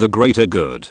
the greater good.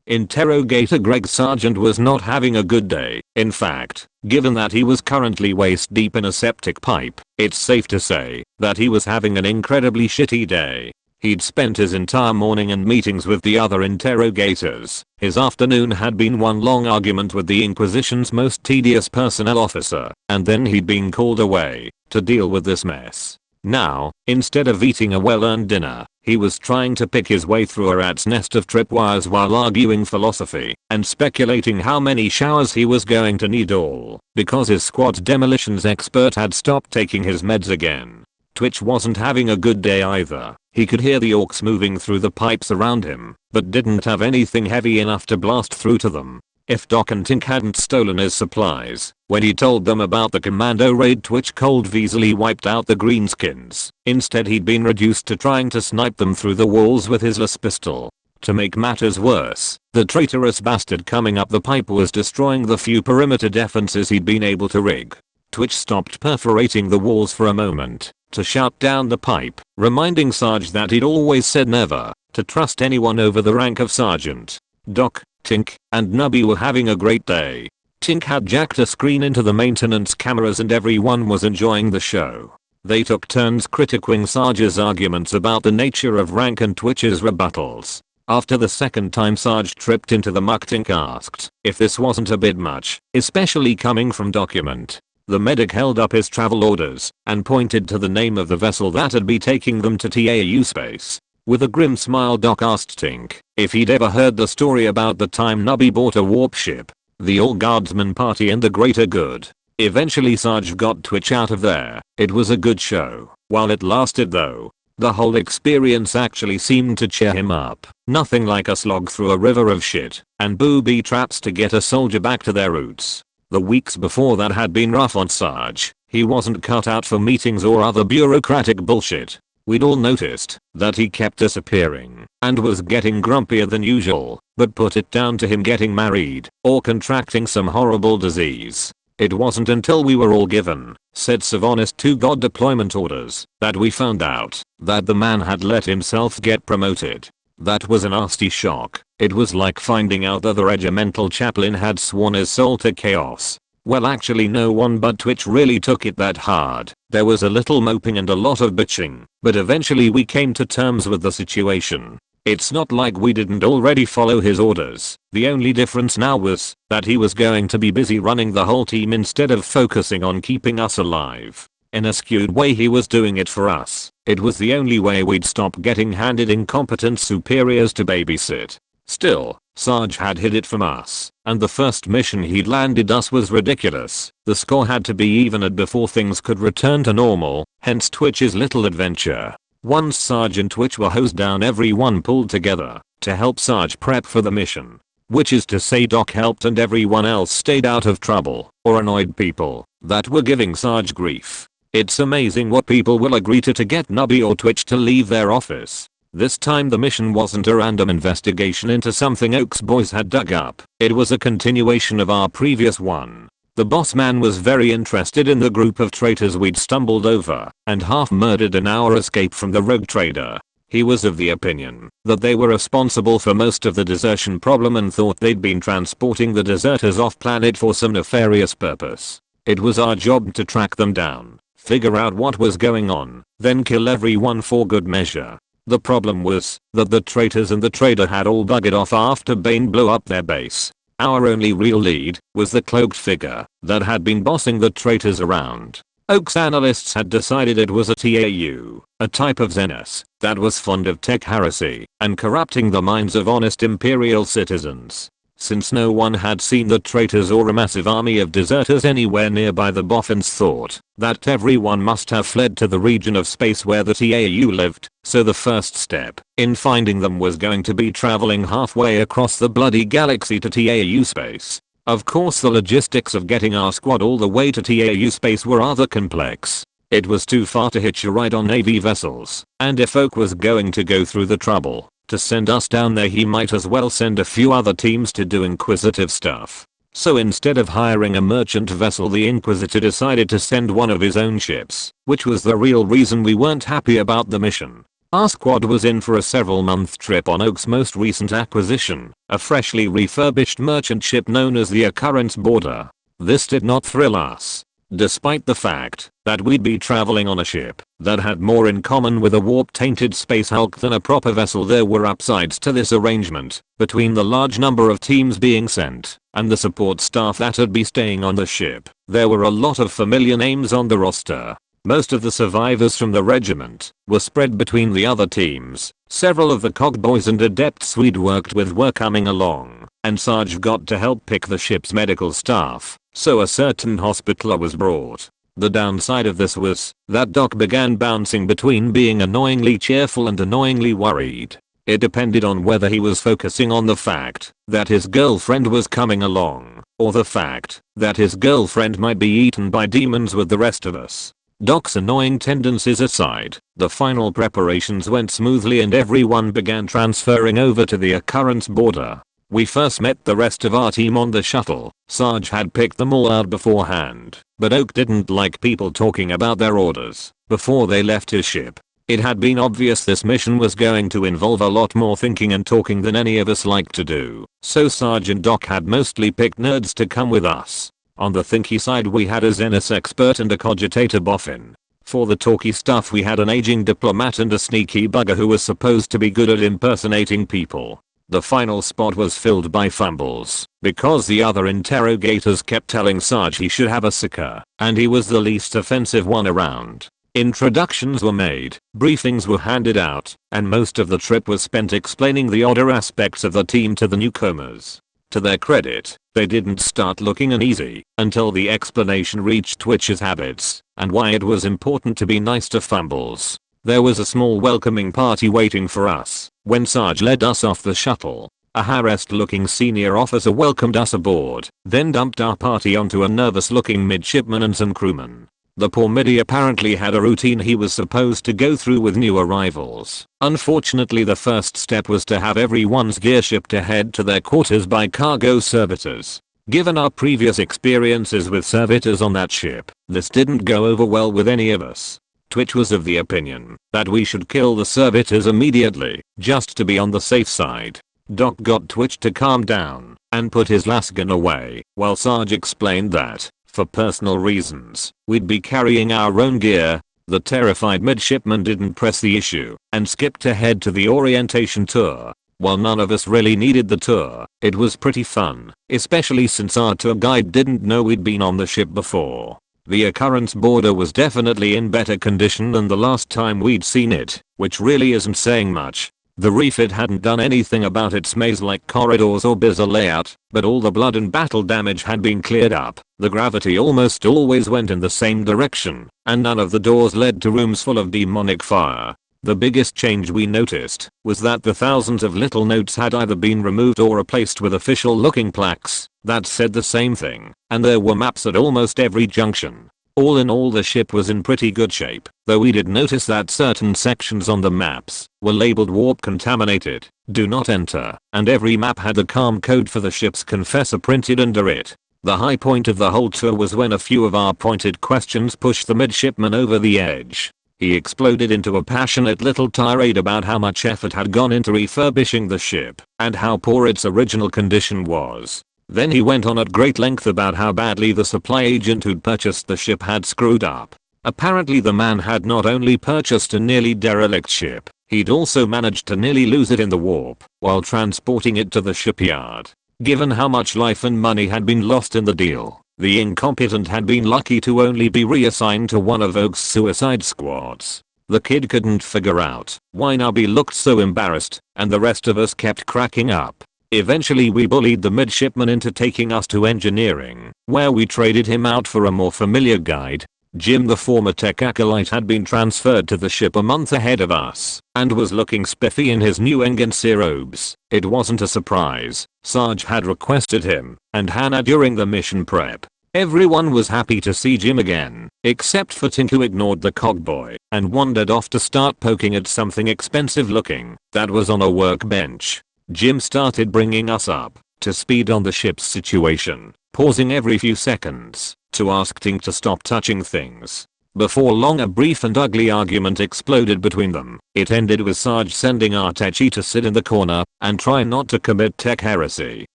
Interrogator Greg Sargent was not having a good day. In fact, given that he was currently waist deep in a septic pipe, it's safe to say that he was having an incredibly shitty day. He'd spent his entire morning in meetings with the other interrogators. His afternoon had been one long argument with the Inquisition's most tedious personnel officer, and then he'd been called away to deal with this mess. Now, instead of eating a well-earned dinner, he was trying to pick his way through a rat's nest of tripwires while arguing philosophy and speculating how many showers he was going to need, all because his squad demolitions expert had stopped taking his meds again. Twitch wasn't having a good day either. He could hear the orcs moving through the pipes around him, but didn't have anything heavy enough to blast through to them. If Doc and Tink hadn't stolen his supplies, when he told them about the commando raid, Twitch cold easily wiped out the greenskins. Instead, he'd been reduced to trying to snipe them through the walls with his las pistol. To make matters worse, the traitorous bastard coming up the pipe was destroying the few perimeter defenses he'd been able to rig. Twitch stopped perforating the walls for a moment to shout down the pipe, reminding Sarge that he'd always said never to trust anyone over the rank of sergeant. Doc, Tink, and Nubby were having a great day. Tink had jacked a screen into the maintenance cameras and everyone was enjoying the show. They took turns critiquing Sarge's arguments about the nature of rank and Twitch's rebuttals. After the second time Sarge tripped into the muck, Tink asked if this wasn't a bit much, especially coming from Document. The medic held up his travel orders and pointed to the name of the vessel that'd be taking them to TAU space. With a grim smile, Doc asked Tink if he'd ever heard the story about the time Nubby bought a warp ship, the all Guardsmen party and the greater good. Eventually Sarge got Twitch out of there. It was a good show while it lasted though. The whole experience actually seemed to cheer him up. Nothing like a slog through a river of shit and booby traps to get a soldier back to their roots. The weeks before that had been rough on Sarge. He wasn't cut out for meetings or other bureaucratic bullshit. We'd all noticed that he kept disappearing and was getting grumpier than usual, but put it down to him getting married or contracting some horrible disease. It wasn't until we were all given sets of honest to God deployment orders that we found out that the man had let himself get promoted. That was a nasty shock. It was like finding out that the regimental chaplain had sworn his soul to chaos. Well, actually no one but Twitch really took it that hard. There was a little moping and a lot of bitching, but eventually we came to terms with the situation. It's not like we didn't already follow his orders. The only difference now was that he was going to be busy running the whole team instead of focusing on keeping us alive. In a skewed way, he was doing it for us. It was the only way we'd stop getting handed incompetent superiors to babysit. Still, Sarge had hid it from us, and the first mission he'd landed us was ridiculous. The score had to be evened before things could return to normal, hence Twitch's little adventure. Once Sarge and Twitch were hosed down, everyone pulled together to help Sarge prep for the mission. Which is to say Doc helped and everyone else stayed out of trouble or annoyed people that were giving Sarge grief. It's amazing what people will agree to get Nubby or Twitch to leave their office. This time the mission wasn't a random investigation into something Oak's boys had dug up. It was a continuation of our previous one. The boss man was very interested in the group of traitors we'd stumbled over and half murdered in our escape from the rogue trader. He was of the opinion that they were responsible for most of the desertion problem and thought they'd been transporting the deserters off planet for some nefarious purpose. It was our job to track them down, figure out what was going on, then kill everyone for good measure. The problem was that the traitors and the trader had all buggered off after Bane blew up their base. Our only real lead was the cloaked figure that had been bossing the traitors around. Oak's analysts had decided it was a TAU, a type of Xenos that was fond of tech heresy and corrupting the minds of honest Imperial citizens. Since no one had seen the traitors or a massive army of deserters anywhere nearby, the boffins thought that everyone must have fled to the region of space where the TAU lived, so the first step in finding them was going to be traveling halfway across the bloody galaxy to TAU space. Of course, the logistics of getting our squad all the way to TAU space were rather complex. It was too far to hitch a ride on Navy vessels, and if Oak was going to go through the trouble to send us down there, he might as well send a few other teams to do inquisitive stuff. So instead of hiring a merchant vessel, the Inquisitor decided to send one of his own ships, which was the real reason we weren't happy about the mission. Our squad was in for a several-month trip on Oak's most recent acquisition, a freshly refurbished merchant ship known as the Occurrence Border. This did not thrill us. Despite the fact that we'd be traveling on a ship that had more in common with a warp-tainted space hulk than a proper vessel, there were upsides to this arrangement. Between the large number of teams being sent and the support staff that'd be staying on the ship, there were a lot of familiar names on the roster. Most of the survivors from the regiment were spread between the other teams. Several of the cogboys and adepts we'd worked with were coming along, and Sarge got to help pick the ship's medical staff, so a certain hospitaler was brought. The downside of this was that Doc began bouncing between being annoyingly cheerful and annoyingly worried. It depended on whether he was focusing on the fact that his girlfriend was coming along, or the fact that his girlfriend might be eaten by demons with the rest of us. Doc's annoying tendencies aside, the final preparations went smoothly and everyone began transferring over to the Occurrence Border. We first met the rest of our team on the shuttle. Sarge had picked them all out beforehand, but Oak didn't like people talking about their orders before they left his ship. It had been obvious this mission was going to involve a lot more thinking and talking than any of us liked to do, so Sarge and Doc had mostly picked nerds to come with us. On the thinky side we had a Xenos expert and a cogitator boffin. For the talky stuff we had an aging diplomat and a sneaky bugger who was supposed to be good at impersonating people. The final spot was filled by Fumbles, because the other interrogators kept telling Sarge he should have a sicker, and he was the least offensive one around. Introductions were made, briefings were handed out, and most of the trip was spent explaining the odder aspects of the team to the newcomers. To their credit, they didn't start looking uneasy until the explanation reached Twitch's habits and why it was important to be nice to Fumbles. There was a small welcoming party waiting for us when Sarge led us off the shuttle. A harassed-looking senior officer welcomed us aboard, then dumped our party onto a nervous-looking midshipman and some crewmen. The poor middy apparently had a routine he was supposed to go through with new arrivals. Unfortunately, the first step was to have everyone's gear shipped ahead to their quarters by cargo servitors. Given our previous experiences with servitors on that ship, this didn't go over well with any of us. Twitch was of the opinion that we should kill the servitors immediately, just to be on the safe side. Doc got Twitch to calm down and put his lasgun away, while Sarge explained that, for personal reasons, we'd be carrying our own gear. The terrified midshipman didn't press the issue and skipped ahead to the orientation tour. While none of us really needed the tour, it was pretty fun, especially since our tour guide didn't know we'd been on the ship before. The Occurrence Border was definitely in better condition than the last time we'd seen it, which really isn't saying much. The refit hadn't done anything about its maze-like corridors or bizarre layout, but all the blood and battle damage had been cleared up. The gravity almost always went in the same direction, and none of the doors led to rooms full of demonic fire. The biggest change we noticed was that the thousands of little notes had either been removed or replaced with official-looking plaques that said the same thing, and there were maps at almost every junction. All in all, the ship was in pretty good shape, though we did notice that certain sections on the maps were labeled warp contaminated, do not enter, and every map had the CALM code for the ship's confessor printed under it. The high point of the whole tour was when a few of our pointed questions pushed the midshipman over the edge. He exploded into a passionate little tirade about how much effort had gone into refurbishing the ship and how poor its original condition was. Then he went on at great length about how badly the supply agent who'd purchased the ship had screwed up. Apparently the man had not only purchased a nearly derelict ship, he'd also managed to nearly lose it in the warp while transporting it to the shipyard. Given how much life and money had been lost in the deal, the incompetent had been lucky to only be reassigned to one of Oak's suicide squads. The kid couldn't figure out why Nubby looked so embarrassed, and the rest of us kept cracking up. Eventually we bullied the midshipman into taking us to engineering, where we traded him out for a more familiar guide. Jim, the former tech acolyte, had been transferred to the ship a month ahead of us and was looking spiffy in his new Engancy robes. It wasn't a surprise. Sarge had requested him and Hannah during the mission prep. Everyone was happy to see Jim again, except for Tink, who ignored the cogboy and wandered off to start poking at something expensive looking that was on a workbench. Jim started bringing us up to speed on the ship's situation, pausing every few seconds to ask Tink to stop touching things. Before long a brief and ugly argument exploded between them. It ended with Sarge sending Artechi to sit in the corner and try not to commit tech heresy.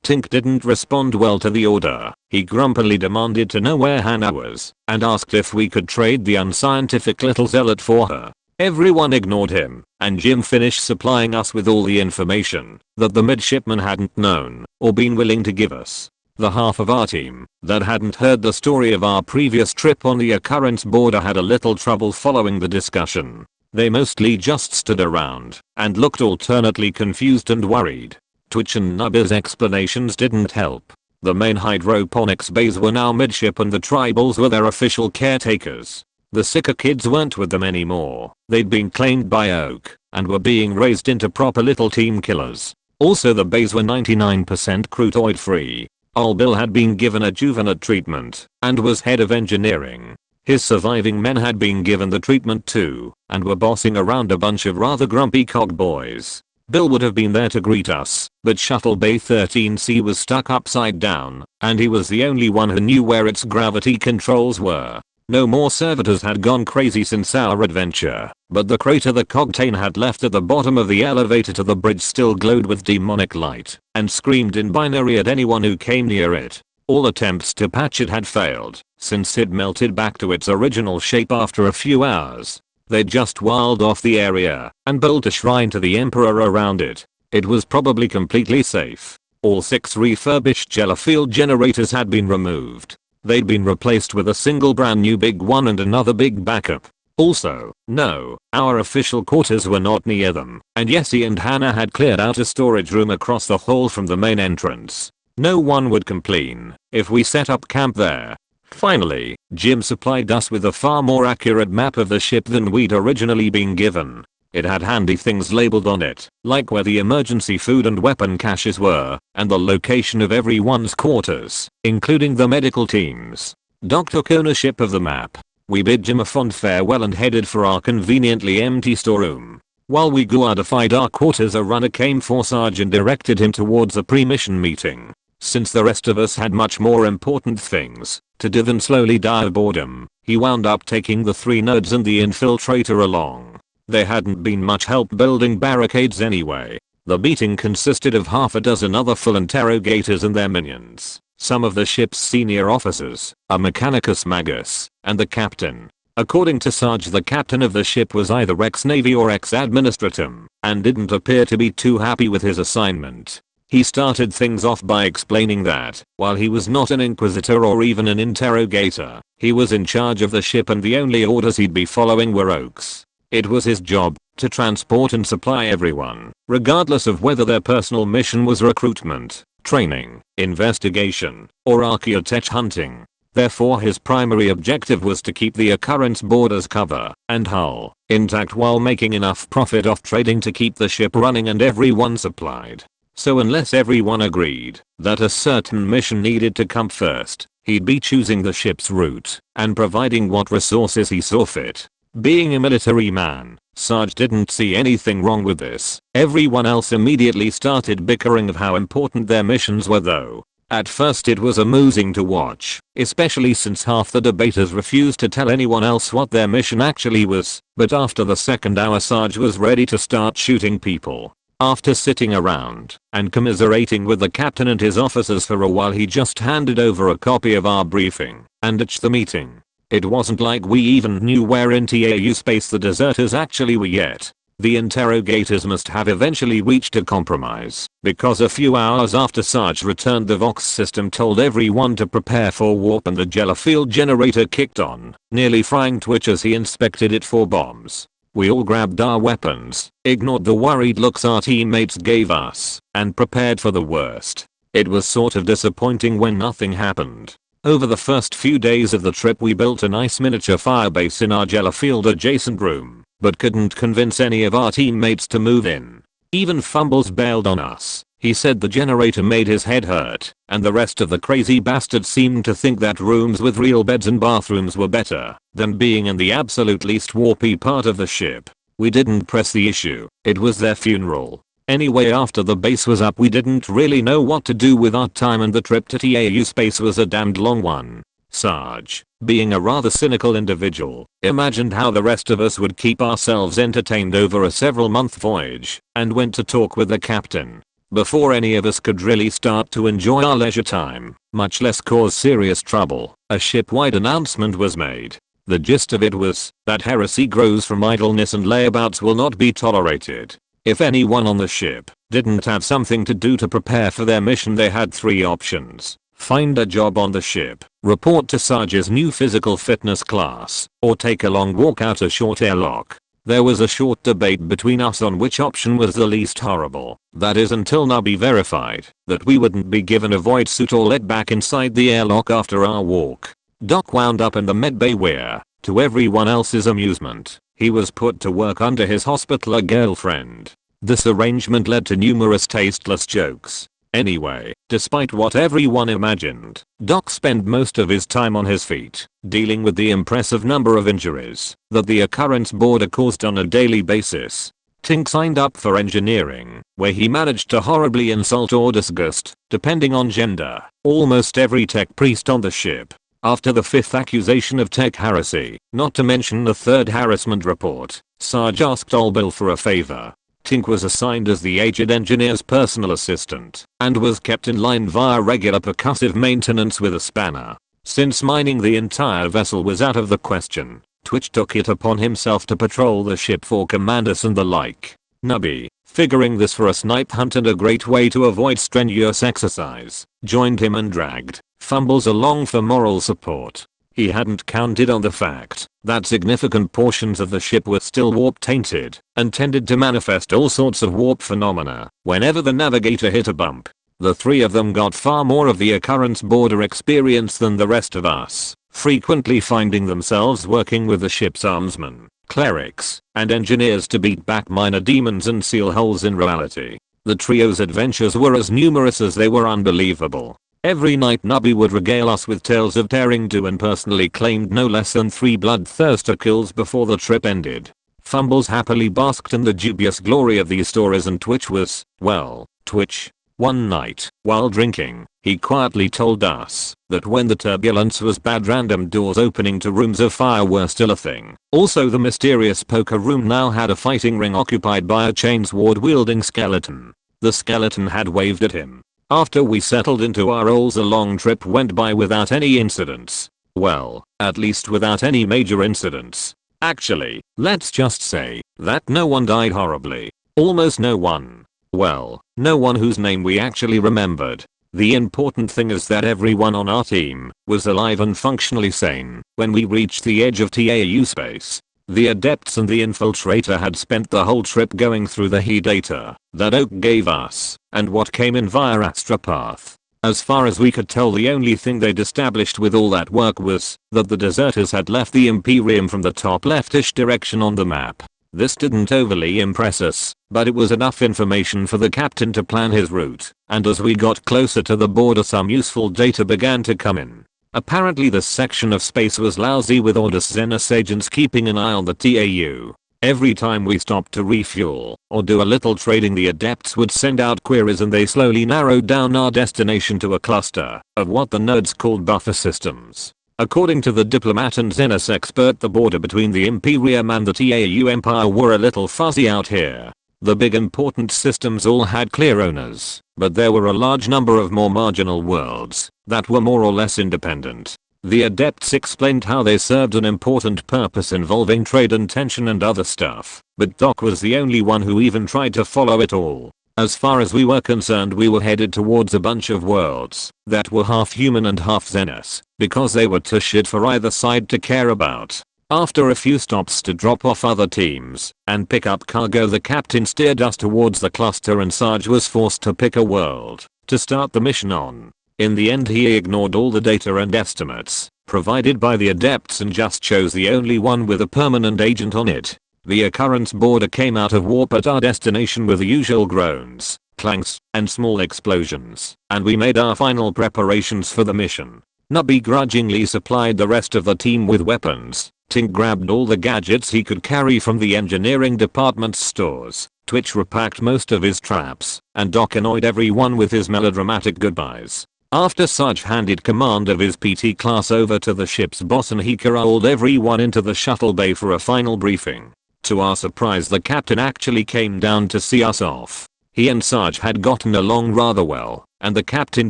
Tink didn't respond well to the order. He grumpily demanded to know where Hannah was and asked if we could trade the unscientific little zealot for her. Everyone ignored him, and Jim finished supplying us with all the information that the midshipman hadn't known or been willing to give us. The half of our team that hadn't heard the story of our previous trip on the occurrence border had a little trouble following the discussion. They mostly just stood around and looked alternately confused and worried. Twitch and Nubber's explanations didn't help. The main hydroponics bays were now midship and the tribals were their official caretakers. The sicker kids weren't with them anymore. They'd been claimed by Oak and were being raised into proper little team killers. Also the bays were 99% crutoid free. Old Bill had been given a juvenile treatment and was head of engineering. His surviving men had been given the treatment too and were bossing around a bunch of rather grumpy cog boys. Bill would have been there to greet us, but Shuttle Bay 13C was stuck upside down and he was the only one who knew where its gravity controls were. No more servitors had gone crazy since our adventure, but the crater the Cogtain had left at the bottom of the elevator to the bridge still glowed with demonic light and screamed in binary at anyone who came near it. All attempts to patch it had failed, since it melted back to its original shape after a few hours. They just walled off the area and built a shrine to the Emperor around it. It was probably completely safe. All 6 refurbished Jellifield generators had been removed. They'd been replaced with a single brand new big one and another big backup. Also, no, our official quarters were not near them, and Yessie and Hannah had cleared out a storage room across the hall from the main entrance. No one would complain if we set up camp there. Finally, Jim supplied us with a far more accurate map of the ship than we'd originally been given. It had handy things labeled on it, like where the emergency food and weapon caches were, and the location of everyone's quarters, including the medical teams. Doc took ownership of the map. We bid Jim a fond farewell and headed for our conveniently empty storeroom. While we guardified our quarters, a runner came for Sarge and directed him towards a pre-mission meeting. Since the rest of us had much more important things to do than slowly die of boredom, he wound up taking the 3 nerds and the infiltrator along. They hadn't been much help building barricades anyway. The meeting consisted of half a dozen other full interrogators and their minions, some of the ship's senior officers, a Mechanicus Magus, and the captain. According to Sarge, the captain of the ship was either ex-Navy or ex-Administratum, and didn't appear to be too happy with his assignment. He started things off by explaining that, while he was not an inquisitor or even an interrogator, he was in charge of the ship and the only orders he'd be following were Oak's. It was his job to transport and supply everyone, regardless of whether their personal mission was recruitment, training, investigation, or archaeotech hunting. Therefore his primary objective was to keep the occurrence borders cover and hull intact while making enough profit off trading to keep the ship running and everyone supplied. So unless everyone agreed that a certain mission needed to come first, he'd be choosing the ship's route and providing what resources he saw fit. Being a military man, Sarge didn't see anything wrong with this. Everyone else immediately started bickering of how important their missions were though. At first it was amusing to watch, especially since half the debaters refused to tell anyone else what their mission actually was, but after the second hour Sarge was ready to start shooting people. After sitting around and commiserating with the captain and his officers for a while, he just handed over a copy of our briefing and ditched the meeting. It wasn't like we even knew where in TAU space the deserters actually were yet. The interrogators must have eventually reached a compromise, because a few hours after Sarge returned, the Vox system told everyone to prepare for warp and the Jellifield generator kicked on, nearly frying Twitch as he inspected it for bombs. We all grabbed our weapons, ignored the worried looks our teammates gave us, and prepared for the worst. It was sort of disappointing when nothing happened. Over the first few days of the trip we built a nice miniature firebase in our Jellifield adjacent room, but couldn't convince any of our teammates to move in. Even Fumbles bailed on us. He said the generator made his head hurt, and the rest of the crazy bastards seemed to think that rooms with real beds and bathrooms were better than being in the absolute least warpy part of the ship. We didn't press the issue. It was their funeral. Anyway, after the base was up we didn't really know what to do with our time, and the trip to TAU space was a damned long one. Sarge, being a rather cynical individual, imagined how the rest of us would keep ourselves entertained over a several-month voyage, and went to talk with the captain. Before any of us could really start to enjoy our leisure time, much less cause serious trouble, a ship-wide announcement was made. The gist of it was that heresy grows from idleness and layabouts will not be tolerated. If anyone on the ship didn't have something to do to prepare for their mission, they had 3 options. Find a job on the ship, report to Sarge's new physical fitness class, or take a long walk out a short airlock. There was a short debate between us on which option was the least horrible. That is until Nubby verified that we wouldn't be given a void suit or let back inside the airlock after our walk. Doc wound up in the medbay where, to everyone else's amusement, he was put to work under his hospitaler girlfriend. This arrangement led to numerous tasteless jokes. Anyway, despite what everyone imagined, Doc spent most of his time on his feet, dealing with the impressive number of injuries that the occurrence border caused on a daily basis. Tink signed up for engineering, where he managed to horribly insult or disgust, depending on gender, almost every tech priest on the ship. After the 5th accusation of tech heresy, not to mention the 3rd harassment report, Sarge asked Olbil for a favor. Tink was assigned as the aged engineer's personal assistant and was kept in line via regular percussive maintenance with a spanner. Since mining the entire vessel was out of the question, Twitch took it upon himself to patrol the ship for commanders and the like. Nubby, figuring this for a snipe hunt and a great way to avoid strenuous exercise, joined him and dragged Fumbles along for moral support. He hadn't counted on the fact that significant portions of the ship were still warp tainted and tended to manifest all sorts of warp phenomena whenever the navigator hit a bump. The 3 of them got far more of the occurrence border experience than the rest of us, frequently finding themselves working with the ship's armsmen, clerics, and engineers to beat back minor demons and seal holes in reality. The trio's adventures were as numerous as they were unbelievable. Every night Nubby would regale us with tales of daring do and personally claimed no less than 3 bloodthirster kills before the trip ended. Fumbles happily basked in the dubious glory of these stories and Twitch was, well, Twitch. One night, while drinking, he quietly told us that when the turbulence was bad, random doors opening to rooms of fire were still a thing. Also, the mysterious poker room now had a fighting ring occupied by a chainsword wielding skeleton. The skeleton had waved at him. After we settled into our roles, a long trip went by without any incidents. Well, at least without any major incidents. Actually, let's just say that no one died horribly. Almost no one. Well, no one whose name we actually remembered. The important thing is that everyone on our team was alive and functionally sane when we reached the edge of TAU space. The Adepts and the Infiltrator had spent the whole trip going through the HE data that Oak gave us and what came in via Astropath. As far as we could tell, the only thing they'd established with all that work was that the deserters had left the Imperium from the top leftish direction on the map. This didn't overly impress us, but it was enough information for the captain to plan his route, and as we got closer to the border some useful data began to come in. Apparently this section of space was lousy with Ordis Xenos agents keeping an eye on the TAU. Every time we stopped to refuel or do a little trading, the Adepts would send out queries and they slowly narrowed down our destination to a cluster of what the nerds called buffer systems. According to the diplomat and Xenos expert, the border between the Imperium and the TAU Empire were a little fuzzy out here. The big important systems all had clear owners, but there were a large number of more marginal worlds that were more or less independent. The Adepts explained how they served an important purpose involving trade and tension and other stuff, but Doc was the only one who even tried to follow it all. As far as we were concerned, we were headed towards a bunch of worlds that were half human and half Xenos, because they were too shit for either side to care about. After a few stops to drop off other teams and pick up cargo, the captain steered us towards the cluster and Sarge was forced to pick a world to start the mission on. In the end, he ignored all the data and estimates provided by the Adepts and just chose the only one with a permanent agent on it. The occurrence border came out of warp at our destination with the usual groans, clanks, and small explosions, and we made our final preparations for the mission. Nubby grudgingly supplied the rest of the team with weapons. Tink grabbed all the gadgets he could carry from the engineering department's stores. Twitch repacked most of his traps, and Doc annoyed everyone with his melodramatic goodbyes. After Sarge handed command of his PT class over to the ship's boss and he corralled everyone into the shuttle bay for a final briefing. To our surprise, the captain actually came down to see us off. He and Sarge had gotten along rather well, and the captain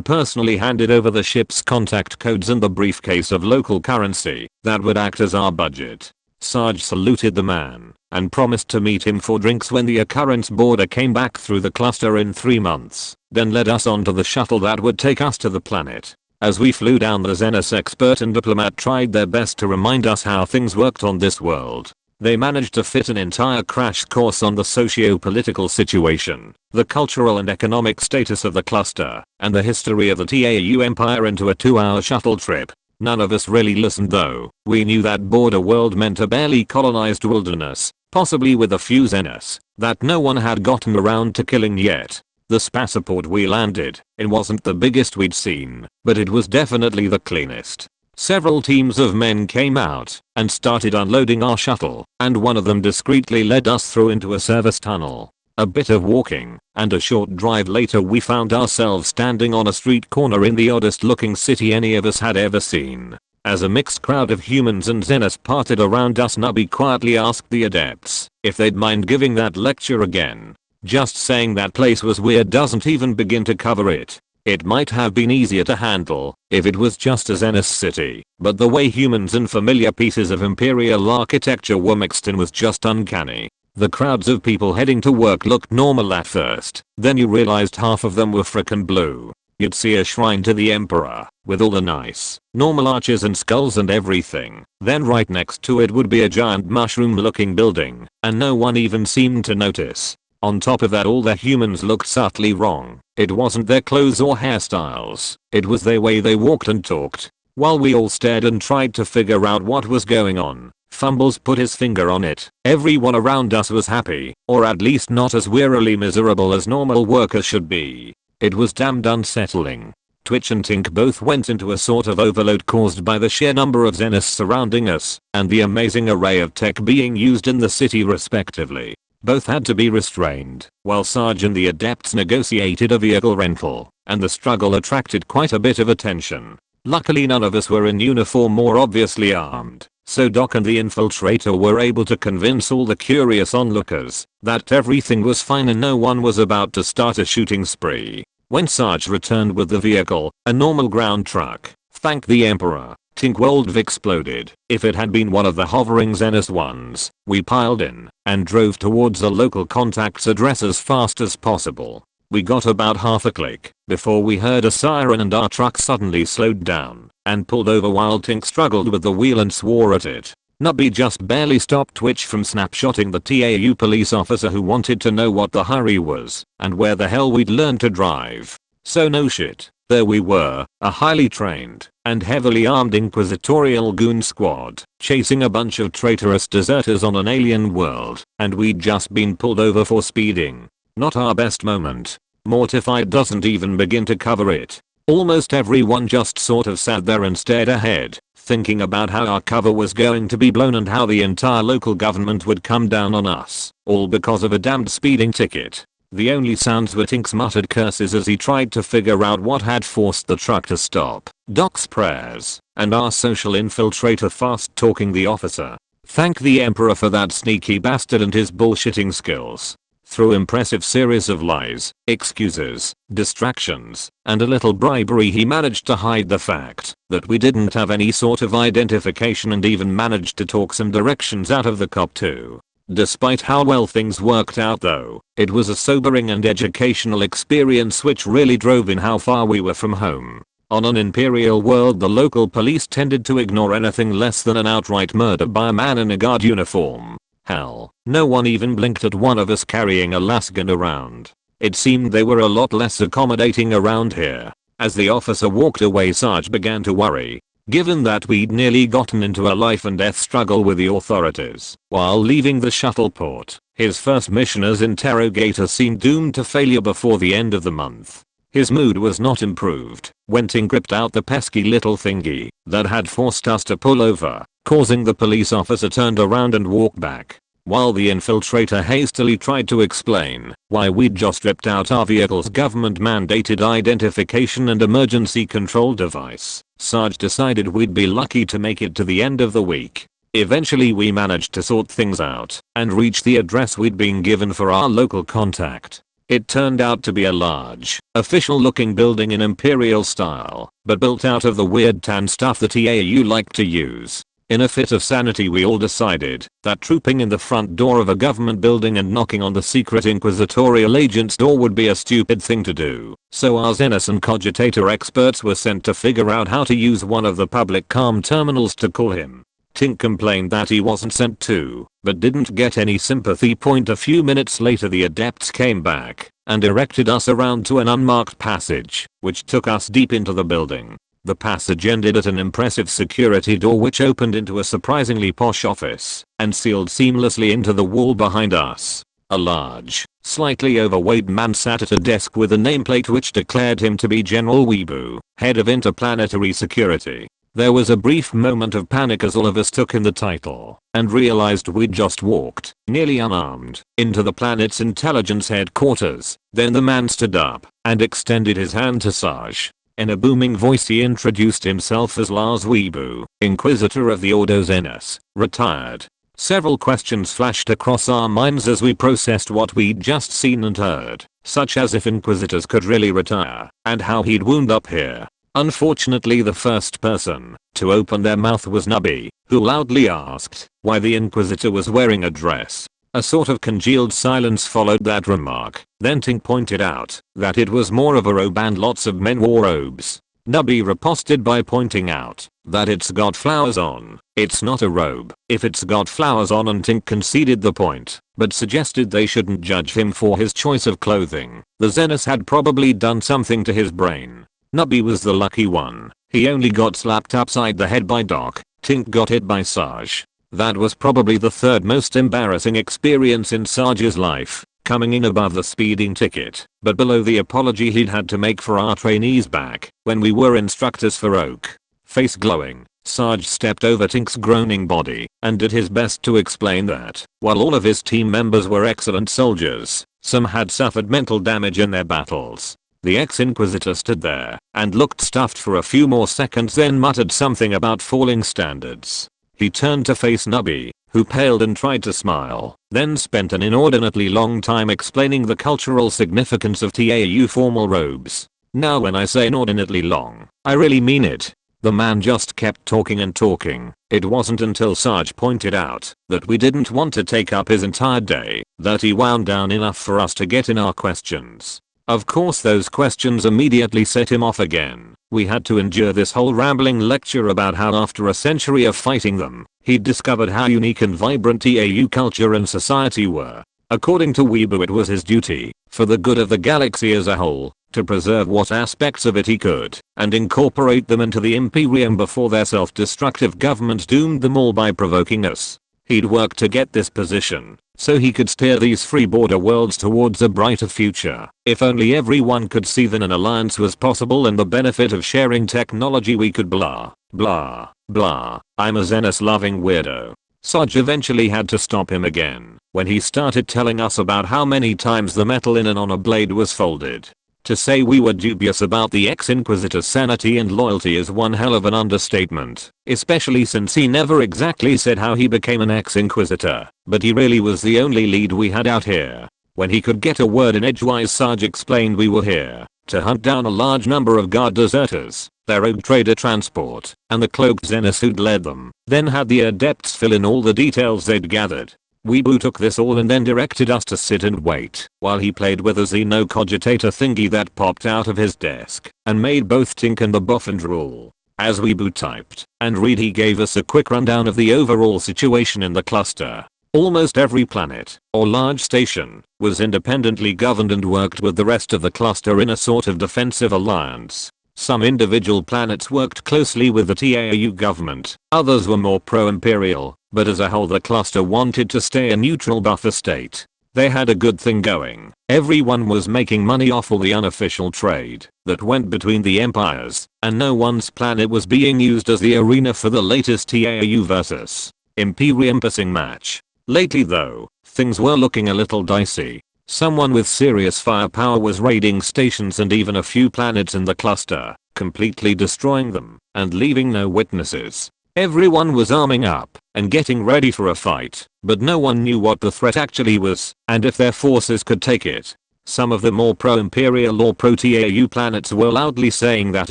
personally handed over the ship's contact codes and the briefcase of local currency that would act as our budget. Sarge saluted the man and promised to meet him for drinks when the occurrence border came back through the cluster in 3 months, then led us onto the shuttle that would take us to the planet. As we flew down, the Xenos expert and diplomat tried their best to remind us how things worked on this world. They managed to fit an entire crash course on the socio-political situation, the cultural and economic status of the cluster, and the history of the TAU empire into a 2-hour shuttle trip. None of us really listened though. We knew that border world meant a barely colonized wilderness, possibly with a few Xenos, that no one had gotten around to killing yet. The spaceport we landed in wasn't the biggest we'd seen, but it was definitely the cleanest. Several teams of men came out and started unloading our shuttle, and one of them discreetly led us through into a service tunnel. A bit of walking, and a short drive later we found ourselves standing on a street corner in the oddest looking city any of us had ever seen. As a mixed crowd of humans and Xenos parted around us, Nubby quietly asked the adepts if they'd mind giving that lecture again. Just saying that place was weird doesn't even begin to cover it. It might have been easier to handle if it was just a Xenos city, but the way humans and familiar pieces of imperial architecture were mixed in was just uncanny. The crowds of people heading to work looked normal at first, then you realized half of them were frickin' blue. You'd see a shrine to the emperor, with all the nice, normal arches and skulls and everything. Then right next to it would be a giant mushroom looking building, and no one even seemed to notice. On top of that, all the humans looked subtly wrong. It wasn't their clothes or hairstyles, it was the way they walked and talked. While we all stared and tried to figure out what was going on, Fumbles put his finger on it. Everyone around us was happy, or at least not as wearily miserable as normal workers should be. It was damned unsettling. Twitch and Tink both went into a sort of overload caused by the sheer number of Xenos surrounding us and the amazing array of tech being used in the city respectively. Both had to be restrained, while Sarge and the adepts negotiated a vehicle rental, and the struggle attracted quite a bit of attention. Luckily none of us were in uniform or obviously armed, so Doc and the infiltrator were able to convince all the curious onlookers that everything was fine and no one was about to start a shooting spree. When Sarge returned with the vehicle, a normal ground truck, thank the Emperor, Tink Wold exploded. If it had been one of the hovering Xenos ones, we piled in and drove towards the local contact's address as fast as possible. We got about half a click before we heard a siren and our truck suddenly slowed down and pulled over while Tink struggled with the wheel and swore at it. Nubby just barely stopped Twitch from snapshotting the TAU police officer who wanted to know what the hurry was and where the hell we'd learned to drive. So no shit, there we were, a highly trained and heavily armed inquisitorial goon squad chasing a bunch of traitorous deserters on an alien world, and we'd just been pulled over for speeding. Not our best moment. Mortified doesn't even begin to cover it. Almost everyone just sort of sat there and stared ahead, thinking about how our cover was going to be blown and how the entire local government would come down on us, all because of a damned speeding ticket. The only sounds were Tink's muttered curses as he tried to figure out what had forced the truck to stop, Doc's prayers, and our social infiltrator fast talking the officer. Thank the Emperor for that sneaky bastard and his bullshitting skills. Through impressive series of lies, excuses, distractions, and a little bribery he managed to hide the fact that we didn't have any sort of identification and even managed to talk some directions out of the cop too. Despite how well things worked out though, it was a sobering and educational experience which really drove in how far we were from home. On an imperial world, the local police tended to ignore anything less than an outright murder by a man in a guard uniform. Hell, no one even blinked at one of us carrying a lasgun around. It seemed they were a lot less accommodating around here. As the officer walked away, Sarge began to worry. Given that we'd nearly gotten into a life and death struggle with the authorities while leaving the shuttle port, his first mission as interrogator seemed doomed to failure before the end of the month. His mood was not improved when Tink gripped out the pesky little thingy that had forced us to pull over, causing the police officer turned around and walked back. while the infiltrator hastily tried to explain why we'd just ripped out our vehicle's government-mandated identification and emergency control device, Sarge decided we'd be lucky to make it to the end of the week. Eventually we managed to sort things out and reach the address we'd been given for our local contact. It turned out to be a large, official-looking building in imperial style, but built out of the weird tan stuff that TAU liked to use. In a fit of sanity we all decided that trooping in the front door of a government building and knocking on the secret inquisitorial agent's door would be a stupid thing to do, so our Xenos and Cogitator experts were sent to figure out how to use one of the public comm terminals to call him. Tink complained that he wasn't sent to, but didn't get any sympathy. A few minutes later the adepts came back and directed us around to an unmarked passage, which took us deep into the building. The passage ended at an impressive security door which opened into a surprisingly posh office and sealed seamlessly into the wall behind us. A large, slightly overweight man sat at a desk with a nameplate which declared him to be General Weebu, head of interplanetary security. There was a brief moment of panic as all of us took in the title and realized we'd just walked, nearly unarmed, into the planet's intelligence headquarters. Then the man stood up and extended his hand to Sarge. In a booming voice he introduced himself as Lars Weebu, Inquisitor of the Ordo Xenos, retired. Several questions flashed across our minds as we processed what we'd just seen and heard, such as if Inquisitors could really retire, and how he'd wound up here. Unfortunately the first person to open their mouth was Nubby, who loudly asked why the Inquisitor was wearing a dress. A sort of congealed silence followed that remark. Then Tink pointed out that it was more of a robe and lots of men wore robes. Nubby riposted by pointing out that it's got flowers on. It's not a robe if it's got flowers on, and Tink conceded the point, but suggested they shouldn't judge him for his choice of clothing. The Xenos had probably done something to his brain. Nubby was the lucky one. He only got slapped upside the head by Doc. Tink got hit by Sarge. That was probably the third most embarrassing experience in Sarge's life, coming in above the speeding ticket, but below the apology he'd had to make for our trainees back when we were instructors for Oak. Face glowing, Sarge stepped over Tink's groaning body and did his best to explain that, while all of his team members were excellent soldiers, some had suffered mental damage in their battles. The ex-Inquisitor stood there and looked stuffed for a few more seconds, then muttered something about falling standards. He turned to face Nubby, who paled and tried to smile, then spent an inordinately long time explaining the cultural significance of TAU formal robes. Now when I say inordinately long, I really mean it. The man just kept talking and talking. It wasn't until Sarge pointed out that we didn't want to take up his entire day that he wound down enough for us to get in our questions. Of course those questions immediately set him off again. We had to endure this whole rambling lecture about how after a century of fighting them, he'd discovered how unique and vibrant TAU culture and society were. According to Weebu it was his duty, for the good of the galaxy as a whole, to preserve what aspects of it he could, and incorporate them into the Imperium before their self-destructive government doomed them all by provoking us. He'd worked to get this position, so he could steer these free border worlds towards a brighter future. If only everyone could see that an alliance was possible and the benefit of sharing technology we could blah, blah, blah. I'm a Xenos loving weirdo. Sarge eventually had to stop him again when he started telling us about how many times the metal in and on a blade was folded. To say we were dubious about the ex-Inquisitor's sanity and loyalty is one hell of an understatement, especially since he never exactly said how he became an ex-Inquisitor, but he really was the only lead we had out here. When he could get a word in edgewise, Sarge explained we were here to hunt down a large number of guard deserters, their rogue trader transport, and the cloaked Xenos who'd led them, then had the adepts fill in all the details they'd gathered. Weebu took this all and then directed us to sit and wait while he played with a Xeno Cogitator thingy that popped out of his desk and made both Tink and the Buff and drool. As Weebu typed and read, he gave us a quick rundown of the overall situation in the cluster. Almost every planet or large station was independently governed and worked with the rest of the cluster in a sort of defensive alliance. Some individual planets worked closely with the TAU government, others were more pro-imperial, but as a whole the cluster wanted to stay a neutral buffer state. They had a good thing going. Everyone was making money off all the unofficial trade that went between the empires, and no one's planet was being used as the arena for the latest TAU versus Imperium pissing match. Lately though, things were looking a little dicey. Someone with serious firepower was raiding stations and even a few planets in the cluster, completely destroying them and leaving no witnesses. Everyone was arming up and getting ready for a fight, but no one knew what the threat actually was and if their forces could take it. Some of the more pro-imperial or pro-TAU planets were loudly saying that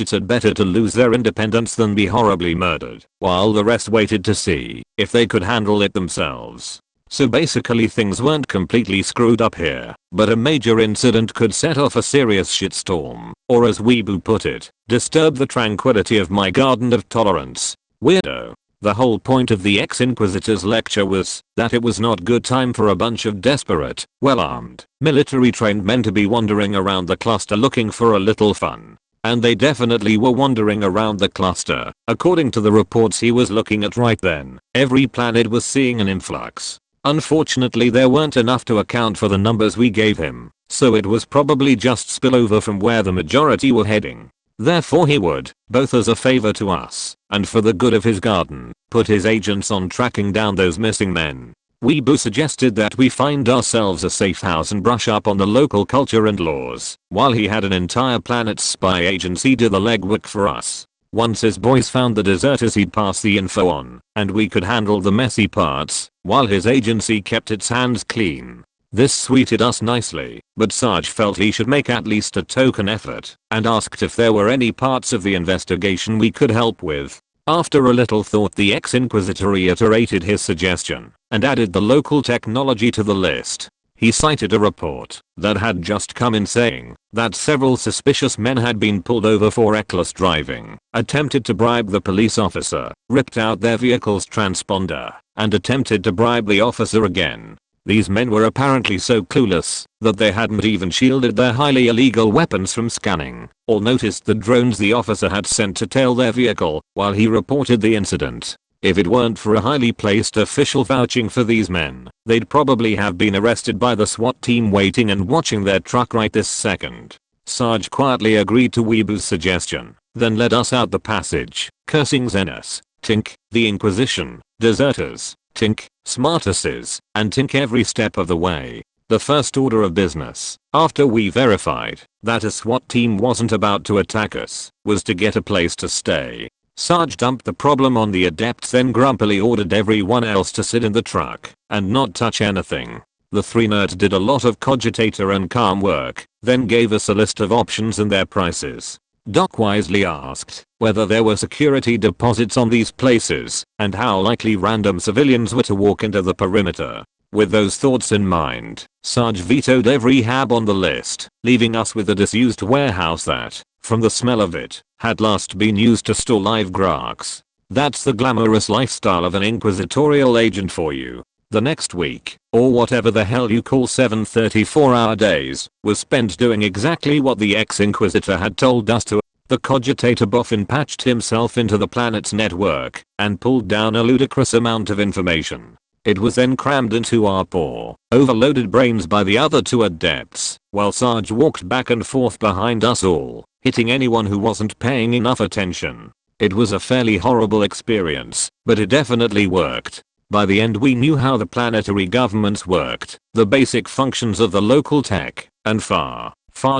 it's better to lose their independence than be horribly murdered, while the rest waited to see if they could handle it themselves. So basically things weren't completely screwed up here, but a major incident could set off a serious shitstorm, or as Weebu put it, disturb the tranquility of my garden of tolerance. Weirdo. The whole point of the ex-Inquisitor's lecture was that it was not good time for a bunch of desperate, well-armed, military-trained men to be wandering around the cluster looking for a little fun. And they definitely were wandering around the cluster. According to the reports he was looking at right then, every planet was seeing an influx. Unfortunately there weren't enough to account for the numbers we gave him, so it was probably just spillover from where the majority were heading. Therefore he would, both as a favor to us and for the good of his garden, put his agents on tracking down those missing men. Weebu suggested that we find ourselves a safe house and brush up on the local culture and laws, while he had an entire planet's spy agency do the legwork for us. Once his boys found the deserters he'd pass the info on, and we could handle the messy parts, while his agency kept its hands clean. This suited us nicely, but Sarge felt he should make at least a token effort, and asked if there were any parts of the investigation we could help with. After a little thought the ex-Inquisitor reiterated his suggestion, and added the local technology to the list. He cited a report that had just come in saying that several suspicious men had been pulled over for reckless driving, attempted to bribe the police officer, ripped out their vehicle's transponder, and attempted to bribe the officer again. These men were apparently so clueless that they hadn't even shielded their highly illegal weapons from scanning, or noticed the drones the officer had sent to tail their vehicle while he reported the incident. If it weren't for a highly placed official vouching for these men, they'd probably have been arrested by the SWAT team waiting and watching their truck right this second. Sarge quietly agreed to Weebu's suggestion, then led us out the passage, cursing Xenos, Tink, the Inquisition, deserters, Tink, smartasses, and Tink every step of the way. The first order of business, after we verified that a SWAT team wasn't about to attack us, was to get a place to stay. Sarge dumped the problem on the adepts, then grumpily ordered everyone else to sit in the truck and not touch anything. The three nerds did a lot of cogitator and calm work, then gave us a list of options and their prices. Doc wisely asked whether there were security deposits on these places and how likely random civilians were to walk into the perimeter. With those thoughts in mind, Sarge vetoed every hab on the list, leaving us with a disused warehouse that, from the smell of it, had last been used to store live Grarks. That's the glamorous lifestyle of an inquisitorial agent for you. The next week, or whatever the hell you call 7 34-hour days, was spent doing exactly what the ex-Inquisitor had told us to. The cogitator boffin patched himself into the planet's network and pulled down a ludicrous amount of information. It was then crammed into our poor, overloaded brains by the other two adepts, while Sarge walked back and forth behind us all, hitting anyone who wasn't paying enough attention. It was a fairly horrible experience, but it definitely worked. By the end we knew how the planetary governments worked, the basic functions of the local tech, and far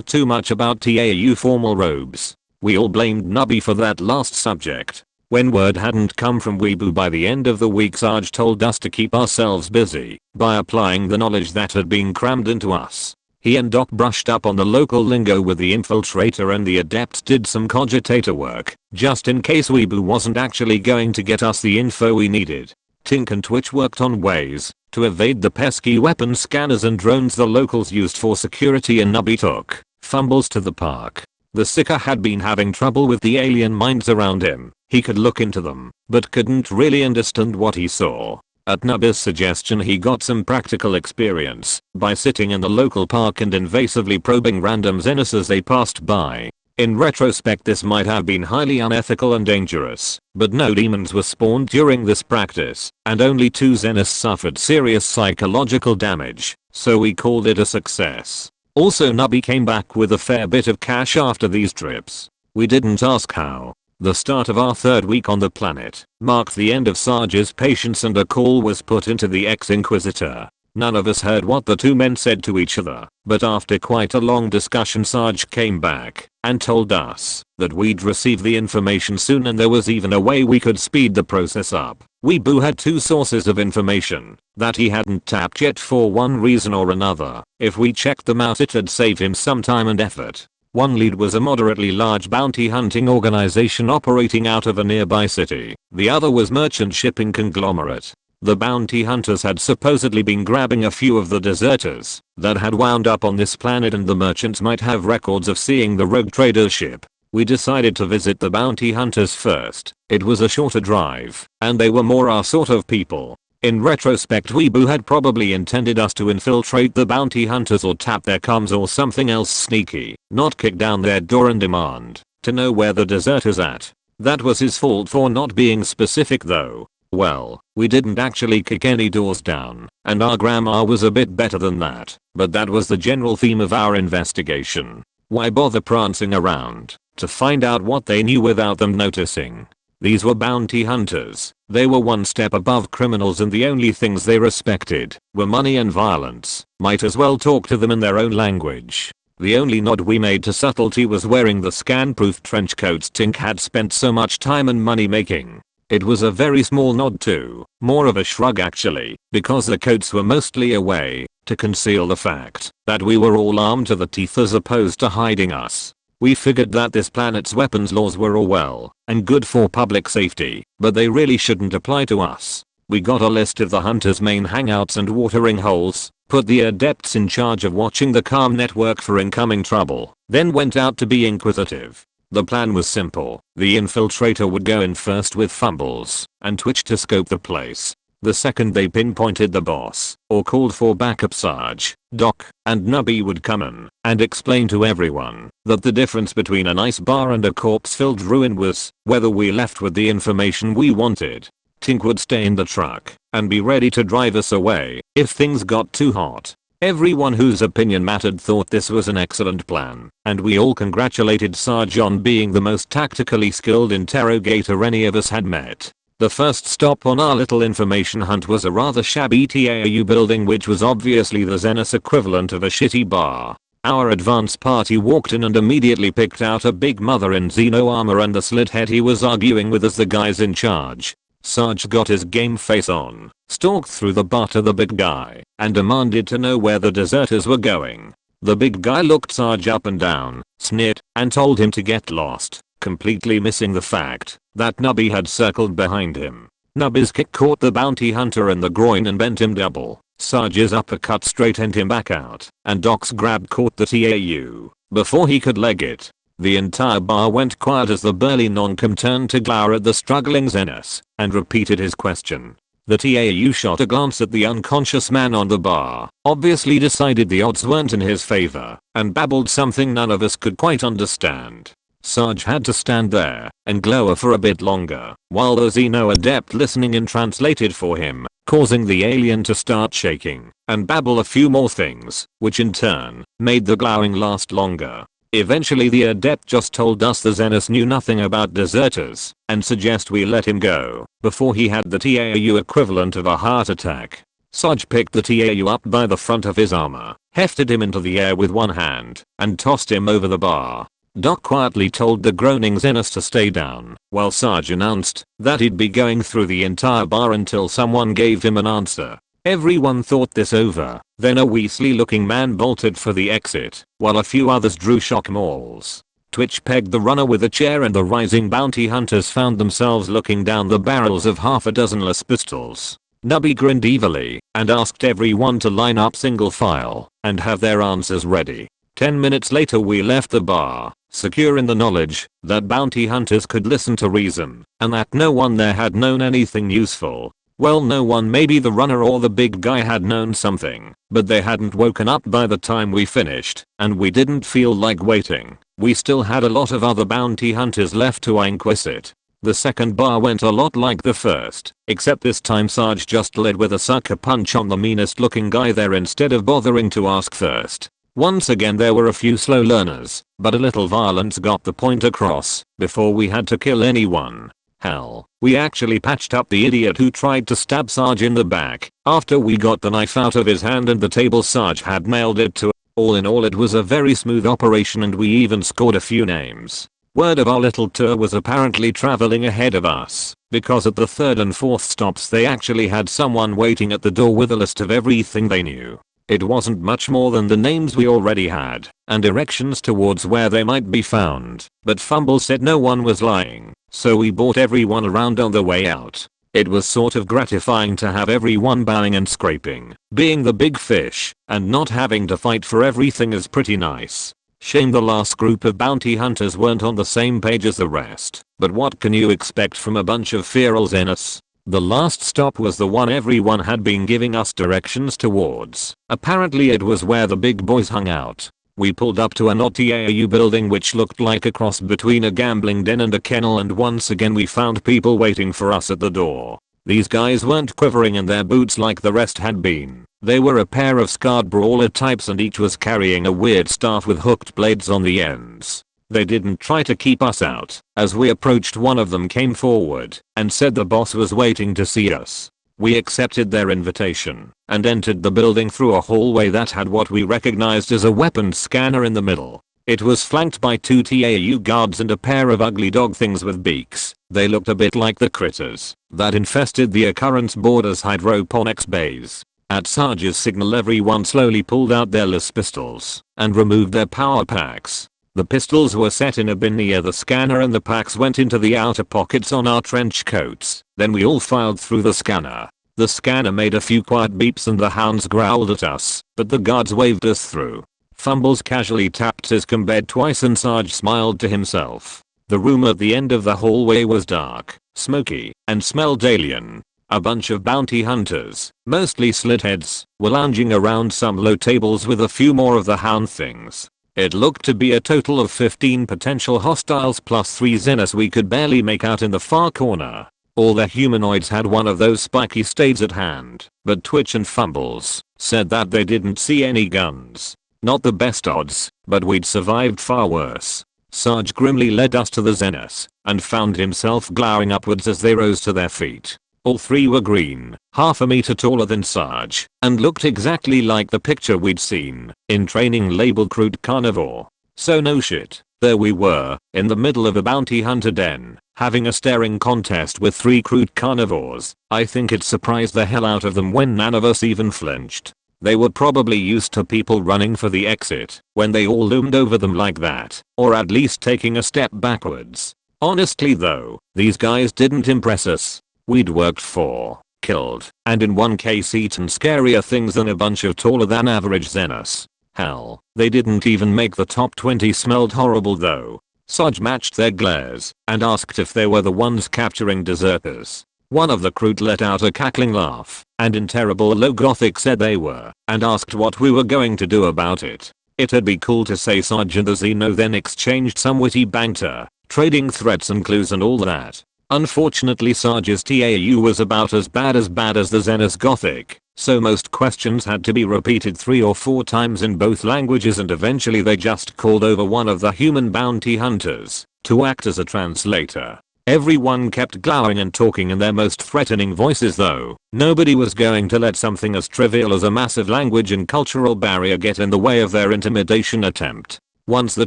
too much about TAU formal robes. We all blamed Nubby for that last subject. When word hadn't come from Weebu by the end of the week, Sarge told us to keep ourselves busy by applying the knowledge that had been crammed into us. He and Doc brushed up on the local lingo with the infiltrator, and the adepts did some cogitator work, just in case Weebu wasn't actually going to get us the info we needed. Tink and Twitch worked on ways to evade the pesky weapon scanners and drones the locals used for security, and Nubby took fumbles to the park. The Seeker had been having trouble with the alien minds around him. He could look into them, but couldn't really understand what he saw. At Nubby's suggestion he got some practical experience by sitting in the local park and invasively probing random Xenos as they passed by. In retrospect this might have been highly unethical and dangerous, but no demons were spawned during this practice, and only 2 Xenos suffered serious psychological damage, so we called it a success. Also Nubby came back with a fair bit of cash after these trips. We didn't ask how. The start of our third week on the planet marked the end of Sarge's patience and a call was put into the ex-Inquisitor. None of us heard what the two men said to each other, but after quite a long discussion Sarge came back and told us that we'd receive the information soon and there was even a way we could speed the process up. Weeboo had two sources of information that he hadn't tapped yet for one reason or another. If we checked them out it'd save him some time and effort. One lead was a moderately large bounty hunting organization operating out of a nearby city. The other was merchant shipping conglomerate. The bounty hunters had supposedly been grabbing a few of the deserters that had wound up on this planet and the merchants might have records of seeing the rogue trader's ship. We decided to visit the bounty hunters first. It was a shorter drive and they were more our sort of people. In retrospect Weeboo had probably intended us to infiltrate the bounty hunters or tap their comms or something else sneaky, not kick down their door and demand to know where the deserters at. That was his fault for not being specific though. Well, we didn't actually kick any doors down, and our grammar was a bit better than that, but that was the general theme of our investigation. Why bother prancing around to find out what they knew without them noticing? These were bounty hunters. They were one step above criminals and the only things they respected were money and violence. Might as well talk to them in their own language. The only nod we made to subtlety was wearing the scan-proof trench coats Tink had spent so much time and money making. It was a very small nod too, more of a shrug actually, because the coats were mostly a way to conceal the fact that we were all armed to the teeth as opposed to hiding us. We figured that this planet's weapons laws were all well and good for public safety, but they really shouldn't apply to us. We got a list of the hunters' main hangouts and watering holes, put the adepts in charge of watching the comm network for incoming trouble, then went out to be inquisitive. The plan was simple. The infiltrator would go in first with fumbles and Twitch to scope the place. The second they pinpointed the boss or called for backup Sarge, Doc, and Nubby would come in and explain to everyone that the difference between a nice bar and a corpse-filled ruin was whether we left with the information we wanted. Tink would stay in the truck and be ready to drive us away if things got too hot. Everyone whose opinion mattered thought this was an excellent plan, and we all congratulated Sarge on being the most tactically skilled interrogator any of us had met. The first stop on our little information hunt was a rather shabby TAU building which was obviously the Xenos equivalent of a shitty bar. Our advance party walked in and immediately picked out a big mother in Xeno armor and the slit head he was arguing with as the guys in charge. Sarge got his game face on, stalked through the bar to the big guy, and demanded to know where the deserters were going. The big guy looked Sarge up and down, sneered, and told him to get lost, completely missing the fact that Nubby had circled behind him. Nubby's kick caught the bounty hunter in the groin and bent him double. Sarge's uppercut straightened him back out, and Doc's grab caught the TAU before he could leg it. The entire bar went quiet as the burly non-com turned to glower at the struggling Xenos and repeated his question. The TAU shot a glance at the unconscious man on the bar, obviously decided the odds weren't in his favor, and babbled something none of us could quite understand. Sarge had to stand there and glower for a bit longer while the Xeno adept listening in translated for him, causing the alien to start shaking and babble a few more things, which in turn made the glowering last longer. Eventually the adept just told us the Xenos knew nothing about deserters and suggest we let him go before he had the TAU equivalent of a heart attack. Sarge picked the TAU up by the front of his armor, hefted him into the air with one hand, and tossed him over the bar. Doc quietly told the groaning Xenos to stay down, while Sarge announced that he'd be going through the entire bar until someone gave him an answer. Everyone thought this over, then a Weasley-looking man bolted for the exit, while a few others drew shock mauls. Twitch pegged the runner with a chair and the rising bounty hunters found themselves looking down the barrels of half a dozen-less pistols. Nubby grinned evilly and asked everyone to line up single file and have their answers ready. 10 minutes later we left the bar, secure in the knowledge that bounty hunters could listen to reason and that no one there had known anything useful. Well, no one, maybe the runner or the big guy had known something, but they hadn't woken up by the time we finished, and we didn't feel like waiting. We still had a lot of other bounty hunters left to inquisite. The second bar went a lot like the first, except this time Sarge just led with a sucker punch on the meanest looking guy there instead of bothering to ask first. Once again there were a few slow learners, but a little violence got the point across before we had to kill anyone. Hell, we actually patched up the idiot who tried to stab Sarge in the back after we got the knife out of his hand and the table Sarge had nailed it to. All in all, it was a very smooth operation and we even scored a few names. Word of our little tour was apparently traveling ahead of us, because at the third and fourth stops they actually had someone waiting at the door with a list of everything they knew. It wasn't much more than the names we already had, and directions towards where they might be found, but Fumble said no one was lying, so we brought everyone around on the way out. It was sort of gratifying to have everyone bowing and scraping, being the big fish, and not having to fight for everything is pretty nice. Shame the last group of bounty hunters weren't on the same page as the rest, but what can you expect from a bunch of feral Xenos? The last stop was the one everyone had been giving us directions towards. Apparently it was where the big boys hung out. We pulled up to an odd TAU building which looked like a cross between a gambling den and a kennel, and once again we found people waiting for us at the door. These guys weren't quivering in their boots like the rest had been. They were a pair of scarred brawler types and each was carrying a weird staff with hooked blades on the ends. They didn't try to keep us out. As we approached, one of them came forward and said the boss was waiting to see us. We accepted their invitation and entered the building through a hallway that had what we recognized as a weapons scanner in the middle. It was flanked by 2 TAU guards and a pair of ugly dog things with beaks. They looked a bit like the critters that infested the Occurrence Borders hydroponics bays. At Sarge's signal, everyone slowly pulled out their LS pistols and removed their power packs. The pistols were set in a bin near the scanner and the packs went into the outer pockets on our trench coats. Then we all filed through the scanner. The scanner made a few quiet beeps and the hounds growled at us, but the guards waved us through. Fumbles casually tapped his combed twice and Sarge smiled to himself. The room at the end of the hallway was dark, smoky, and smelled alien. A bunch of bounty hunters, mostly slitheads, were lounging around some low tables with a few more of the hound things. It looked to be a total of 15 potential hostiles plus 3 Xenos we could barely make out in the far corner. All the humanoids had one of those spiky staves at hand, but Twitch and Fumbles said that they didn't see any guns. Not the best odds, but we'd survived far worse. Sarge grimly led us to the Xenos and found himself glowering upwards as they rose to their feet. All 3 were green, half a meter taller than Sarge, and looked exactly like the picture we'd seen in training labeled crude carnivore. So no shit, there we were, in the middle of a bounty hunter den, having a staring contest with 3 crude carnivores. I think it surprised the hell out of them when none of us even flinched. They were probably used to people running for the exit when they all loomed over them like that, or at least taking a step backwards. Honestly though, these guys didn't impress us. We'd worked for, killed, and in one case eaten scarier things than a bunch of taller than average Xenos. Hell, they didn't even make the top 20. Smelled horrible though. Sarge matched their glares and asked if they were the ones capturing deserters. One of the crew let out a cackling laugh and in terrible low gothic said they were and asked what we were going to do about it. It'd be cool to say Sarge and the Xeno then exchanged some witty banter, trading threats and clues and all that. Unfortunately Sarge's TAU was about as bad as the Xenos Gothic, so most questions had to be repeated 3 or 4 times in both languages and eventually they just called over one of the human bounty hunters to act as a translator. Everyone kept glowering and talking in their most threatening voices though. Nobody was going to let something as trivial as a massive language and cultural barrier get in the way of their intimidation attempt. Once the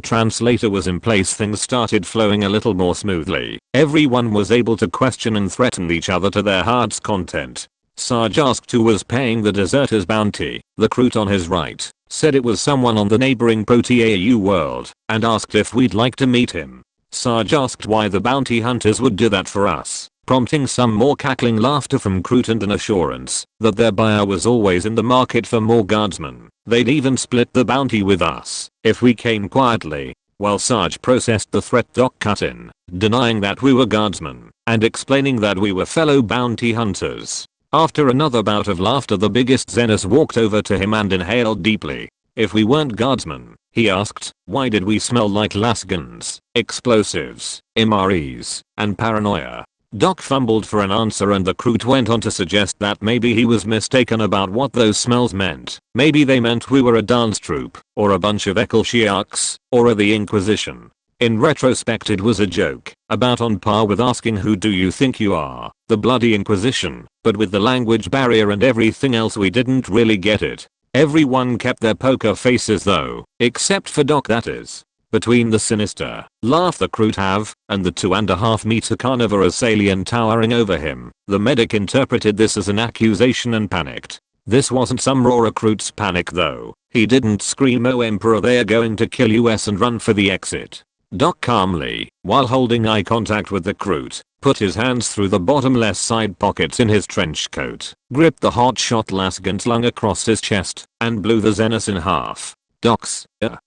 translator was in place, things started flowing a little more smoothly. Everyone was able to question and threaten each other to their heart's content. Sarge asked who was paying the deserter's bounty. The recruit on his right said it was someone on the neighboring Pro-TAU world and asked if we'd like to meet him. Sarge asked why the bounty hunters would do that for us, prompting some more cackling laughter from Crute and an assurance that their buyer was always in the market for more guardsmen. They'd even split the bounty with us if we came quietly. While Sarge processed the threat, Doc cut in, denying that we were guardsmen and explaining that we were fellow bounty hunters. After another bout of laughter, the biggest Xenos walked over to him and inhaled deeply. If we weren't guardsmen, he asked, why did we smell like lasguns, explosives, MREs, and paranoia? Doc fumbled for an answer and the crew went on to suggest that maybe he was mistaken about what those smells meant. Maybe they meant we were a dance troupe, or a bunch of Ecclesiarchs, or the Inquisition. In retrospect it was a joke, about on par with asking who do you think you are, the bloody Inquisition, but with the language barrier and everything else we didn't really get it. Everyone kept their poker faces though, except for Doc that is. Between the sinister laugh the crew have, and the 2.5 meter carnivorous alien towering over him, the medic interpreted this as an accusation and panicked. This wasn't some raw recruit's panic though. He didn't scream "Oh Emperor they're going to kill us" and run for the exit. Doc calmly, while holding eye contact with the crew, put his hands through the bottom left side pockets in his trench coat, gripped the hotshot Lasgun slung across his chest, and blew the Xenos in half. Doc's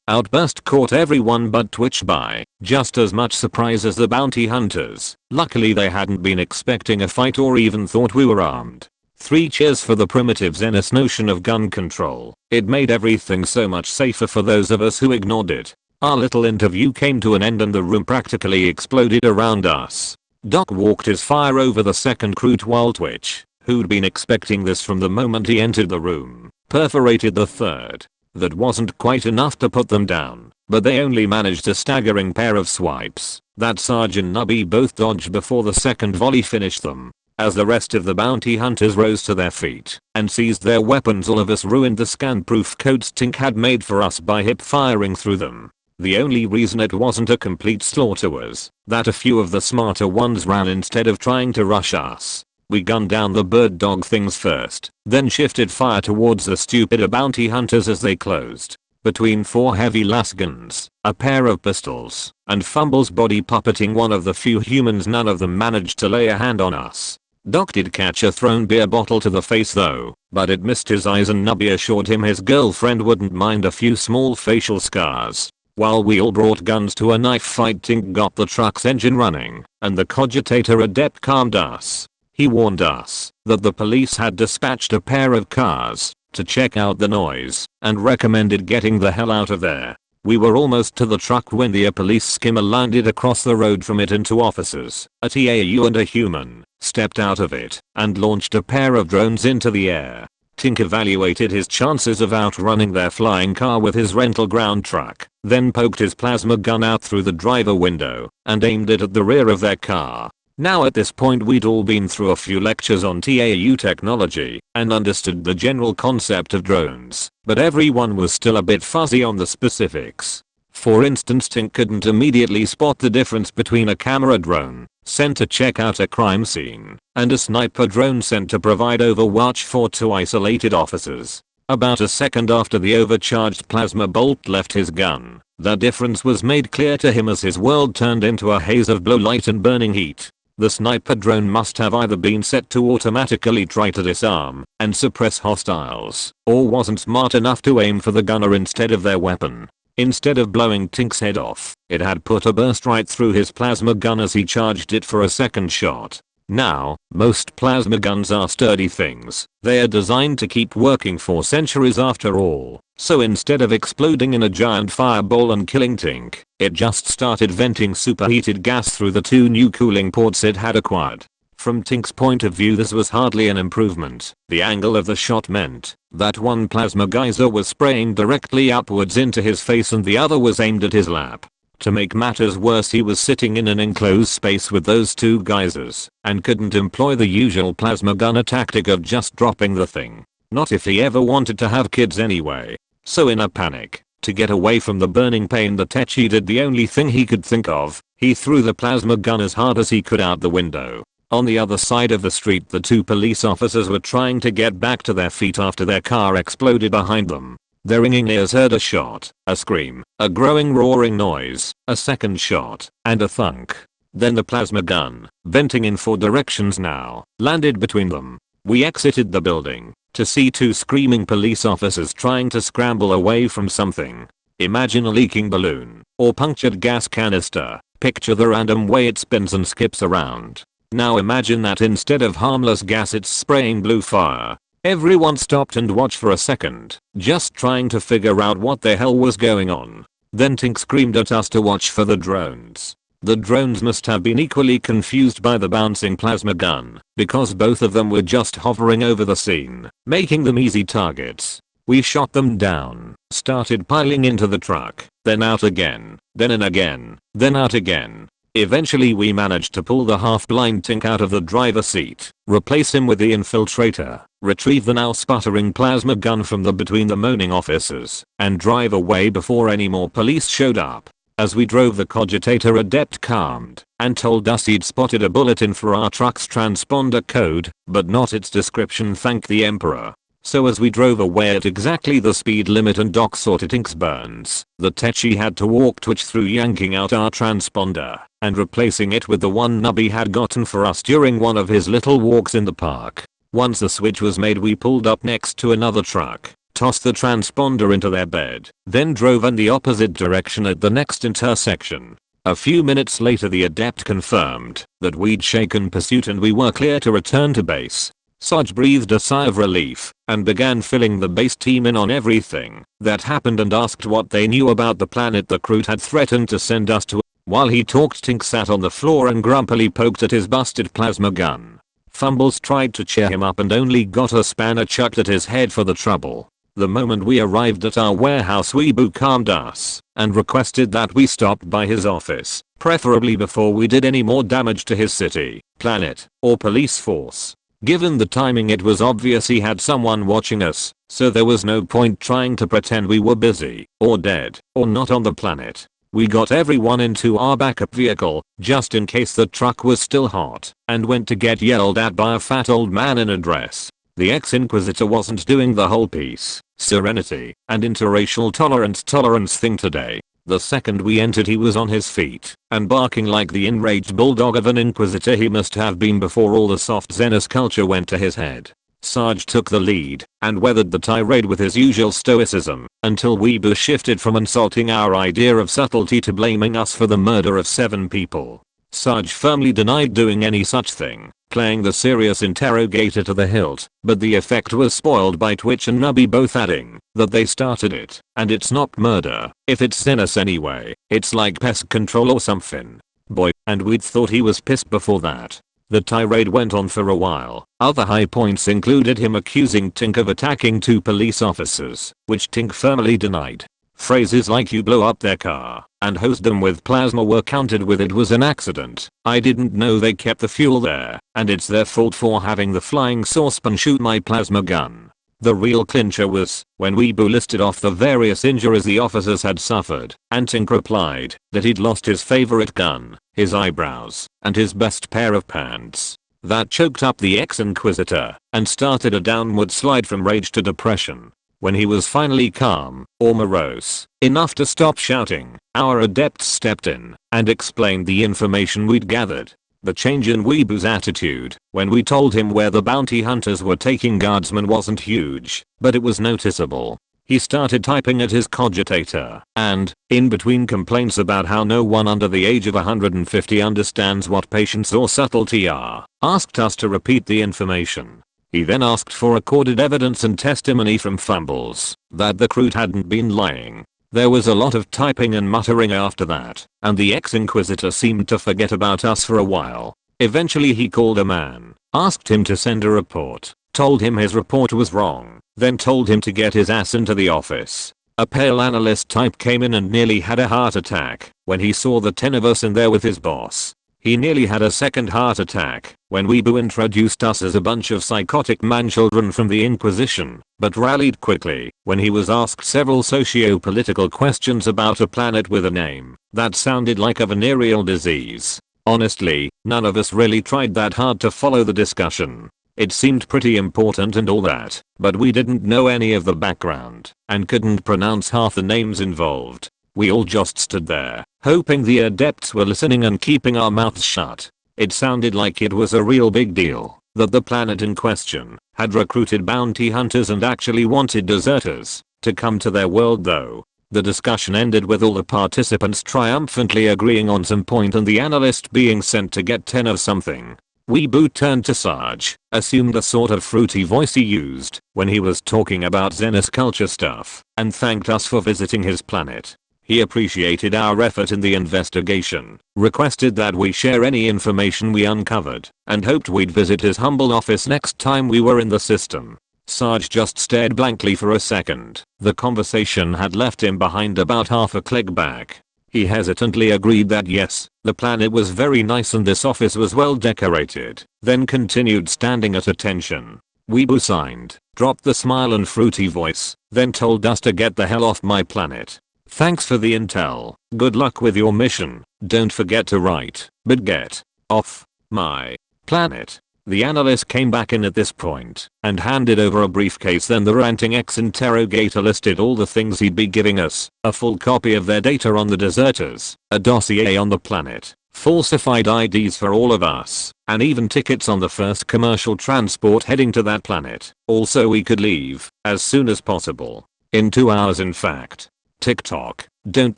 outburst caught everyone but Twitch by just as much surprise as the bounty hunters. Luckily they hadn't been expecting a fight or even thought we were armed. 3 cheers for the primitive Xenos notion of gun control. It made everything so much safer for those of us who ignored it. Our little interview came to an end and the room practically exploded around us. Doc walked his fire over the second crew while Twitch, who'd been expecting this from the moment he entered the room, perforated the third. That wasn't quite enough to put them down, but they only managed a staggering pair of swipes that Sarge and Nubby both dodged before the second volley finished them. As the rest of the bounty hunters rose to their feet and seized their weapons, all of us ruined the scan-proof codes Tink had made for us by hip-firing through them. The only reason it wasn't a complete slaughter was that a few of the smarter ones ran instead of trying to rush us. We gunned down the bird dog things first, then shifted fire towards the stupider bounty hunters as they closed. Between 4 heavy lasguns, a pair of pistols, and Fumble's body puppeting one of the few humans, none of them managed to lay a hand on us. Doc did catch a thrown beer bottle to the face though, but it missed his eyes and Nubby assured him his girlfriend wouldn't mind a few small facial scars. While we all brought guns to a knife fight, Tink got the truck's engine running, and the cogitator adept calmed us. He warned us that the police had dispatched a pair of cars to check out the noise and recommended getting the hell out of there. We were almost to the truck when the police skimmer landed across the road from it and 2 officers, a TAU and a human, stepped out of it and launched a pair of drones into the air. Tink evaluated his chances of outrunning their flying car with his rental ground truck, then poked his plasma gun out through the driver window and aimed it at the rear of their car. Now at this point we'd all been through a few lectures on TAU technology and understood the general concept of drones, but everyone was still a bit fuzzy on the specifics. For instance, Tink couldn't immediately spot the difference between a camera drone sent to check out a crime scene and a sniper drone sent to provide overwatch for 2 isolated officers. About a second after the overcharged plasma bolt left his gun, the difference was made clear to him as his world turned into a haze of blue light and burning heat. The sniper drone must have either been set to automatically try to disarm and suppress hostiles, or wasn't smart enough to aim for the gunner instead of their weapon. Instead of blowing Tink's head off, it had put a burst right through his plasma gun as he charged it for a second shot. Now, most plasma guns are sturdy things. They are designed to keep working for centuries after all. So instead of exploding in a giant fireball and killing Tink, it just started venting superheated gas through the 2 new cooling ports it had acquired. From Tink's point of view this was hardly an improvement. The angle of the shot meant that one plasma geyser was spraying directly upwards into his face and the other was aimed at his lap. To make matters worse, he was sitting in an enclosed space with those 2 geysers and couldn't employ the usual plasma gunner tactic of just dropping the thing. Not if he ever wanted to have kids anyway. So in a panic, to get away from the burning pain that Tetchy did the only thing he could think of, he threw the plasma gun as hard as he could out the window. On the other side of the street the 2 police officers were trying to get back to their feet after their car exploded behind them. Their ringing ears heard a shot, a scream, a growing roaring noise, a second shot, and a thunk. Then the plasma gun, venting in 4 directions now, landed between them. We exited the building to see 2 screaming police officers trying to scramble away from something. Imagine a leaking balloon or punctured gas canister. Picture the random way it spins and skips around. Now imagine that instead of harmless gas it's spraying blue fire. Everyone stopped and watched for a second, just trying to figure out what the hell was going on. Then Tink screamed at us to watch for the drones. The drones must have been equally confused by the bouncing plasma gun, because both of them were just hovering over the scene, making them easy targets. We shot them down, started piling into the truck, then out again, then in again, then out again. Eventually we managed to pull the half-blind Tink out of the driver's seat, replace him with the infiltrator, retrieve the now sputtering plasma gun from between the moaning officers, and drive away before any more police showed up. As we drove, the cogitator adept calmed and told us he'd spotted a bulletin for our truck's transponder code, but not its description, thank the Emperor. So as we drove away at exactly the speed limit and Doc sorted Tink's burns, the Techie had to walk Twitch through yanking out our transponder and replacing it with the one Nubby had gotten for us during one of his little walks in the park. Once the switch was made, we pulled up next to another truck, tossed the transponder into their bed, then drove in the opposite direction at the next intersection. A few minutes later the adept confirmed that we'd shaken pursuit and we were clear to return to base. Sarge breathed a sigh of relief and began filling the base team in on everything that happened and asked what they knew about the planet the crew had threatened to send us to. While he talked, Tink sat on the floor and grumpily poked at his busted plasma gun. Fumbles tried to cheer him up and only got a spanner chucked at his head for the trouble. The moment we arrived at our warehouse, Weeboo calmed us and requested that we stop by his office, preferably before we did any more damage to his city, planet, or police force. Given the timing, it was obvious he had someone watching us, so there was no point trying to pretend we were busy, or dead, or not on the planet. We got everyone into our backup vehicle, just in case the truck was still hot, and went to get yelled at by a fat old man in a dress. The ex-Inquisitor wasn't doing the whole peace, serenity, and interracial tolerance thing today. The second we entered, he was on his feet and barking like the enraged bulldog of an Inquisitor he must have been before all the soft Xenos culture went to his head. Sarge took the lead and weathered the tirade with his usual stoicism until Weeboo shifted from insulting our idea of subtlety to blaming us for the murder of 7 people. Sarge firmly denied doing any such thing, playing the serious interrogator to the hilt, but the effect was spoiled by Twitch and Nubby both adding that they started it, and it's not murder if it's Xenos anyway, it's like pest control or something. Boy, and we'd thought he was pissed before that. The tirade went on for a while. Other high points included him accusing Tink of attacking 2 police officers, which Tink firmly denied. Phrases like "you blew up their car" and "hosed them with plasma" were countered with "it was an accident, I didn't know they kept the fuel there, and it's their fault for having the flying saucepan shoot my plasma gun." The real clincher was when Weeboo listed off the various injuries the officers had suffered, and Tink replied that he'd lost his favorite gun, his eyebrows, and his best pair of pants. That choked up the ex-Inquisitor and started a downward slide from rage to depression. When he was finally calm, or morose, enough to stop shouting, our adepts stepped in and explained the information we'd gathered. The change in Weeboo's attitude when we told him where the bounty hunters were taking Guardsmen wasn't huge, but it was noticeable. He started typing at his cogitator and, in between complaints about how no one under the age of 150 understands what patience or subtlety are, asked us to repeat the information. He then asked for recorded evidence and testimony from Fumbles that the crew hadn't been lying. There was a lot of typing and muttering after that, and the ex-Inquisitor seemed to forget about us for a while. Eventually he called a man, asked him to send a report, told him his report was wrong, then told him to get his ass into the office. A pale analyst type came in and nearly had a heart attack when he saw the 10 of us in there with his boss. He nearly had a second heart attack when Weeboo introduced us as a bunch of psychotic manchildren from the Inquisition, but rallied quickly when he was asked several socio-political questions about a planet with a name that sounded like a venereal disease. Honestly, none of us really tried that hard to follow the discussion. It seemed pretty important and all that, but we didn't know any of the background and couldn't pronounce half the names involved. We all just stood there, hoping the adepts were listening and keeping our mouths shut. It sounded like it was a real big deal, that the planet in question had recruited bounty hunters and actually wanted deserters to come to their world though. The discussion ended with all the participants triumphantly agreeing on some point and the analyst being sent to get 10 of something. Weeboo turned to Sarge, assumed the sort of fruity voice he used when he was talking about Xenos culture stuff, and thanked us for visiting his planet. He appreciated our effort in the investigation, requested that we share any information we uncovered, and hoped we'd visit his humble office next time we were in the system. Sarge just stared blankly for a second. The conversation had left him behind about half a click back. He hesitantly agreed that yes, the planet was very nice and this office was well decorated, then continued standing at attention. Weebu signed, dropped the smile and fruity voice, then told us to get the hell off my planet. Thanks for the intel, good luck with your mission, don't forget to write, but get off my planet. The analyst came back in at this point and handed over a briefcase. Then the ranting ex-interrogator listed all the things he'd be giving us: a full copy of their data on the deserters, a dossier on the planet, falsified IDs for all of us, and even tickets on the first commercial transport heading to that planet. Also we could leave as soon as possible. In 2 hours in fact. TikTok, don't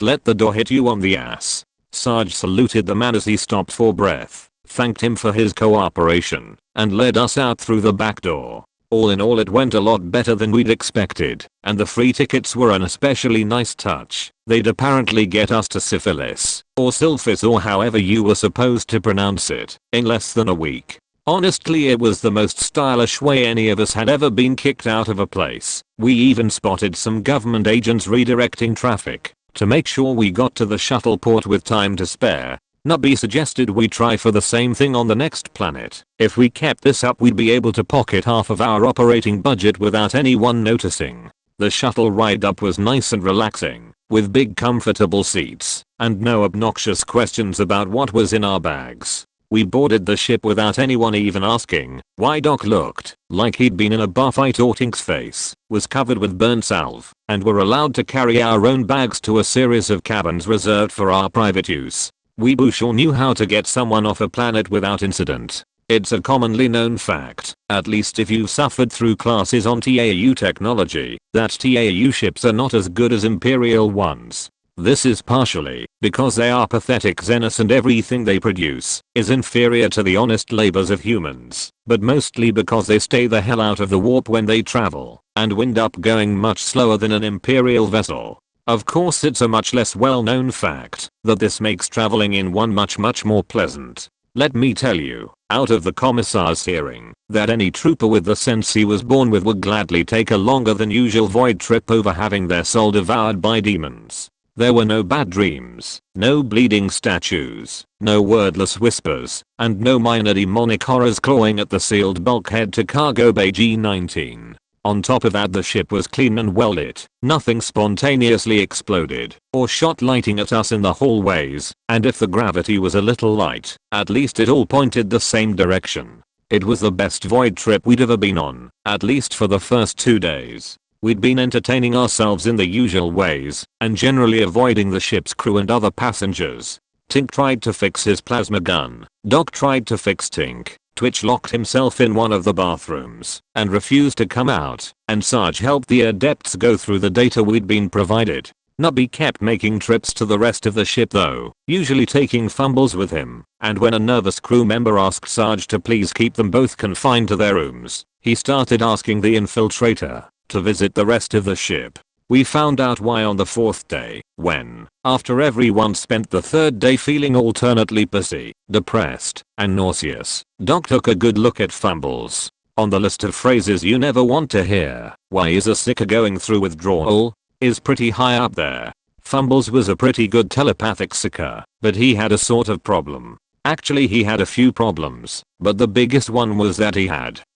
let the door hit you on the ass. Sarge saluted the man as he stopped for breath, thanked him for his cooperation, and led us out through the back door. All in all it went a lot better than we'd expected, and the free tickets were an especially nice touch. They'd apparently get us to syphilis, or sylphis or however you were supposed to pronounce it, in less than a week. Honestly it was the most stylish way any of us had ever been kicked out of a place. We even spotted some government agents redirecting traffic to make sure we got to the shuttle port with time to spare. Nubby suggested we try for the same thing on the next planet. If we kept this up we'd be able to pocket half of our operating budget without anyone noticing. The shuttle ride up was nice and relaxing, with big comfortable seats, and no obnoxious questions about what was in our bags. We boarded the ship without anyone even asking why. Doc looked like he'd been in a bar fight or Tink's face was covered with burnt salve, and were allowed to carry our own bags to a series of cabins reserved for our private use. Weebu sure knew how to get someone off a planet without incident. It's a commonly known fact, at least if you've suffered through classes on TAU technology, that TAU ships are not as good as Imperial ones. This is partially because they are pathetic xenos and everything they produce is inferior to the honest labors of humans, but mostly because they stay the hell out of the warp when they travel, and wind up going much slower than an Imperial vessel. Of course it's a much less well-known fact that this makes traveling in one much more pleasant. Let me tell you, out of the commissar's hearing, that any trooper with the sense he was born with would gladly take a longer than usual void trip over having their soul devoured by demons. There were no bad dreams, no bleeding statues, no wordless whispers, and no minor demonic horrors clawing at the sealed bulkhead to cargo bay G19. On top of that the ship was clean and well lit, nothing spontaneously exploded or shot lighting at us in the hallways, and if the gravity was a little light, at least it all pointed the same direction. It was the best void trip we'd ever been on, at least for the first 2 days. We'd been entertaining ourselves in the usual ways, and generally avoiding the ship's crew and other passengers. Tink tried to fix his plasma gun, Doc tried to fix Tink, Twitch locked himself in one of the bathrooms and refused to come out, and Sarge helped the adepts go through the data we'd been provided. Nubby kept making trips to the rest of the ship though, usually taking Fumbles with him, and when a nervous crew member asked Sarge to please keep them both confined to their rooms, he started asking the infiltrator to visit the rest of the ship. We found out why on the 4th day, when, after everyone spent the 3rd day feeling alternately pissy, depressed, and nauseous, Doc took a good look at Fumbles. On the list of phrases you never want to hear, "Why is a sicker going through withdrawal?" is pretty high up there. Fumbles was a pretty good telepathic sicker, but he had a sort of problem. Actually he had a few problems, but the biggest one was that he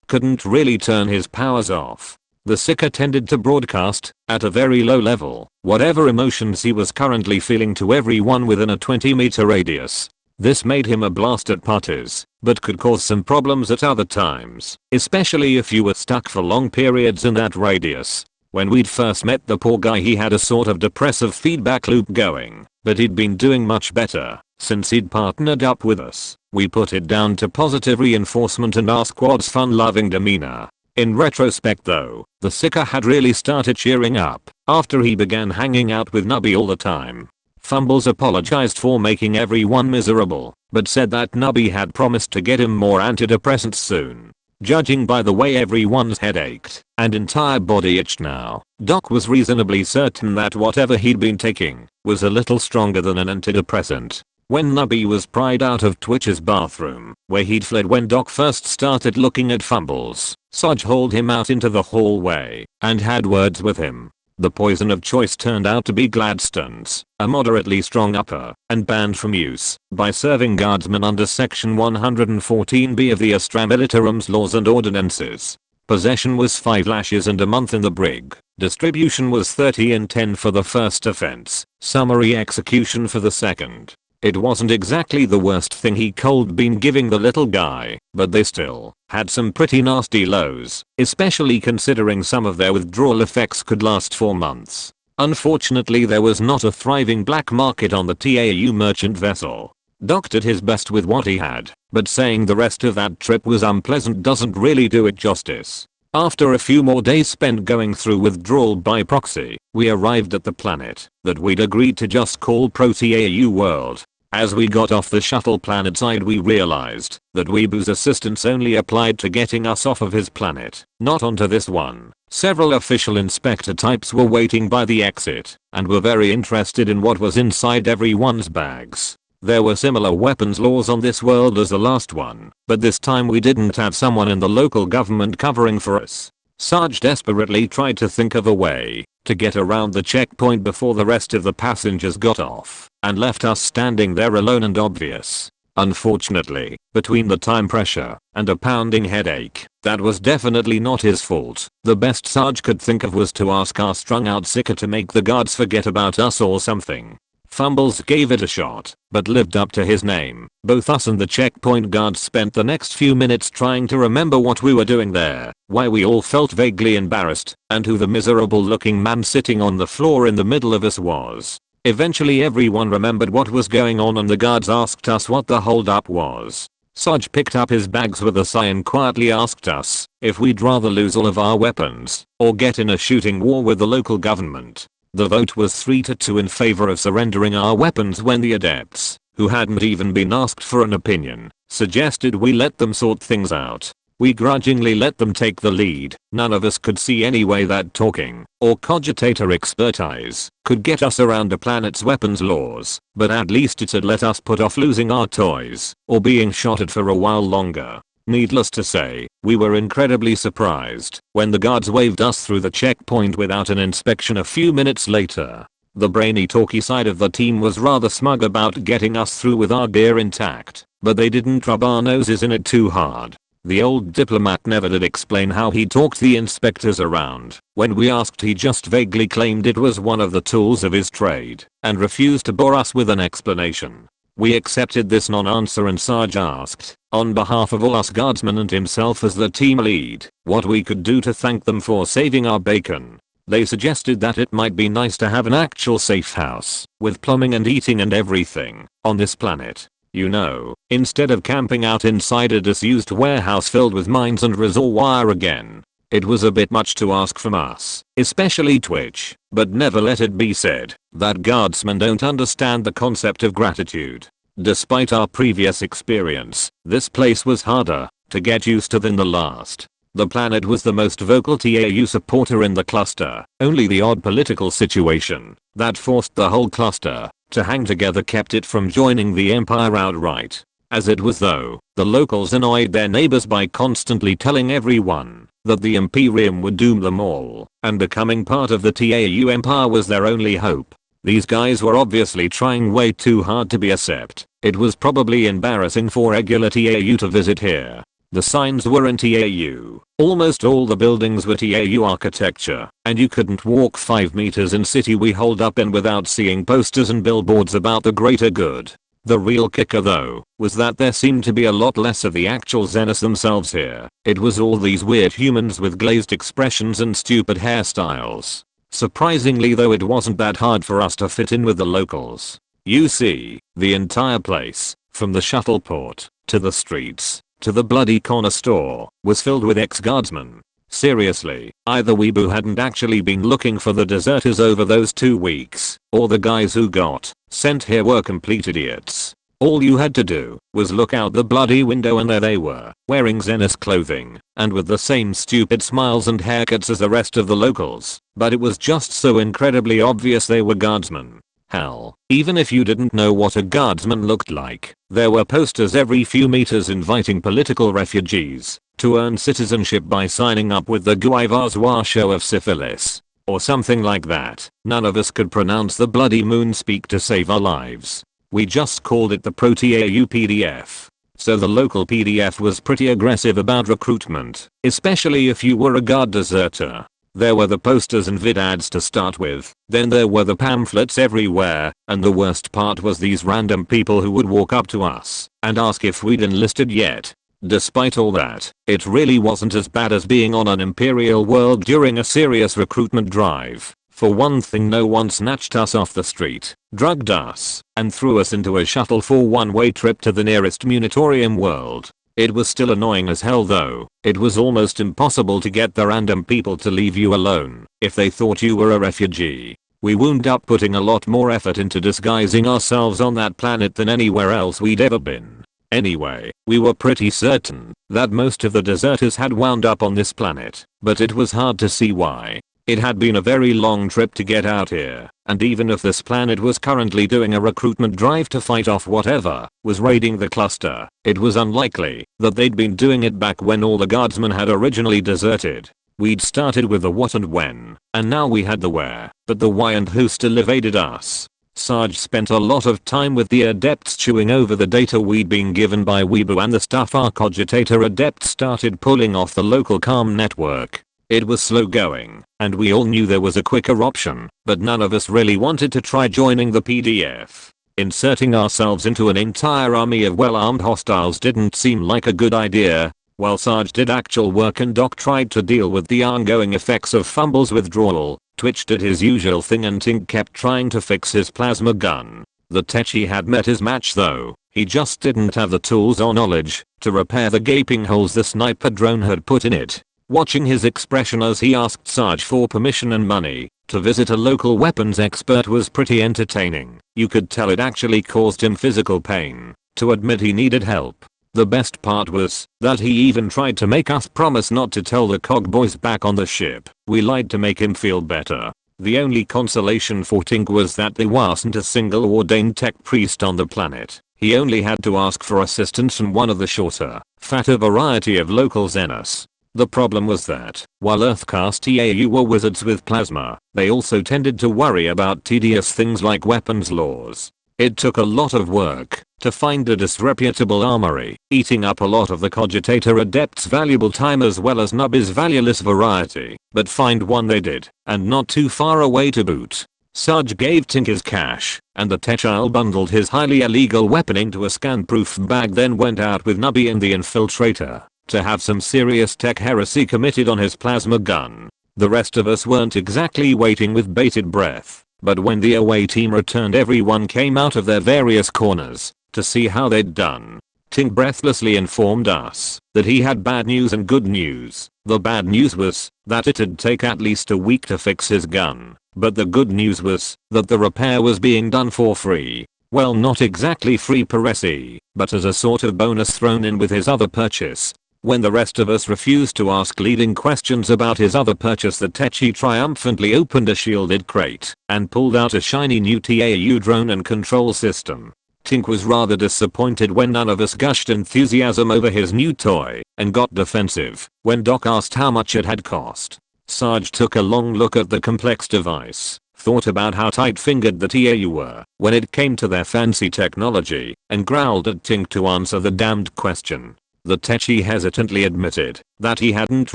couldn't really turn his powers off. The sicker tended to broadcast, at a very low level, whatever emotions he was currently feeling to everyone within a 20-meter radius. This made him a blast at parties, but could cause some problems at other times, especially if you were stuck for long periods in that radius. When we'd first met the poor guy he had a sort of depressive feedback loop going, but he'd been doing much better since he'd partnered up with us. We put it down to positive reinforcement and our squad's fun-loving demeanor. In retrospect though, the sicker had really started cheering up after he began hanging out with Nubby all the time. Fumbles apologized for making everyone miserable, but said that Nubby had promised to get him more antidepressants soon. Judging by the way everyone's head ached and entire body itched now, Doc was reasonably certain that whatever he'd been taking was a little stronger than an antidepressant. When Nubby was pried out of Twitch's bathroom, where he'd fled when Doc first started looking at fumbles, Sarge hauled him out into the hallway and had words with him. The poison of choice turned out to be Gladstones, a moderately strong upper, and banned from use by serving guardsmen under section 114B of the Astra Militarum's laws and ordinances. Possession was 5 lashes and a month in the brig. Distribution was 30 and 10 for the first offense, summary execution for the second. It wasn't exactly the worst thing he cold been giving the little guy, but they still had some pretty nasty lows, especially considering some of their withdrawal effects could last 4 months. Unfortunately, there was not a thriving black market on the TAU merchant vessel. Doc did his best with what he had, but saying the rest of that trip was unpleasant doesn't really do it justice. After a few more days spent going through withdrawal by proxy, we arrived at the planet that we'd agreed to just call Pro-TAU World. As we got off the shuttle planet side, we realized that Weebu's assistance only applied to getting us off of his planet, not onto this one. Several official inspector types were waiting by the exit and were very interested in what was inside everyone's bags. There were similar weapons laws on this world as the last one, but this time we didn't have someone in the local government covering for us. Sarge desperately tried to think of a way to get around the checkpoint before the rest of the passengers got off and left us standing there alone and obvious. Unfortunately, between the time pressure and a pounding headache, that was definitely not his fault. The best Sarge could think of was to ask our strung out sicker to make the guards forget about us or something. Fumbles gave it a shot, but lived up to his name. Both us and the checkpoint guards spent the next few minutes trying to remember what we were doing there, why we all felt vaguely embarrassed, and who the miserable looking man sitting on the floor in the middle of us was. Eventually everyone remembered what was going on and the guards asked us what the holdup was. Sarge picked up his bags with a sigh and quietly asked us if we'd rather lose all of our weapons or get in a shooting war with the local government. The vote was 3-2 in favor of surrendering our weapons when the adepts, who hadn't even been asked for an opinion, suggested we let them sort things out. We grudgingly let them take the lead. None of us could see any way that talking or cogitator expertise could get us around the planet's weapons laws, but at least it'd let us put off losing our toys or being shot at for a while longer. Needless to say, we were incredibly surprised when the guards waved us through the checkpoint without an inspection a few minutes later. The brainy talky side of the team was rather smug about getting us through with our gear intact, but they didn't rub our noses in it too hard. The old diplomat never did explain how he talked the inspectors around. When we asked, he just vaguely claimed it was one of the tools of his trade and refused to bore us with an explanation. We accepted this non-answer and Sarge asked, on behalf of all us guardsmen and himself as the team lead, what we could do to thank them for saving our bacon. They suggested that it might be nice to have an actual safe house, with plumbing and eating and everything, on this planet. You know, instead of camping out inside a disused warehouse filled with mines and resort wire again. It was a bit much to ask from us, especially Twitch, but never let it be said that guardsmen don't understand the concept of gratitude. Despite our previous experience, this place was harder to get used to than the last. The planet was the most vocal TAU supporter in the cluster. Only the odd political situation that forced the whole cluster to hang together kept it from joining the Empire outright. As it was though, the locals annoyed their neighbors by constantly telling everyone that the Imperium would doom them all, and becoming part of the TAU Empire was their only hope. These guys were obviously trying way too hard to be accepted. It was probably embarrassing for regular TAU to visit here. The signs were in TAU. Almost all the buildings were TAU architecture, and you couldn't walk 5 meters in city we holed up in without seeing posters and billboards about the greater good. The real kicker though, was that there seemed to be a lot less of the actual Xenos themselves here. It was all these weird humans with glazed expressions and stupid hairstyles. Surprisingly though, it wasn't that hard for us to fit in with the locals. You see, the entire place, from the shuttle port, to the streets, to the bloody corner store, was filled with ex-guardsmen. Seriously, either Weebu hadn't actually been looking for the deserters over those 2 weeks, or the guys who got sent here were complete idiots. All you had to do was look out the bloody window and there they were, wearing Zenith clothing, and with the same stupid smiles and haircuts as the rest of the locals, but it was just so incredibly obvious they were guardsmen. Hell, even if you didn't know what a guardsman looked like, there were posters every few meters inviting political refugees to earn citizenship by signing up with the Guardsmen show of syphilis. Or something like that. None of us could pronounce the bloody moon speak to save our lives. We just called it the Proteau PDF. So the local PDF was pretty aggressive about recruitment, especially if you were a guard deserter. There were the posters and vid ads to start with, then there were the pamphlets everywhere, and the worst part was these random people who would walk up to us and ask if we'd enlisted yet. Despite all that, it really wasn't as bad as being on an Imperial world during a serious recruitment drive. For one thing, no one snatched us off the street, drugged us, and threw us into a shuttle for one-way trip to the nearest Munitorium world. It was still annoying as hell though. It was almost impossible to get the random people to leave you alone if they thought you were a refugee. We wound up putting a lot more effort into disguising ourselves on that planet than anywhere else we'd ever been. Anyway, we were pretty certain that most of the deserters had wound up on this planet, but it was hard to see why. It had been a very long trip to get out here, and even if this planet was currently doing a recruitment drive to fight off whatever was raiding the cluster, it was unlikely that they'd been doing it back when all the guardsmen had originally deserted. We'd started with the what and when, and now we had the where, but the why and who still evaded us. Sarge spent a lot of time with the adepts chewing over the data we'd been given by Weebu and the stuff our cogitator adepts started pulling off the local comm network. It was slow going, and we all knew there was a quicker option, but none of us really wanted to try joining the PDF. Inserting ourselves into an entire army of well-armed hostiles didn't seem like a good idea. While Sarge did actual work and Doc tried to deal with the ongoing effects of Fumble's withdrawal, Twitch did his usual thing and Tink kept trying to fix his plasma gun. The Techi had met his match though. He just didn't have the tools or knowledge to repair the gaping holes the sniper drone had put in it. Watching his expression as he asked Sarge for permission and money to visit a local weapons expert was pretty entertaining. You could tell it actually caused him physical pain to admit he needed help. The best part was that he even tried to make us promise not to tell the cog boys back on the ship. We lied to make him feel better. The only consolation for Tink was that there wasn't a single ordained tech priest on the planet. He only had to ask for assistance from one of the shorter, fatter variety of local Xenos. The problem was that, while Earthcast TAU were wizards with plasma, they also tended to worry about tedious things like weapons laws. It took a lot of work to find a disreputable armory, eating up a lot of the cogitator adepts' valuable time as well as Nubby's valueless variety, but find one they did, and not too far away to boot. Sarge gave Tink his cash, and the Techile bundled his highly illegal weapon into a scan-proof bag, then went out with Nubby and the Infiltrator to have some serious tech heresy committed on his plasma gun. The rest of us weren't exactly waiting with bated breath, but when the away team returned everyone came out of their various corners to see how they'd done. Tink breathlessly informed us that he had bad news and good news. The bad news was that it'd take at least a week to fix his gun, but the good news was that the repair was being done for free. Well, not exactly free per se, but as a sort of bonus thrown in with his other purchase. When the rest of us refused to ask leading questions about his other purchase, the Techi triumphantly opened a shielded crate and pulled out a shiny new TAU drone and control system. Tink was rather disappointed when none of us gushed enthusiasm over his new toy and got defensive when Doc asked how much it had cost. Sarge took a long look at the complex device, thought about how tight-fingered the TAU were when it came to their fancy technology, and growled at Tink to answer the damned question. The Techi hesitantly admitted that he hadn't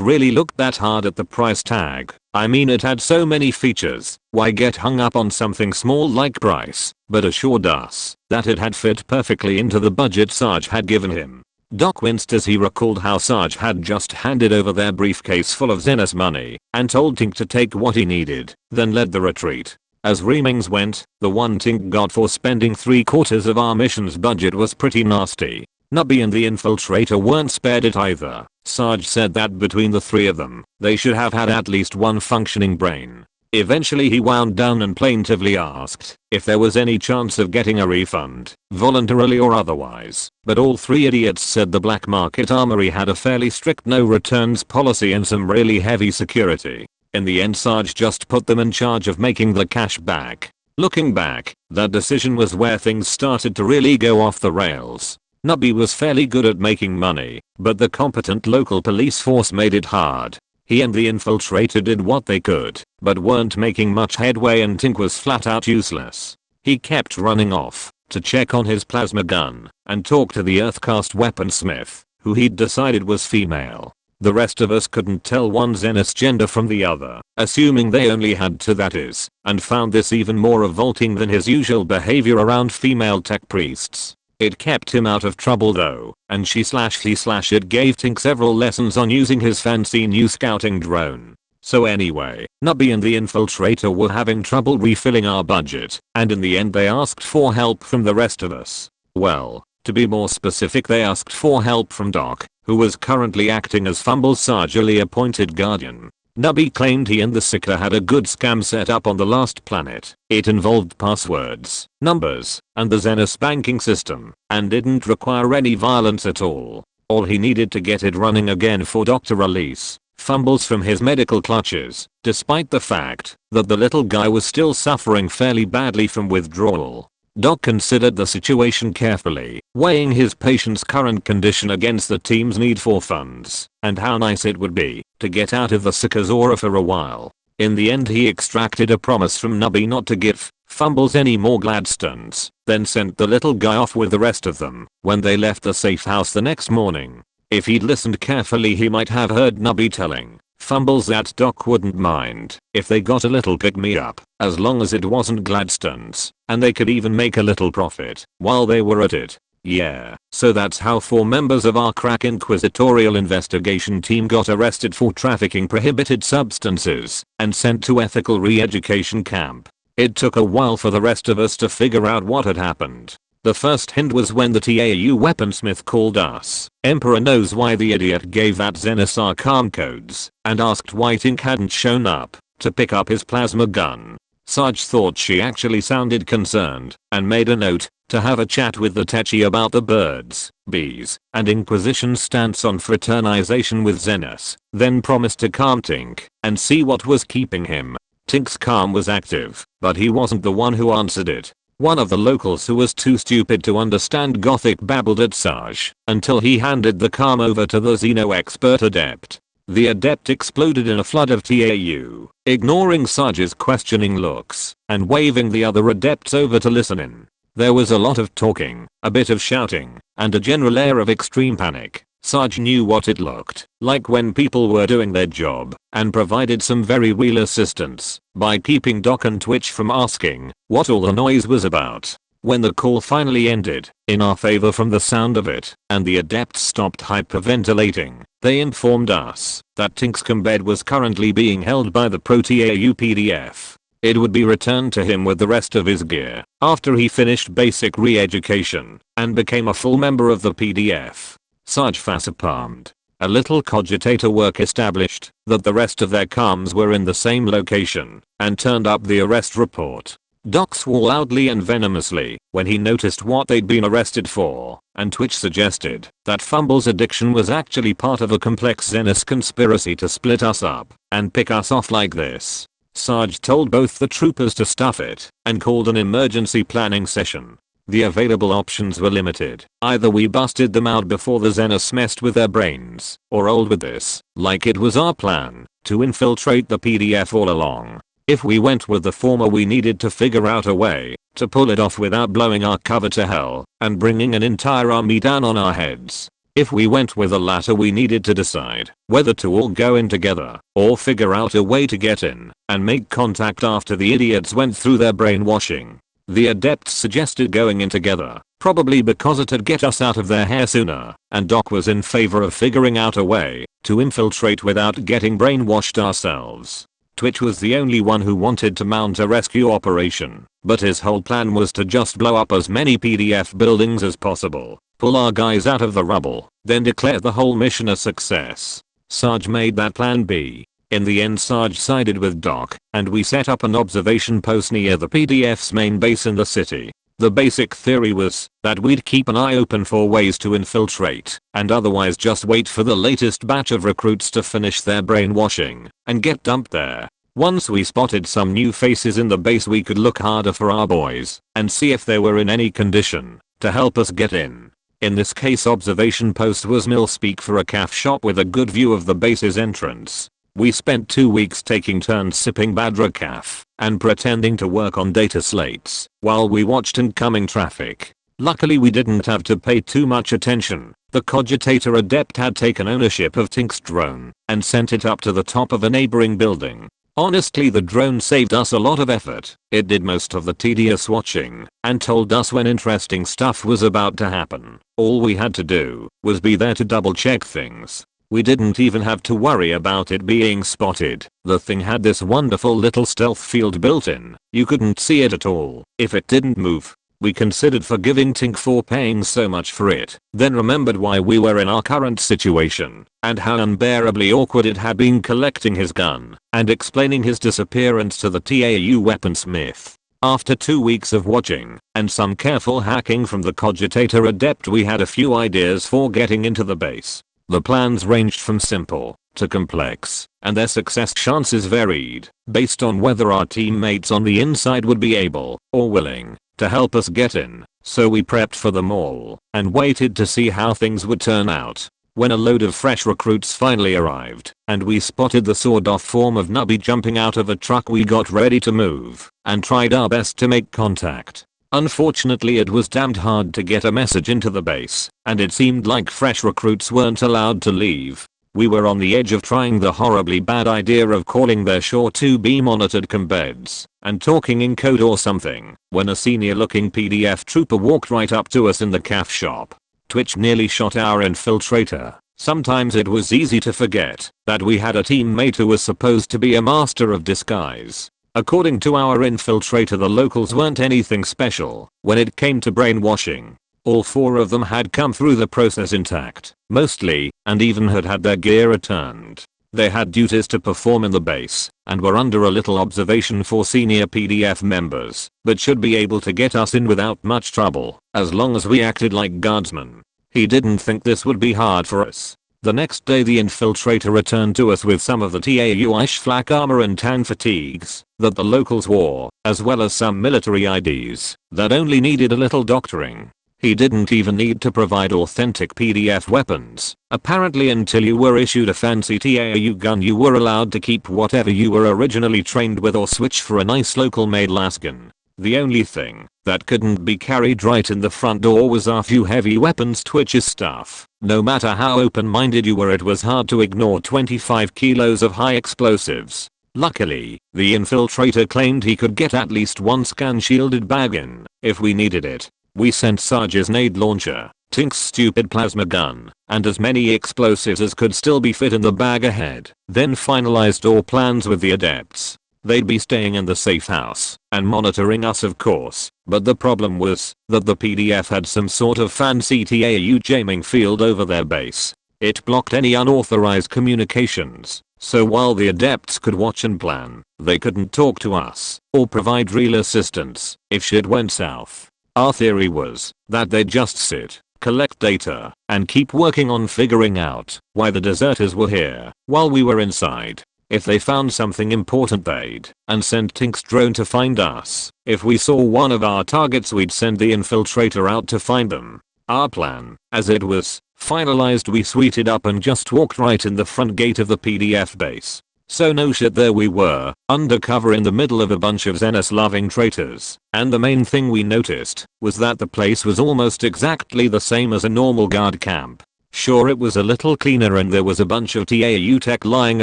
really looked that hard at the price tag. I mean, it had so many features, why get hung up on something small like price, but assured us that it had fit perfectly into the budget Sarge had given him. Doc winced as he recalled how Sarge had just handed over their briefcase full of Xenos money and told Tink to take what he needed, then led the retreat. As reamings went, the one Tink got for spending 3/4 of our mission's budget was pretty nasty. Nubby and the Infiltrator weren't spared it either. Sarge said that between the three of them, they should have had at least one functioning brain. Eventually he wound down and plaintively asked if there was any chance of getting a refund, voluntarily or otherwise, but all three idiots said the black market armory had a fairly strict no returns policy and some really heavy security. In the end Sarge just put them in charge of making the cash back. Looking back, that decision was where things started to really go off the rails. Nubby was fairly good at making money, but the competent local police force made it hard. He and the infiltrator did what they could, but weren't making much headway and Tink was flat out useless. He kept running off to check on his plasma gun and talk to the Earthcast weaponsmith, who he'd decided was female. The rest of us couldn't tell one Zenith's gender from the other, assuming they only had two that is, and found this even more revolting than his usual behavior around female tech priests. It kept him out of trouble though, and it gave Tink several lessons on using his fancy new scouting drone. So anyway, Nubby and the infiltrator were having trouble refilling our budget, and in the end they asked for help from the rest of us. Well, to be more specific, they asked for help from Doc, who was currently acting as Fumble's Sargely appointed guardian. Nubby claimed he and the Seeker had a good scam set up on the last planet. It involved passwords, numbers, and the Zenith banking system, and didn't require any violence at all. All he needed to get it running again for Doc to release Fumbles from his medical clutches, despite the fact that the little guy was still suffering fairly badly from withdrawal. Doc considered the situation carefully, weighing his patient's current condition against the team's need for funds, and how nice it would be to get out of the Seeker's aura for a while. In the end he extracted a promise from Nubby not to give Fumbles any more Gladstones, then sent the little guy off with the rest of them when they left the safe house the next morning. If he'd listened carefully he might have heard Nubby telling Fumbles that Doc wouldn't mind if they got a little pick-me-up, as long as it wasn't Gladstones, and they could even make a little profit while they were at it. Yeah, so that's how 4 members of our crack inquisitorial investigation team got arrested for trafficking prohibited substances and sent to ethical re-education camp. It took a while for the rest of us to figure out what had happened. The first hint was when the TAU weaponsmith called us. Emperor knows why the idiot gave that Zenith our calm codes and asked why Tink hadn't shown up to pick up his plasma gun. Sarge thought she actually sounded concerned and made a note to have a chat with the Techi about the birds, bees, and Inquisition's stance on fraternization with Zenith, then promised to calm Tink and see what was keeping him. Tink's calm was active, but he wasn't the one who answered it. One of the locals who was too stupid to understand Gothic babbled at Sarge until he handed the calm over to the Xeno expert adept. The adept exploded in a flood of TAU, ignoring Sarge's questioning looks and waving the other adepts over to listen in. There was a lot of talking, a bit of shouting, and a general air of extreme panic. Sarge knew what it looked like when people were doing their job and provided some very real assistance by keeping Doc and Twitch from asking what all the noise was about. When the call finally ended in our favor from the sound of it and the adepts stopped hyperventilating, they informed us that Tink's bed was currently being held by the Pro-TAU PDF. It would be returned to him with the rest of his gear after he finished basic re-education and became a full member of the PDF. Sarge facepalmed. A little cogitator work established that the rest of their comms were in the same location and turned up the arrest report. Doc swore loudly and venomously when he noticed what they'd been arrested for, and Twitch suggested that Fumble's addiction was actually part of a complex Zenith conspiracy to split us up and pick us off like this. Sarge told both the troopers to stuff it and called an emergency planning session. The available options were limited. Either we busted them out before the Zeniths messed with their brains, or rolled with this like it was our plan to infiltrate the PDF all along. If we went with the former, we needed to figure out a way to pull it off without blowing our cover to hell and bringing an entire army down on our heads. If we went with the latter, we needed to decide whether to all go in together or figure out a way to get in and make contact after the idiots went through their brainwashing. The adepts suggested going in together, probably because it'd get us out of their hair sooner, and Doc was in favor of figuring out a way to infiltrate without getting brainwashed ourselves. Twitch was the only one who wanted to mount a rescue operation, but his whole plan was to just blow up as many PDF buildings as possible, pull our guys out of the rubble, then declare the whole mission a success. Sarge made that plan B. In the end Sarge sided with Doc, and we set up an observation post near the PDF's main base in the city. The basic theory was that we'd keep an eye open for ways to infiltrate, and otherwise just wait for the latest batch of recruits to finish their brainwashing and get dumped there. Once we spotted some new faces in the base, we could look harder for our boys and see if they were in any condition to help us get in. In this case, observation post was millspeak for a caf shop with a good view of the base's entrance. We spent 2 weeks taking turns sipping Badra Caf and pretending to work on data slates while we watched incoming traffic. Luckily we didn't have to pay too much attention. The Cogitator Adept had taken ownership of Tink's drone and sent it up to the top of a neighboring building. Honestly, the drone saved us a lot of effort. It did most of the tedious watching and told us when interesting stuff was about to happen. All we had to do was be there to double check things. We didn't even have to worry about it being spotted. The thing had this wonderful little stealth field built in. You couldn't see it at all if it didn't move. We considered forgiving Tink for paying so much for it, then remembered why we were in our current situation and how unbearably awkward it had been collecting his gun and explaining his disappearance to the TAU weaponsmith. After 2 weeks of watching and some careful hacking from the Cogitator Adept, we had a few ideas for getting into the base. The plans ranged from simple to complex, and their success chances varied based on whether our teammates on the inside would be able or willing to help us get in. So we prepped for them all and waited to see how things would turn out. When a load of fresh recruits finally arrived and we spotted the sawed-off form of Nubby jumping out of a truck, we got ready to move and tried our best to make contact. Unfortunately, it was damned hard to get a message into the base, and it seemed like fresh recruits weren't allowed to leave. We were on the edge of trying the horribly bad idea of calling their Shore 2B monitored combeds and talking in code or something, when a senior looking PDF trooper walked right up to us in the caf shop. Twitch nearly shot our infiltrator. Sometimes it was easy to forget that we had a teammate who was supposed to be a master of disguise. According to our infiltrator, the locals weren't anything special when it came to brainwashing. All 4 of them had come through the process intact, mostly, and even had their gear returned. They had duties to perform in the base and were under a little observation for senior PDF members, but should be able to get us in without much trouble as long as we acted like guardsmen. He didn't think this would be hard for us. The next day the infiltrator returned to us with some of the TAU-ish flak armor and tan fatigues that the locals wore, as well as some military IDs that only needed a little doctoring. He didn't even need to provide authentic PDF weapons. Apparently, until you were issued a fancy TAU gun, you were allowed to keep whatever you were originally trained with or switch for a nice local made lasgun. The only thing that couldn't be carried right in the front door was our few heavy weapons Twitch's stuff. No matter how open-minded you were, it was hard to ignore 25 kilos of high explosives. Luckily, the infiltrator claimed he could get at least one scan-shielded bag in if we needed it. We sent Sarge's nade launcher, Tink's stupid plasma gun, and as many explosives as could still be fit in the bag ahead, then finalized all plans with the adepts. They'd be staying in the safe house and monitoring us, of course, but the problem was that the PDF had some sort of fancy TAU jamming field over their base. It blocked any unauthorized communications, so while the adepts could watch and plan, they couldn't talk to us or provide real assistance if shit went south. Our theory was that they'd just sit, collect data, and keep working on figuring out why the deserters were here while we were inside. If they found something important, they'd send Tink's drone to find us. If we saw one of our targets, we'd send the infiltrator out to find them. Our plan, as it was finalized, we suited up and just walked right in the front gate of the PDF base. So no shit, there we were, undercover in the middle of a bunch of Xenos-loving traitors, and the main thing we noticed was that the place was almost exactly the same as a normal guard camp. Sure, it was a little cleaner and there was a bunch of TAU tech lying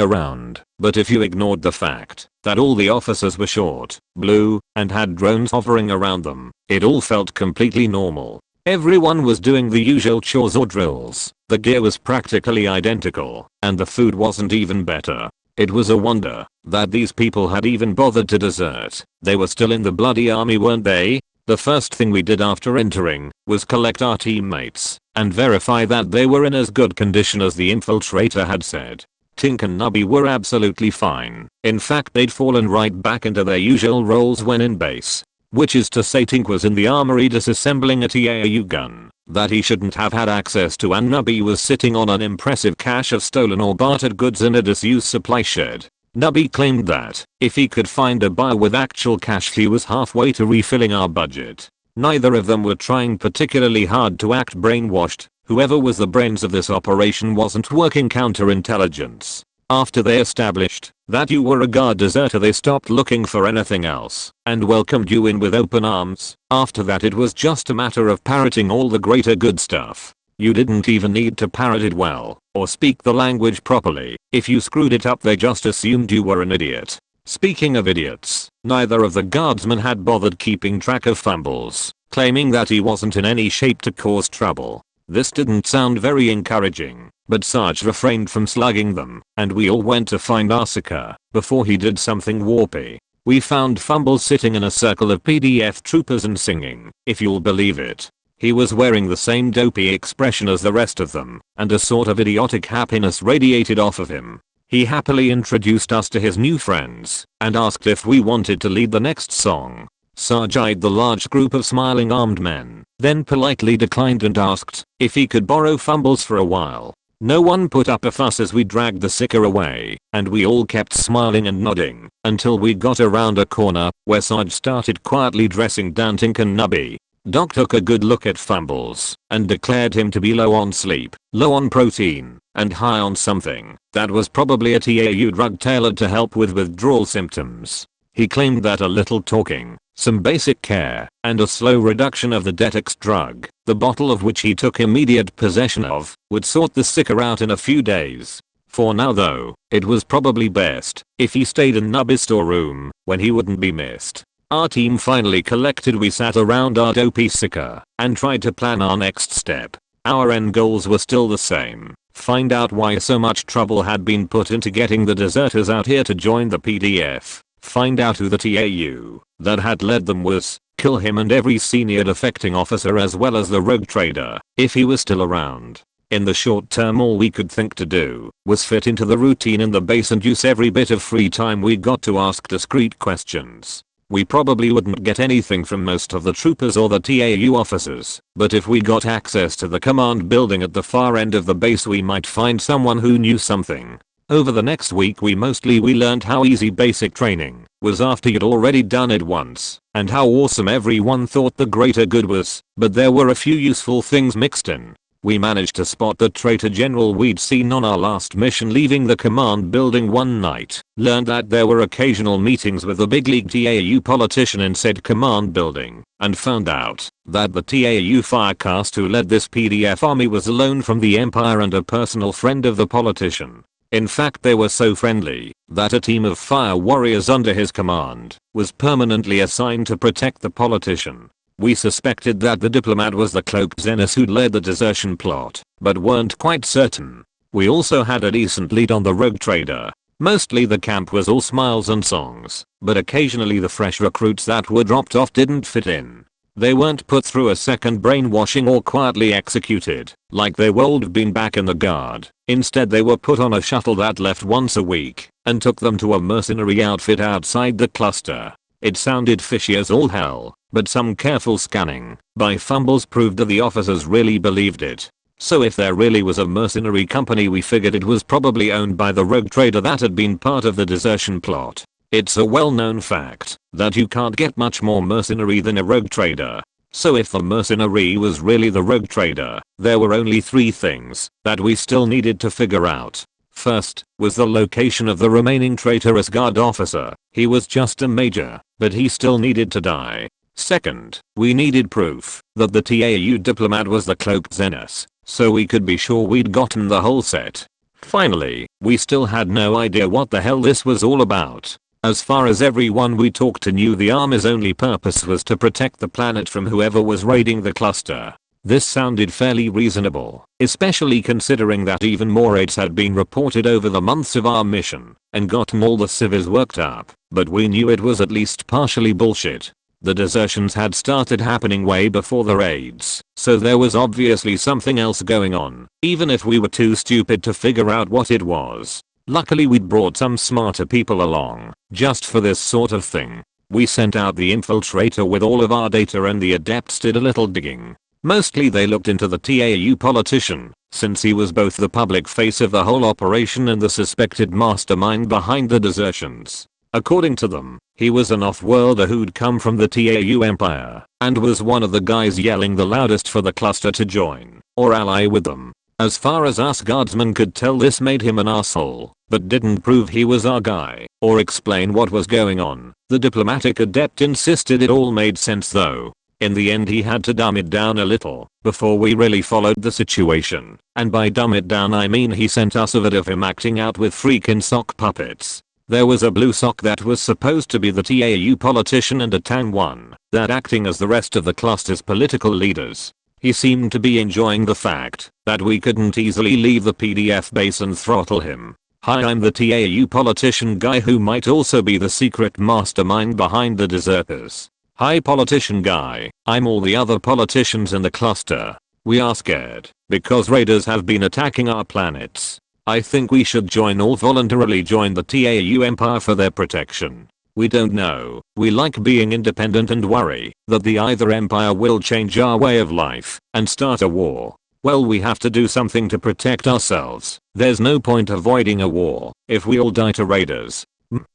around, but if you ignored the fact that all the officers were short, blue, and had drones hovering around them, it all felt completely normal. Everyone was doing the usual chores or drills, the gear was practically identical, and the food wasn't even better. It was a wonder that these people had even bothered to desert. They were still in the bloody army, weren't they? The first thing we did after entering was collect our teammates and verify that they were in as good condition as the infiltrator had said. Tink and Nubby were absolutely fine. In fact, they'd fallen right back into their usual roles when in base. Which is to say, Tink was in the armory disassembling a TAU gun that he shouldn't have had access to, and Nubby was sitting on an impressive cache of stolen or bartered goods in a disused supply shed. Nubby claimed that if he could find a buyer with actual cash, he was halfway to refilling our budget. Neither of them were trying particularly hard to act brainwashed. Whoever was the brains of this operation wasn't working counterintelligence. After they established that you were a guard deserter, they stopped looking for anything else and welcomed you in with open arms. After that, it was just a matter of parroting all the greater good stuff. You didn't even need to parrot it well or speak the language properly. If you screwed it up, they just assumed you were an idiot. Speaking of idiots, neither of the guardsmen had bothered keeping track of fumbles, claiming that he wasn't in any shape to cause trouble. This didn't sound very encouraging, but Sarge refrained from slugging them, and we all went to find Asuka before he did something warpy. We found Fumbles sitting in a circle of PDF troopers and singing, if you'll believe it. He was wearing the same dopey expression as the rest of them, and a sort of idiotic happiness radiated off of him. He happily introduced us to his new friends and asked if we wanted to lead the next song. Sarge eyed the large group of smiling armed men, then politely declined and asked if he could borrow Fumbles for a while. No one put up a fuss as we dragged the sicker away, and we all kept smiling and nodding until we got around a corner where Sarge started quietly dressing down Tink and Nubby. Doc took a good look at Fumbles and declared him to be low on sleep, low on protein, and high on something that was probably a TAU drug tailored to help with withdrawal symptoms. He claimed that a little talking, some basic care, and a slow reduction of the Detox drug, the bottle of which he took immediate possession of, would sort the sicker out in a few days. For now though, it was probably best if he stayed in Nubby's storeroom when he wouldn't be missed. Our team finally collected. We sat around our dopey sicker and tried to plan our next step. Our end goals were still the same. Find out why so much trouble had been put into getting the deserters out here to join the PDF. Find out who the TAU that had led them was. Kill him and every senior defecting officer as well as the rogue trader if he was still around. In the short term, all we could think to do was fit into the routine in the base and use every bit of free time we got to ask discreet questions. We probably wouldn't get anything from most of the troopers or the TAU officers, but if we got access to the command building at the far end of the base, we might find someone who knew something. Over the next week we learned how easy basic training was after you'd already done it once, and how awesome everyone thought the greater good was, but there were a few useful things mixed in. We managed to spot the traitor general we'd seen on our last mission leaving the command building one night, learned that there were occasional meetings with the big league TAU politician in said command building, and found out that the TAU firecast who led this PDF army was a loan from the Empire and a personal friend of the politician. In fact, they were so friendly that a team of fire warriors under his command was permanently assigned to protect the politician. We suspected that the diplomat was the cloaked Xenos who'd led the desertion plot, but weren't quite certain. We also had a decent lead on the rogue trader. Mostly the camp was all smiles and songs, but occasionally the fresh recruits that were dropped off didn't fit in. They weren't put through a second brainwashing or quietly executed, like they would have been back in the guard. Instead, they were put on a shuttle that left once a week and took them to a mercenary outfit outside the cluster. It sounded fishy as all hell, but some careful scanning by Fumbles proved that the officers really believed it. So if there really was a mercenary company, we figured it was probably owned by the rogue trader that had been part of the desertion plot. It's a well-known fact that you can't get much more mercenary than a rogue trader. So if the mercenary was really the rogue trader, there were only 3 things that we still needed to figure out. First was the location of the remaining traitorous guard officer. He was just a major, but he still needed to die. Second, we needed proof that the TAU diplomat was the cloaked Xenos, so we could be sure we'd gotten the whole set. Finally, we still had no idea what the hell this was all about. As far as everyone we talked to knew, the army's only purpose was to protect the planet from whoever was raiding the cluster. This sounded fairly reasonable, especially considering that even more raids had been reported over the months of our mission and gotten all the civvies worked up, but we knew it was at least partially bullshit. The desertions had started happening way before the raids, so there was obviously something else going on, even if we were too stupid to figure out what it was. Luckily we'd brought some smarter people along, just for this sort of thing. We sent out the infiltrator with all of our data and the adepts did a little digging. Mostly they looked into the TAU politician, since he was both the public face of the whole operation and the suspected mastermind behind the desertions. According to them, he was an off-worlder who'd come from the TAU empire, and was one of the guys yelling the loudest for the cluster to join, or ally with them. As far as us guardsmen could tell, this made him an asshole, but didn't prove he was our guy, or explain what was going on. The diplomatic adept insisted it all made sense though. In the end he had to dumb it down a little, before we really followed the situation, and by dumb it down I mean he sent us a vid of him acting out with freaking sock puppets. There was a blue sock that was supposed to be the TAU politician and a tan one that acting as the rest of the cluster's political leaders. He seemed to be enjoying the fact that we couldn't easily leave the PDF base and throttle him. Hi, I'm the TAU politician guy who might also be the secret mastermind behind the deserters. Hi politician guy, I'm all the other politicians in the cluster. We are scared because raiders have been attacking our planets. I think we should join or voluntarily join the TAU empire for their protection. We don't know, we like being independent and worry that the either empire will change our way of life and start a war. Well, we have to do something to protect ourselves. There's no point avoiding a war if we all die to raiders.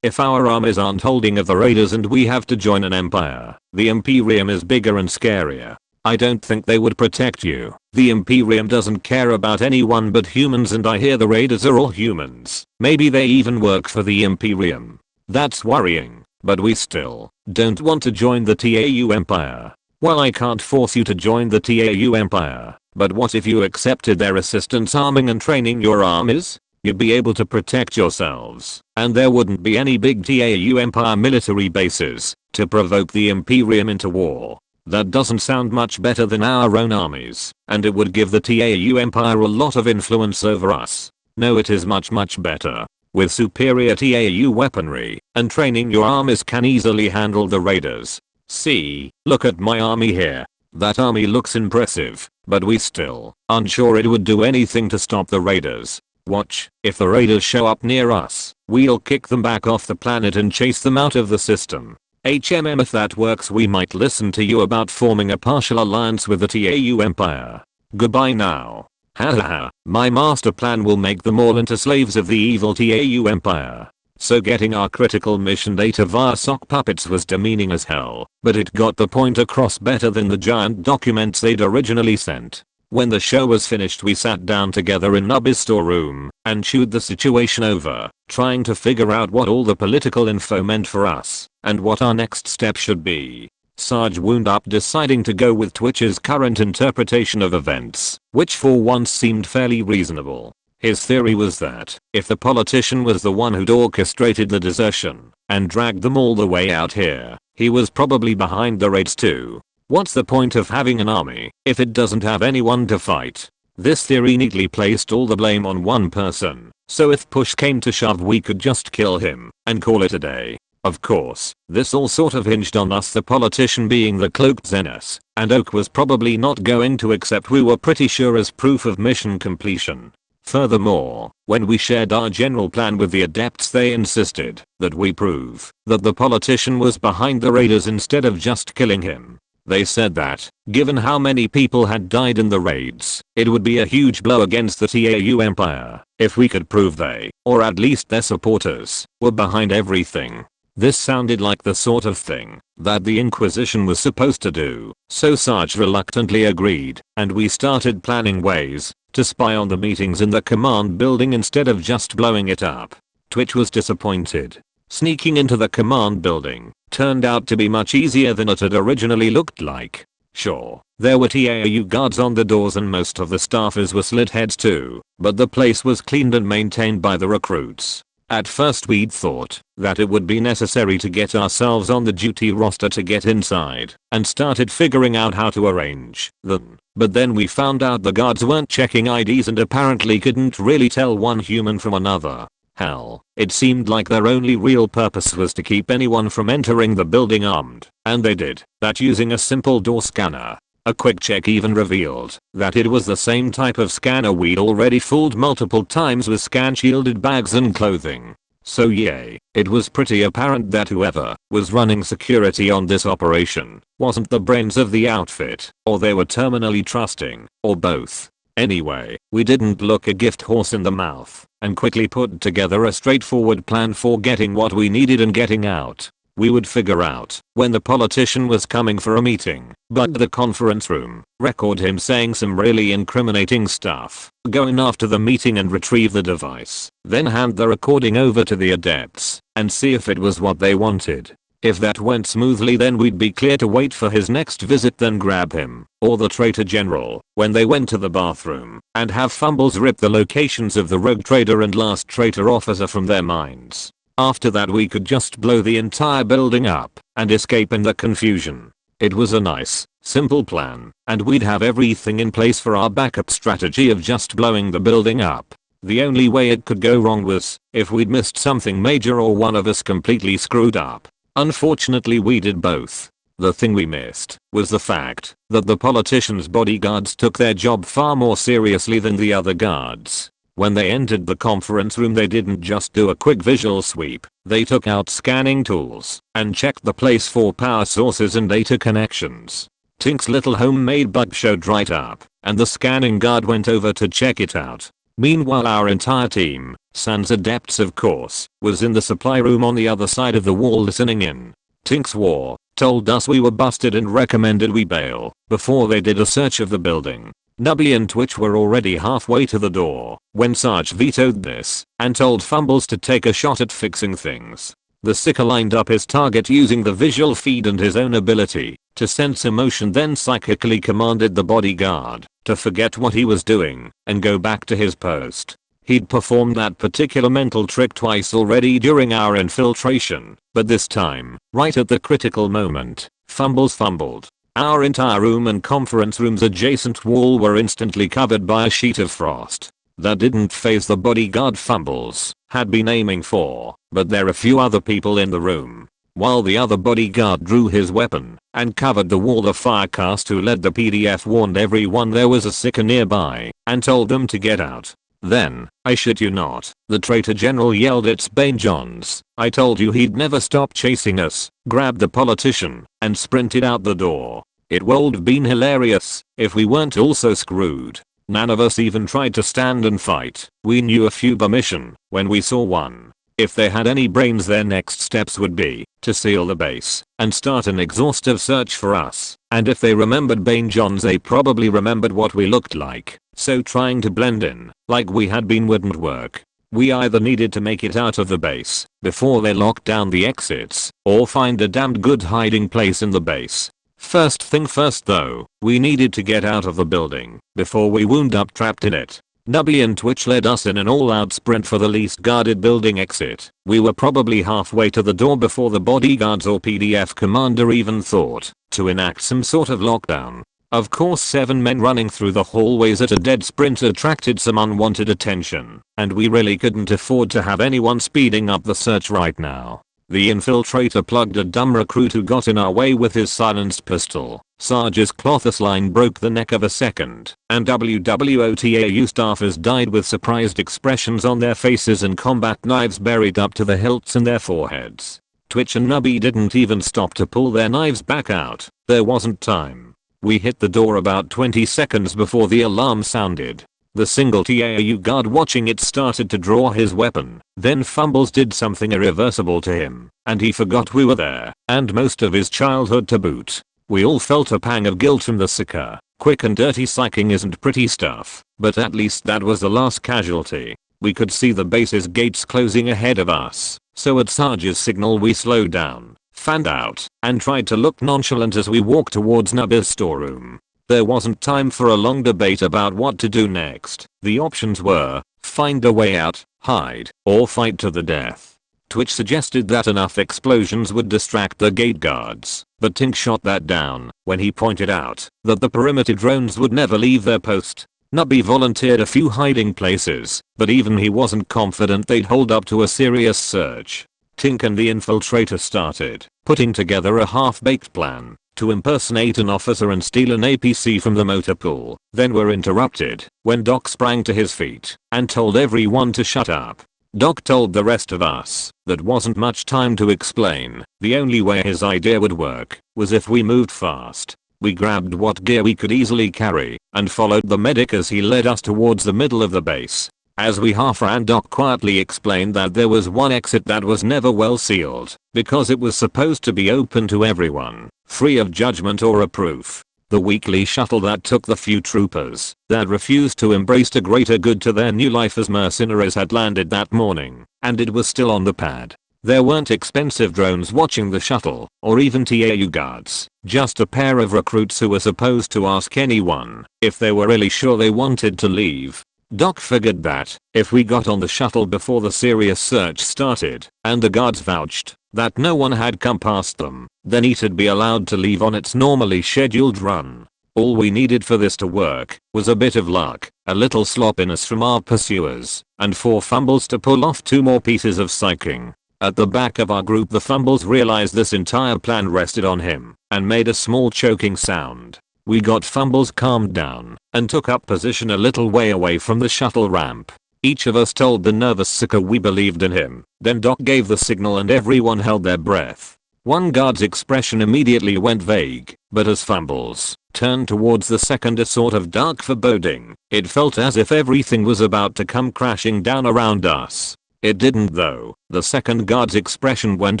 If our armies aren't holding of the raiders and we have to join an empire, the Imperium is bigger and scarier. I don't think they would protect you. The Imperium doesn't care about anyone but humans, and I hear the raiders are all humans. Maybe they even work for the Imperium. That's worrying, but we still don't want to join the TAU empire. Well, I can't force you to join the TAU empire, but what if you accepted their assistance arming and training your armies? You'd be able to protect yourselves, and there wouldn't be any big TAU empire military bases to provoke the Imperium into war. That doesn't sound much better than our own armies, and it would give the TAU empire a lot of influence over us. No, it is much better. With superior TAU weaponry and training, your armies can easily handle the raiders. See, look at my army here. That army looks impressive, but we still aren't sure it would do anything to stop the raiders. Watch, if the raiders show up near us, we'll kick them back off the planet and chase them out of the system. If that works, we might listen to you about forming a partial alliance with the TAU empire. Goodbye now. Hahaha, my master plan will make them all into slaves of the evil TAU empire. So getting our critical mission data via sock puppets was demeaning as hell, but it got the point across better than the giant documents they'd originally sent. When the show was finished, we sat down together in Nubby's storeroom and chewed the situation over, trying to figure out what all the political info meant for us and what our next step should be. Sarge wound up deciding to go with Twitch's current interpretation of events, which for once seemed fairly reasonable. His theory was that if the politician was the one who'd orchestrated the desertion and dragged them all the way out here, he was probably behind the raids too. What's the point of having an army if it doesn't have anyone to fight? This theory neatly placed all the blame on one person, so if push came to shove we could just kill him and call it a day. Of course, this all sort of hinged on us, the politician being the cloaked Xenos, and Oak was probably not going to accept, we were pretty sure, as proof of mission completion. Furthermore, when we shared our general plan with the adepts, they insisted that we prove that the politician was behind the raiders instead of just killing him. They said that, given how many people had died in the raids, it would be a huge blow against the TAU empire if we could prove they, or at least their supporters, were behind everything. This sounded like the sort of thing that the Inquisition was supposed to do, so Sarge reluctantly agreed, and we started planning ways to spy on the meetings in the command building instead of just blowing it up. Twitch was disappointed. Sneaking into the command building turned out to be much easier than it had originally looked like. Sure, there were TAU guards on the doors and most of the staffers were slit heads too, but the place was cleaned and maintained by the recruits. At first we'd thought that it would be necessary to get ourselves on the duty roster to get inside, and started figuring out how to arrange them. But then we found out the guards weren't checking IDs and apparently couldn't really tell one human from another. Hell, it seemed like their only real purpose was to keep anyone from entering the building armed, and they did that using a simple door scanner. A quick check even revealed that it was the same type of scanner we'd already fooled multiple times with scan shielded bags and clothing. So yay, it was pretty apparent that whoever was running security on this operation wasn't the brains of the outfit, or they were terminally trusting, or both. Anyway, we didn't look a gift horse in the mouth and quickly put together a straightforward plan for getting what we needed and getting out. We would figure out when the politician was coming for a meeting, bug the conference room, record him saying some really incriminating stuff, go in after the meeting and retrieve the device, then hand the recording over to the adepts and see if it was what they wanted. If that went smoothly, then we'd be clear to wait for his next visit, then grab him, or the traitor general, when they went to the bathroom, and have Fumbles rip the locations of the rogue trader and last traitor officer from their minds. After that we could just blow the entire building up and escape in the confusion. It was a nice, simple plan, and we'd have everything in place for our backup strategy of just blowing the building up. The only way it could go wrong was if we'd missed something major or one of us completely screwed up. Unfortunately we did both. The thing we missed was the fact that the politician's bodyguards took their job far more seriously than the other guards. When they entered the conference room, they didn't just do a quick visual sweep, they took out scanning tools and checked the place for power sources and data connections. Tink's little homemade bug showed right up, and the scanning guard went over to check it out. Meanwhile our entire team, sans adepts of course, was in the supply room on the other side of the wall listening in. Tink swore, told us we were busted and recommended we bail before they did a search of the building. Nubby and Twitch were already halfway to the door when Sarge vetoed this and told Fumbles to take a shot at fixing things. The Seeker lined up his target using the visual feed and his own ability to sense emotion, then psychically commanded the bodyguard to forget what he was doing and go back to his post. He'd performed that particular mental trick twice already during our infiltration, but this time, right at the critical moment, Fumbles fumbled. Our entire room and conference room's adjacent wall were instantly covered by a sheet of frost. That didn't faze the bodyguard Fumbles had been aiming for, but there were a few other people in the room. While the other bodyguard drew his weapon and covered the wall, the Firecast who led the PDF warned everyone there was a Seeker nearby and told them to get out. Then, I shit you not, the traitor general yelled, "It's Bane Johns. I told you he'd never stop chasing us," grabbed the politician and sprinted out the door. It would have been hilarious if we weren't also screwed. None of us even tried to stand and fight. We knew a Fuba mission when we saw one. If they had any brains, their next steps would be to seal the base and start an exhaustive search for us. And if they remembered Bane Johns, they probably remembered what we looked like. So trying to blend in like we had been wouldn't work. We either needed to make it out of the base before they locked down the exits, or find a damned good hiding place in the base. First thing first though, we needed to get out of the building before we wound up trapped in it. Nubby and Twitch led us in an all-out sprint for the least guarded building exit. We were probably halfway to the door before the bodyguards or PDF commander even thought to enact some sort of lockdown. Of course, 7 men running through the hallways at a dead sprint attracted some unwanted attention, and we really couldn't afford to have anyone speeding up the search right now. The infiltrator plugged a dumb recruit who got in our way with his silenced pistol. Sarge's cloths line broke the neck of a second, and WWOTAU staffers died with surprised expressions on their faces and combat knives buried up to the hilts in their foreheads. Twitch and Nubby didn't even stop to pull their knives back out. There wasn't time. We hit the door about 20 seconds before the alarm sounded. The single TAU guard watching it started to draw his weapon. Then Fumbles did something irreversible to him, and he forgot we were there, and most of his childhood to boot. We all felt a pang of guilt from the Seeker. Quick and dirty psyching isn't pretty stuff, but at least that was the last casualty. We could see the base's gates closing ahead of us, so at Sarge's signal we slowed down, fanned out, and tried to look nonchalant as we walked towards Nubby's storeroom. There wasn't time for a long debate about what to do next. The options were find a way out, hide, or fight to the death. Twitch suggested that enough explosions would distract the gate guards, but Tink shot that down when he pointed out that the perimeter drones would never leave their post. Nubby volunteered a few hiding places, but even he wasn't confident they'd hold up to a serious search. Tink and the infiltrator started putting together a half-baked plan to impersonate an officer and steal an APC from the motor pool, then were interrupted when Doc sprang to his feet and told everyone to shut up. Doc told the rest of us that wasn't much time to explain. The only way his idea would work was if we moved fast. We grabbed what gear we could easily carry and followed the medic as he led us towards the middle of the base. As we half ran, Doc quietly explained that there was one exit that was never well sealed because it was supposed to be open to everyone, free of judgment or reproof. The weekly shuttle that took the few troopers that refused to embrace a greater good to their new life as mercenaries had landed that morning, and it was still on the pad. There weren't expensive drones watching the shuttle, or even TAU guards, just a pair of recruits who were supposed to ask anyone if they were really sure they wanted to leave. Doc figured that if we got on the shuttle before the serious search started, and the guards vouched that no one had come past them, then it'd be allowed to leave on its normally scheduled run. All we needed for this to work was a bit of luck, a little sloppiness from our pursuers, and 4 fumbles to pull off 2 more pieces of psyching. At the back of our group, the fumbles realized this entire plan rested on him and made a small choking sound. We got fumbles calmed down and took up position a little way away from the shuttle ramp. Each of us told the nervous sicker we believed in him. Then Doc gave the signal and everyone held their breath. One guard's expression immediately went vague, but as fumbles turned towards the second, a sort of dark foreboding. It felt as if everything was about to come crashing down around us. It didn't though. The second guard's expression went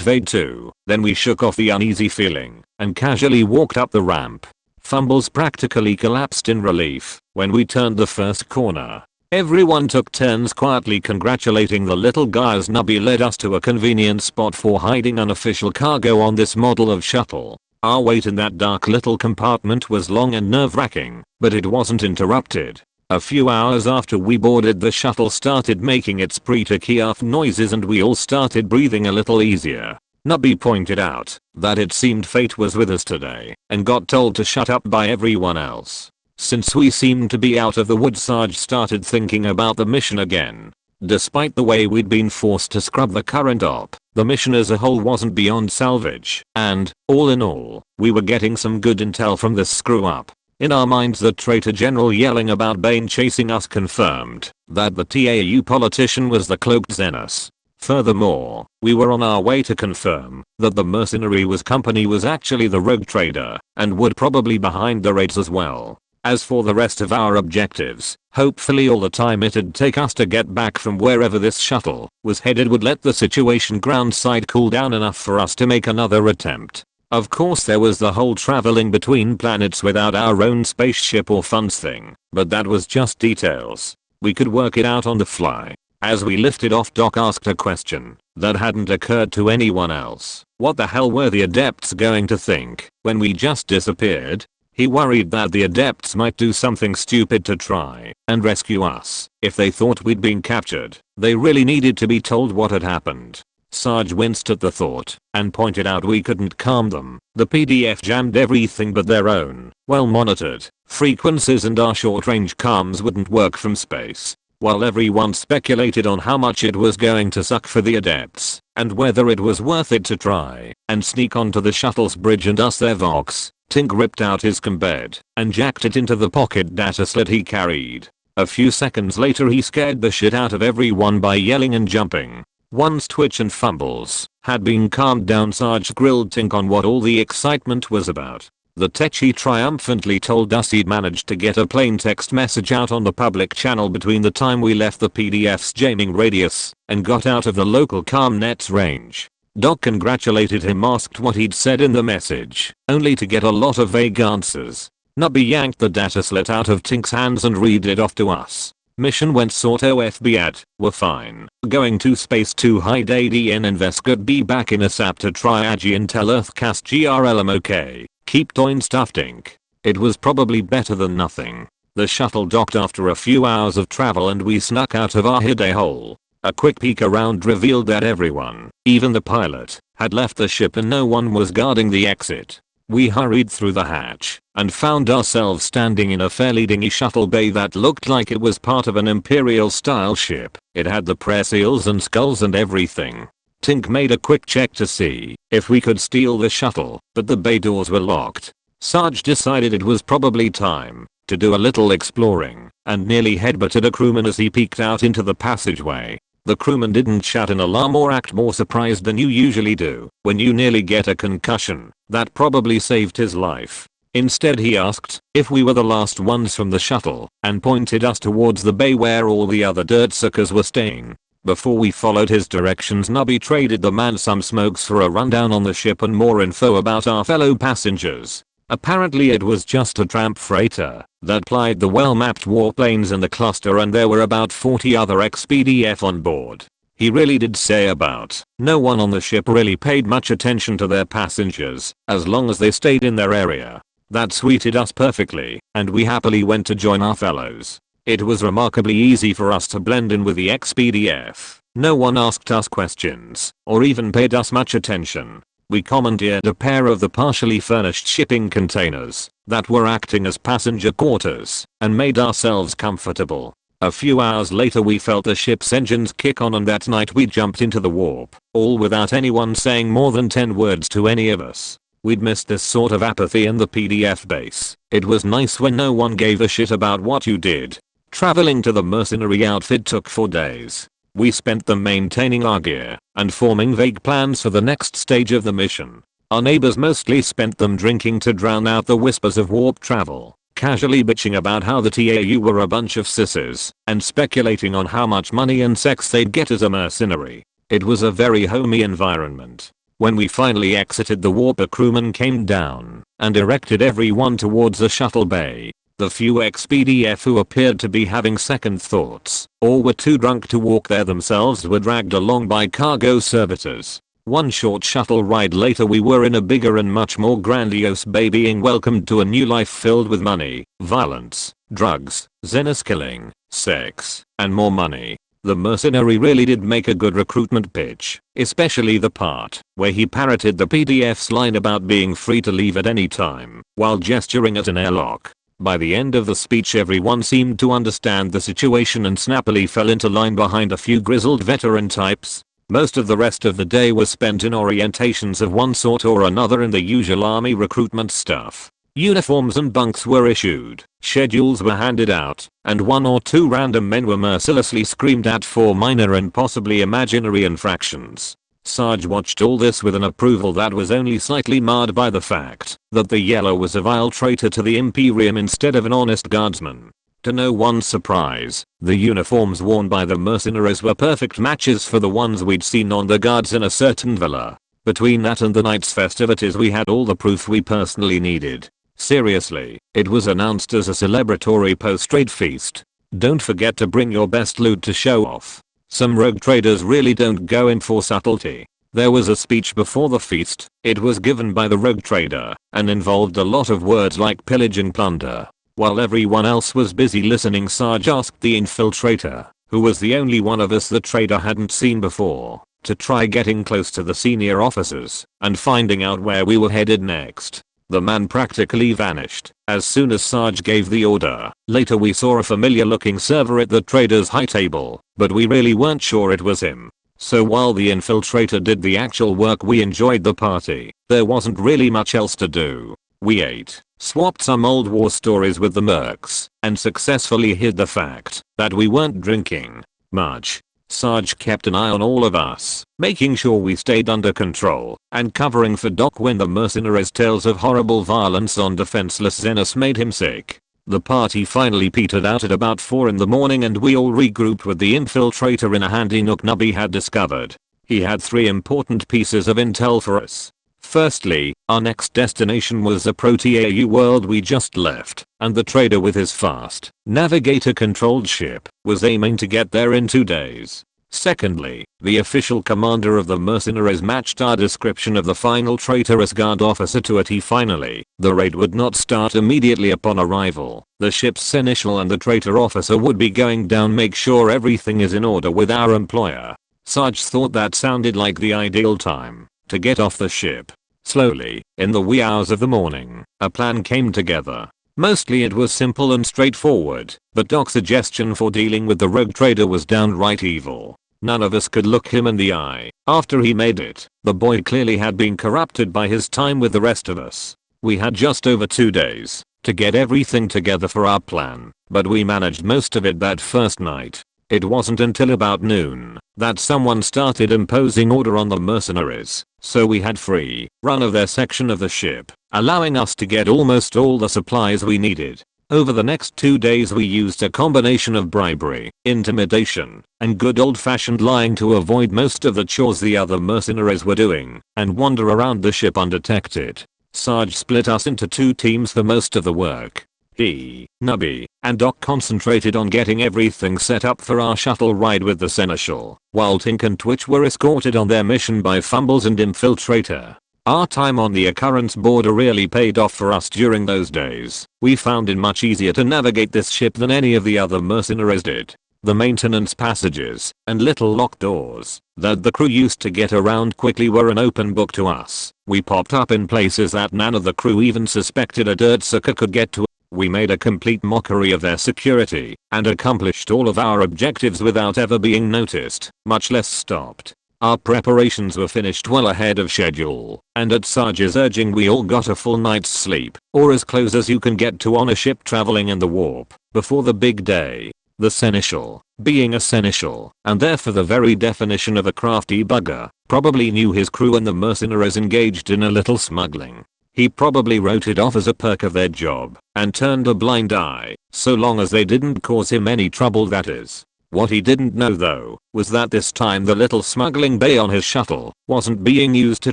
vague too. Then we shook off the uneasy feeling and casually walked up the ramp. Fumbles practically collapsed in relief when we turned the first corner. Everyone took turns quietly congratulating the little guy as Nubby led us to a convenient spot for hiding unofficial cargo on this model of shuttle. Our wait in that dark little compartment was long and nerve-wracking, but it wasn't interrupted. A few hours after we boarded, the shuttle started making its pre-takeoff noises and we all started breathing a little easier. Nubby pointed out that it seemed fate was with us today and got told to shut up by everyone else. Since we seemed to be out of the woods, Sarge started thinking about the mission again. Despite the way we'd been forced to scrub the current op, the mission as a whole wasn't beyond salvage, and, all in all, we were getting some good intel from this screw up. In our minds, the traitor general yelling about Bane chasing us confirmed that the TAU politician was the cloaked Xenos. Furthermore, we were on our way to confirm that the mercenary company was actually the rogue trader and would probably behind the raids as well. As for the rest of our objectives, hopefully all the time it'd take us to get back from wherever this shuttle was headed would let the situation groundside cool down enough for us to make another attempt. Of course there was the whole traveling between planets without our own spaceship or funds thing, but that was just details. We could work it out on the fly. As we lifted off, Doc asked a question that hadn't occurred to anyone else. What the hell were the adepts going to think when we just disappeared? He worried that the adepts might do something stupid to try and rescue us. If they thought we'd been captured, they really needed to be told what had happened. Sarge winced at the thought and pointed out we couldn't calm them. The PDF jammed everything but their own well-monitored frequencies, and our short-range comms wouldn't work from space. While everyone speculated on how much it was going to suck for the adepts and whether it was worth it to try and sneak onto the shuttle's bridge and us their Vox, Tink ripped out his combed and jacked it into the pocket data slot he carried. A few seconds later he scared the shit out of everyone by yelling and jumping. Once Twitch and Fumbles had been calmed down, Sarge grilled Tink on what all the excitement was about. The techie triumphantly told us he'd managed to get a plain text message out on the public channel between the time we left the PDF's jamming radius and got out of the local ComNet's range. Doc congratulated him, asked what he'd said in the message, only to get a lot of vague answers. Nubby yanked the data slot out of Tink's hands and read it off to us. Mission went sort OFB at, we're fine. Going to space to hide ADN invest, could be back in a sap to try Agi and tell Earthcast GRLM okay. Keep doing stuff, Tink. It was probably better than nothing. The shuttle docked after a few hours of travel and we snuck out of our hidey hole. A quick peek around revealed that everyone, even the pilot, had left the ship and no one was guarding the exit. We hurried through the hatch and found ourselves standing in a fairly dingy shuttle bay that looked like it was part of an Imperial-style ship. It had the prayer seals and skulls and everything. Tink made a quick check to see if we could steal the shuttle, but the bay doors were locked. Sarge decided it was probably time to do a little exploring and nearly headbutted a crewman as he peeked out into the passageway. The crewman didn't shout an alarm or act more surprised than you usually do when you nearly get a concussion. That probably saved his life. Instead he asked if we were the last ones from the shuttle and pointed us towards the bay where all the other dirtsuckers were staying. Before we followed his directions, Nubby traded the man some smokes for a rundown on the ship and more info about our fellow passengers. Apparently it was just a tramp freighter that plied the well-mapped warplanes in the cluster, and there were about 40 other XPDF on board. He really did say about no one on the ship really paid much attention to their passengers as long as they stayed in their area. That suited us perfectly, and we happily went to join our fellows. It was remarkably easy for us to blend in with the XPDF. No one asked us questions or even paid us much attention. We commandeered a pair of the partially furnished shipping containers that were acting as passenger quarters and made ourselves comfortable. A few hours later we felt the ship's engines kick on, and that night we jumped into the warp, all without anyone saying more than 10 words to any of us. We'd missed this sort of apathy in the PDF base. It was nice when no one gave a shit about what you did. Traveling to the mercenary outfit took 4 days. We spent them maintaining our gear and forming vague plans for the next stage of the mission. Our neighbors mostly spent them drinking to drown out the whispers of warp travel, casually bitching about how the TAU were a bunch of sissies, and speculating on how much money and sex they'd get as a mercenary. It was a very homey environment. When we finally exited the warp, a crewman came down and directed everyone towards the shuttle bay. The few XPDF who appeared to be having second thoughts or were too drunk to walk there themselves were dragged along by cargo servitors. One short shuttle ride later we were in a bigger and much more grandiose bay, being welcomed to a new life filled with money, violence, drugs, xenos killing, sex, and more money. The mercenary really did make a good recruitment pitch, especially the part where he parroted the PDF's line about being free to leave at any time while gesturing at an airlock. By the end of the speech everyone seemed to understand the situation and snappily fell into line behind a few grizzled veteran types. Most of the rest of the day was spent in orientations of one sort or another in the usual army recruitment stuff. Uniforms and bunks were issued, schedules were handed out, and 1 or 2 random men were mercilessly screamed at for minor and possibly imaginary infractions. Sarge watched all this with an approval that was only slightly marred by the fact that the yellow was a vile traitor to the Imperium instead of an honest guardsman. To no one's surprise, the uniforms worn by the mercenaries were perfect matches for the ones we'd seen on the guards in a certain villa. Between that and the night's festivities we had all the proof we personally needed. Seriously, it was announced as a celebratory post-raid feast. Don't forget to bring your best loot to show off. Some rogue traders really don't go in for subtlety. There was a speech before the feast. It was given by the rogue trader and involved a lot of words like pillage and plunder. While everyone else was busy listening, Sarge asked the infiltrator, who was the only one of us the trader hadn't seen before, to try getting close to the senior officers and finding out where we were headed next. The man practically vanished as soon as Sarge gave the order. Later we saw a familiar looking server at the trader's high table, but we really weren't sure it was him. So while the infiltrator did the actual work, we enjoyed the party. There wasn't really much else to do. We ate, swapped some old war stories with the mercs, and successfully hid the fact that we weren't drinking much. Sarge kept an eye on all of us, making sure we stayed under control and covering for Doc when the mercenaries' tales of horrible violence on defenseless Xenos made him sick. The party finally petered out at about 4 in the morning and we all regrouped with the infiltrator in a handy nook Nubby had discovered. He had 3 important pieces of intel for us. Firstly, our next destination was a pro-TAU world we just left, and the trader with his fast, navigator-controlled ship was aiming to get there in 2 days. Secondly, the official commander of the mercenaries matched our description of the final traitorous guard officer to a T. Finally, the raid would not start immediately upon arrival. The ship's seneschal and the traitor officer would be going down, make sure everything is in order with our employer. Sarge thought that sounded like the ideal time to get off the ship. Slowly, in the wee hours of the morning, a plan came together. Mostly it was simple and straightforward, but Doc's suggestion for dealing with the rogue trader was downright evil. None of us could look him in the eye after he made it. The boy clearly had been corrupted by his time with the rest of us. We had just over 2 days to get everything together for our plan, but we managed most of it that first night. It wasn't until about noon that someone started imposing order on the mercenaries, so we had free run of their section of the ship, allowing us to get almost all the supplies we needed. Over the next 2 days we used a combination of bribery, intimidation, and good old-fashioned lying to avoid most of the chores the other mercenaries were doing, and wander around the ship undetected. Sarge split us into 2 teams for most of the work. He, Nubby, and Doc concentrated on getting everything set up for our shuttle ride with the Seneschal, while Tink and Twitch were escorted on their mission by Fumbles and Infiltrator. Our time on the occurrence border really paid off for us during those days. We found it much easier to navigate this ship than any of the other mercenaries did. The maintenance passages and little locked doors that the crew used to get around quickly were an open book to us. We popped up in places that none of the crew even suspected a dirt sucker could get to. We made a complete mockery of their security and accomplished all of our objectives without ever being noticed, much less stopped. Our preparations were finished well ahead of schedule, and at Sarge's urging we all got a full night's sleep, or as close as you can get to on a ship traveling in the warp, before the big day. The Seneschal, being a Seneschal, and therefore the very definition of a crafty bugger, probably knew his crew and the mercenaries engaged in a little smuggling. He probably wrote it off as a perk of their job, and turned a blind eye, so long as they didn't cause him any trouble, that is. What he didn't know though, was that this time the little smuggling bay on his shuttle wasn't being used to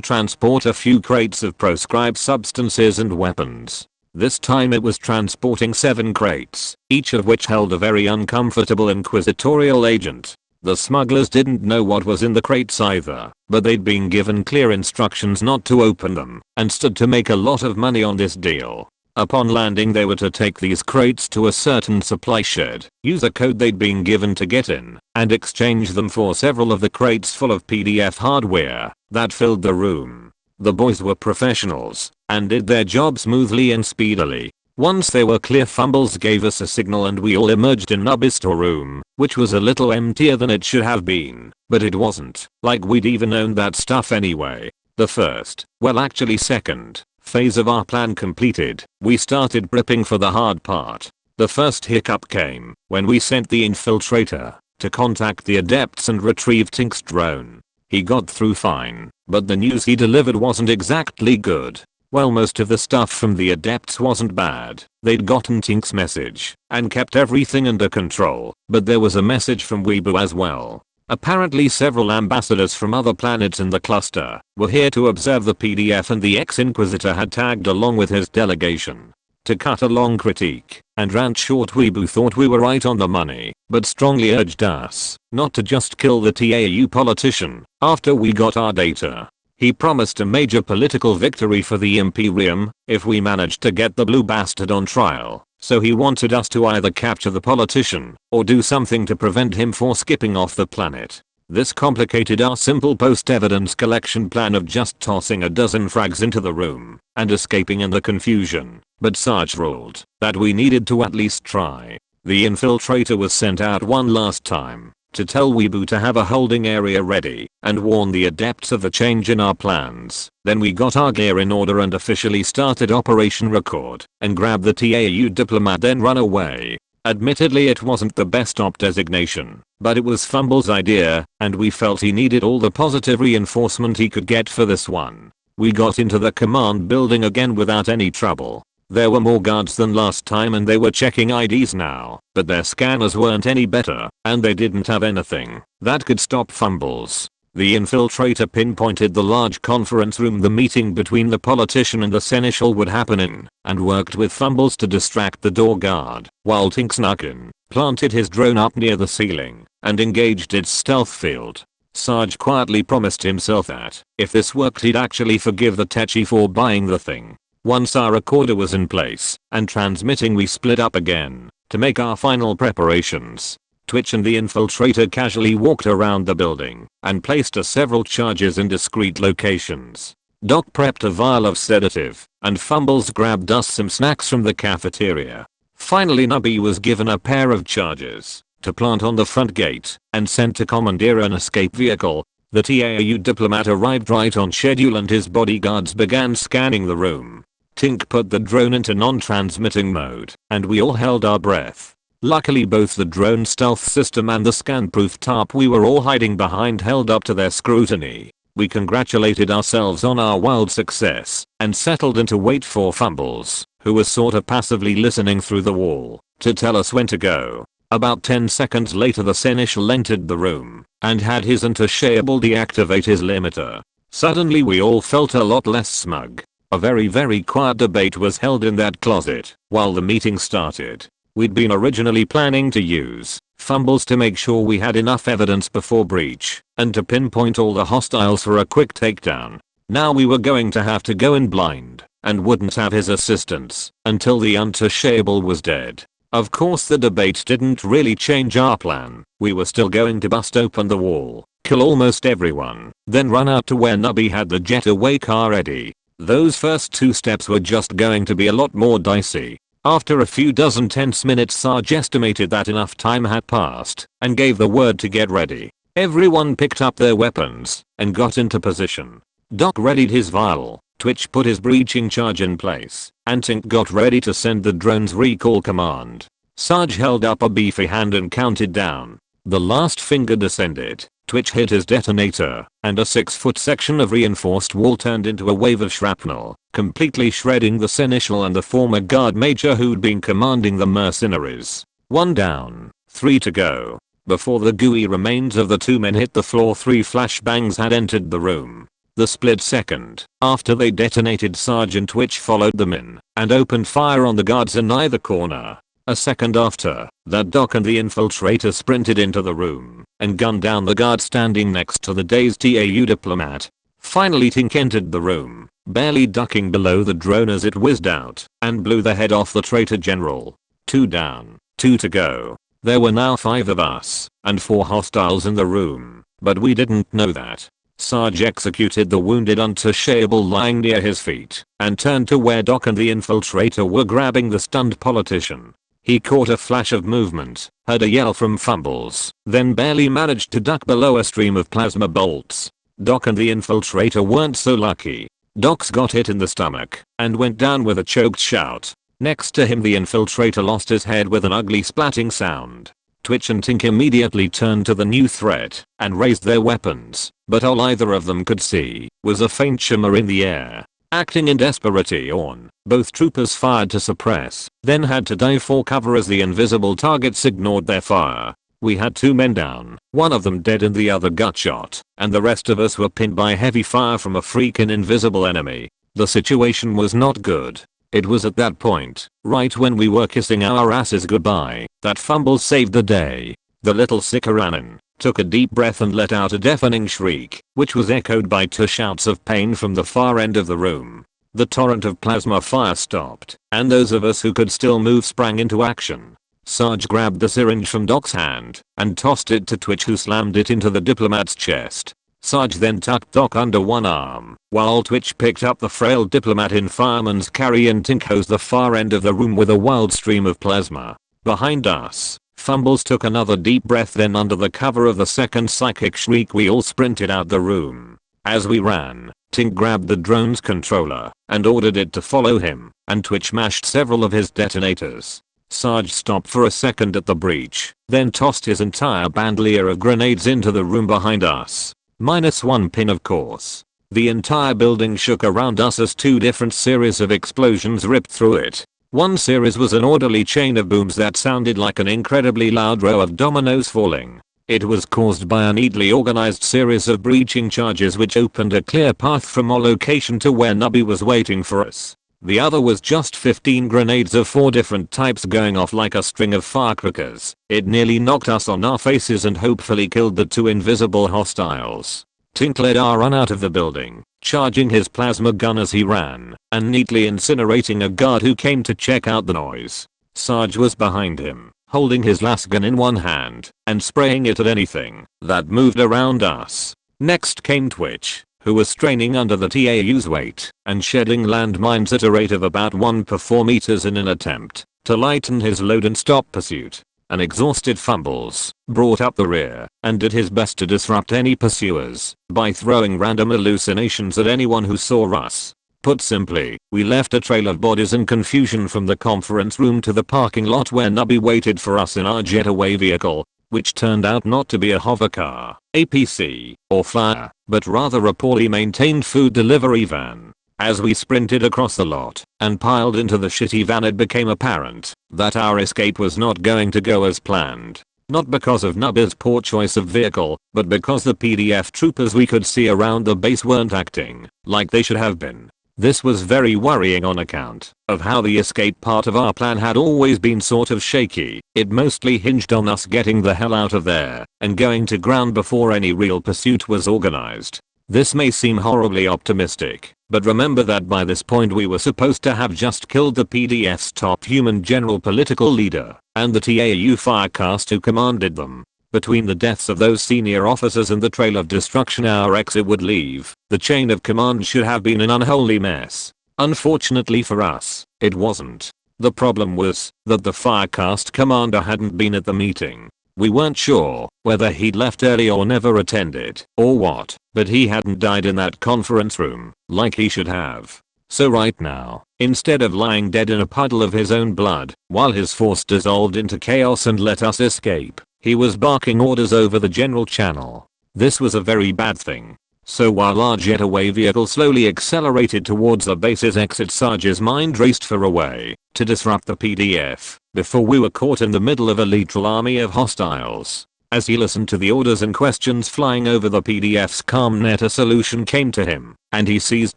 transport a few crates of proscribed substances and weapons. This time it was transporting 7 crates, each of which held a very uncomfortable inquisitorial agent. The smugglers didn't know what was in the crates either, but they'd been given clear instructions not to open them, and stood to make a lot of money on this deal. Upon landing they were to take these crates to a certain supply shed, use a code they'd been given to get in, and exchange them for several of the crates full of PDF hardware that filled the room. The boys were professionals, and did their job smoothly and speedily. Once they were clear, Fumbles gave us a signal and we all emerged in Nubby's storeroom, which was a little emptier than it should have been, but it wasn't like we'd even owned that stuff anyway. The first, well actually second, phase of our plan completed, we started prepping for the hard part. The first hiccup came when we sent the Infiltrator to contact the Adepts and retrieve Tink's drone. He got through fine, but the news he delivered wasn't exactly good. Well, most of the stuff from the Adepts wasn't bad. They'd gotten Tink's message and kept everything under control, but there was a message from Weebu as well. Apparently several ambassadors from other planets in the cluster were here to observe the PDF, and the ex-Inquisitor had tagged along with his delegation. To cut a long critique and rant short, Weebu thought we were right on the money, but strongly urged us not to just kill the TAU politician after we got our data. He promised a major political victory for the Imperium if we managed to get the blue bastard on trial, so he wanted us to either capture the politician or do something to prevent him from skipping off the planet. This complicated our simple post-evidence collection plan of just tossing a dozen frags into the room and escaping in the confusion, but Sarge ruled that we needed to at least try. The Infiltrator was sent out one last time to tell Weebu to have a holding area ready and warn the Adepts of the change in our plans. Then we got our gear in order and officially started Operation Record and grabbed the TAU diplomat, then run away. Admittedly it wasn't the best op designation, but it was Fumble's idea and we felt he needed all the positive reinforcement he could get for this one. We got into the command building again without any trouble. There were more guards than last time and they were checking IDs now, but their scanners weren't any better, and they didn't have anything that could stop Fumbles. The Infiltrator pinpointed the large conference room the meeting between the politician and the Seneschal would happen in, and worked with Fumbles to distract the door guard, while Tink snuck in, planted his drone up near the ceiling, and engaged its stealth field. Sarge quietly promised himself that if this worked he'd actually forgive the Techi for buying the thing. Once our recorder was in place and transmitting, we split up again to make our final preparations. Twitch and the Infiltrator casually walked around the building and placed several charges in discrete locations. Doc prepped a vial of sedative, and Fumbles grabbed us some snacks from the cafeteria. Finally Nubby was given a pair of charges to plant on the front gate and sent to commandeer an escape vehicle. The TAU diplomat arrived right on schedule and his bodyguards began scanning the room. Tink put the drone into non-transmitting mode and we all held our breath. Luckily both the drone stealth system and the scan-proof tarp we were all hiding behind held up to their scrutiny. We congratulated ourselves on our wild success and settled in to wait for Fumbles, who was sort of passively listening through the wall, to tell us when to go. About 10 seconds later the Seneschal entered the room and had his untouchable deactivate his limiter. Suddenly we all felt a lot less smug. A very quiet debate was held in that closet while the meeting started. We'd been originally planning to use Fumbles to make sure we had enough evidence before breach and to pinpoint all the hostiles for a quick takedown. Now we were going to have to go in blind and wouldn't have his assistance until the untouchable was dead. Of course the debate didn't really change our plan. We were still going to bust open the wall, kill almost everyone, then run out to where Nubby had the getaway car ready. Those first 2 steps were just going to be a lot more dicey. After a few dozen tense minutes Sarge estimated that enough time had passed and gave the word to get ready. Everyone picked up their weapons and got into position. Doc readied his vial, Twitch put his breaching charge in place, and Tink got ready to send the drone's recall command. Sarge held up a beefy hand and counted down. The last finger descended, Twitch hit his detonator, and a 6-foot section of reinforced wall turned into a wave of shrapnel, completely shredding the Seneschal and the former guard major who'd been commanding the mercenaries. 1 down, 3 to go. Before the gooey remains of the 2 men hit the floor 3 flashbangs had entered the room. The split second after they detonated Sergeant Twitch followed them in and opened fire on the guards in either corner. A second after that Doc and the infiltrator sprinted into the room and gunned down the guard standing next to the dazed TAU diplomat. Finally Tink entered the room, barely ducking below the drone as it whizzed out and blew the head off the traitor general. 2 down, 2 to go. There were now 5 of us and 4 hostiles in the room, but we didn't know that. Sarge executed the wounded untouchable lying near his feet and turned to where Doc and the infiltrator were grabbing the stunned politician. He caught a flash of movement, heard a yell from Fumbles, then barely managed to duck below a stream of plasma bolts. Doc and the infiltrator weren't so lucky. Doc's got hit in the stomach and went down with a choked shout. Next to him the infiltrator lost his head with an ugly splatting sound. Twitch and Tink immediately turned to the new threat and raised their weapons, but all either of them could see was a faint shimmer in the air. Acting in desperation, both troopers fired to suppress, then had to dive for cover as the invisible targets ignored their fire. We had 2 men down, one of them dead and the other gutshot, and the rest of us were pinned by heavy fire from a freaking invisible enemy. The situation was not good. It was at that point, right when we were kissing our asses goodbye, that Fumbles saved the day. The little Sikaranen took a deep breath and let out a deafening shriek, which was echoed by 2 shouts of pain from the far end of the room. The torrent of plasma fire stopped, and those of us who could still move sprang into action. Sarge grabbed the syringe from Doc's hand and tossed it to Twitch, who slammed it into the diplomat's chest. Sarge then tucked Doc under one arm, while Twitch picked up the frail diplomat in fireman's carry and Tink hosed the far end of the room with a wild stream of plasma. Behind us, Fumbles took another deep breath, then under the cover of the second psychic shriek we all sprinted out the room. As we ran, Tink grabbed the drone's controller and ordered it to follow him, and Twitch mashed several of his detonators. Sarge stopped for a second at the breach, then tossed his entire bandolier of grenades into the room behind us. -1 pin of course. The entire building shook around us as 2 different series of explosions ripped through it. One series was an orderly chain of booms that sounded like an incredibly loud row of dominoes falling. It was caused by a neatly organized series of breaching charges which opened a clear path from our location to where Nubby was waiting for us. The other was just 15 grenades of 4 different types going off like a string of firecrackers. It nearly knocked us on our faces and hopefully killed the 2 invisible hostiles. Tink led our run out of the building, charging his plasma gun as he ran, and neatly incinerating a guard who came to check out the noise. Sarge was behind him, holding his lasgun in one hand and spraying it at anything that moved around us. Next came Twitch, who was straining under the TAU's weight and shedding landmines at a rate of about 1 per 4 meters in an attempt to lighten his load and stop pursuit. An exhausted Fumbles brought up the rear and did his best to disrupt any pursuers by throwing random hallucinations at anyone who saw us. Put simply, we left a trail of bodies and confusion from the conference room to the parking lot where Nubby waited for us in our getaway vehicle, which turned out not to be a hovercar, APC, or flyer, but rather a poorly maintained food delivery van. As we sprinted across the lot and piled into the shitty van, it became apparent that our escape was not going to go as planned. Not because of Nubby's poor choice of vehicle, but because the PDF troopers we could see around the base weren't acting like they should have been. This was very worrying on account of how the escape part of our plan had always been sort of shaky. It mostly hinged on us getting the hell out of there and going to ground before any real pursuit was organized. This may seem horribly optimistic, but remember that by this point we were supposed to have just killed the PDF's top human general political leader and the TAU firecast who commanded them. Between the deaths of those senior officers and the trail of destruction our exit would leave, the chain of command should have been an unholy mess. Unfortunately for us, it wasn't. The problem was that the firecast commander hadn't been at the meeting. We weren't sure whether he'd left early or never attended or what, but he hadn't died in that conference room like he should have. So right now, instead of lying dead in a puddle of his own blood while his force dissolved into chaos and let us escape, he was barking orders over the general channel. This was a very bad thing. So while our getaway vehicle slowly accelerated towards the base's exit, Sarge's mind raced for a way to disrupt the PDF before we were caught in the middle of a literal army of hostiles. As he listened to the orders and questions flying over the PDF's calm net, a solution came to him, and he seized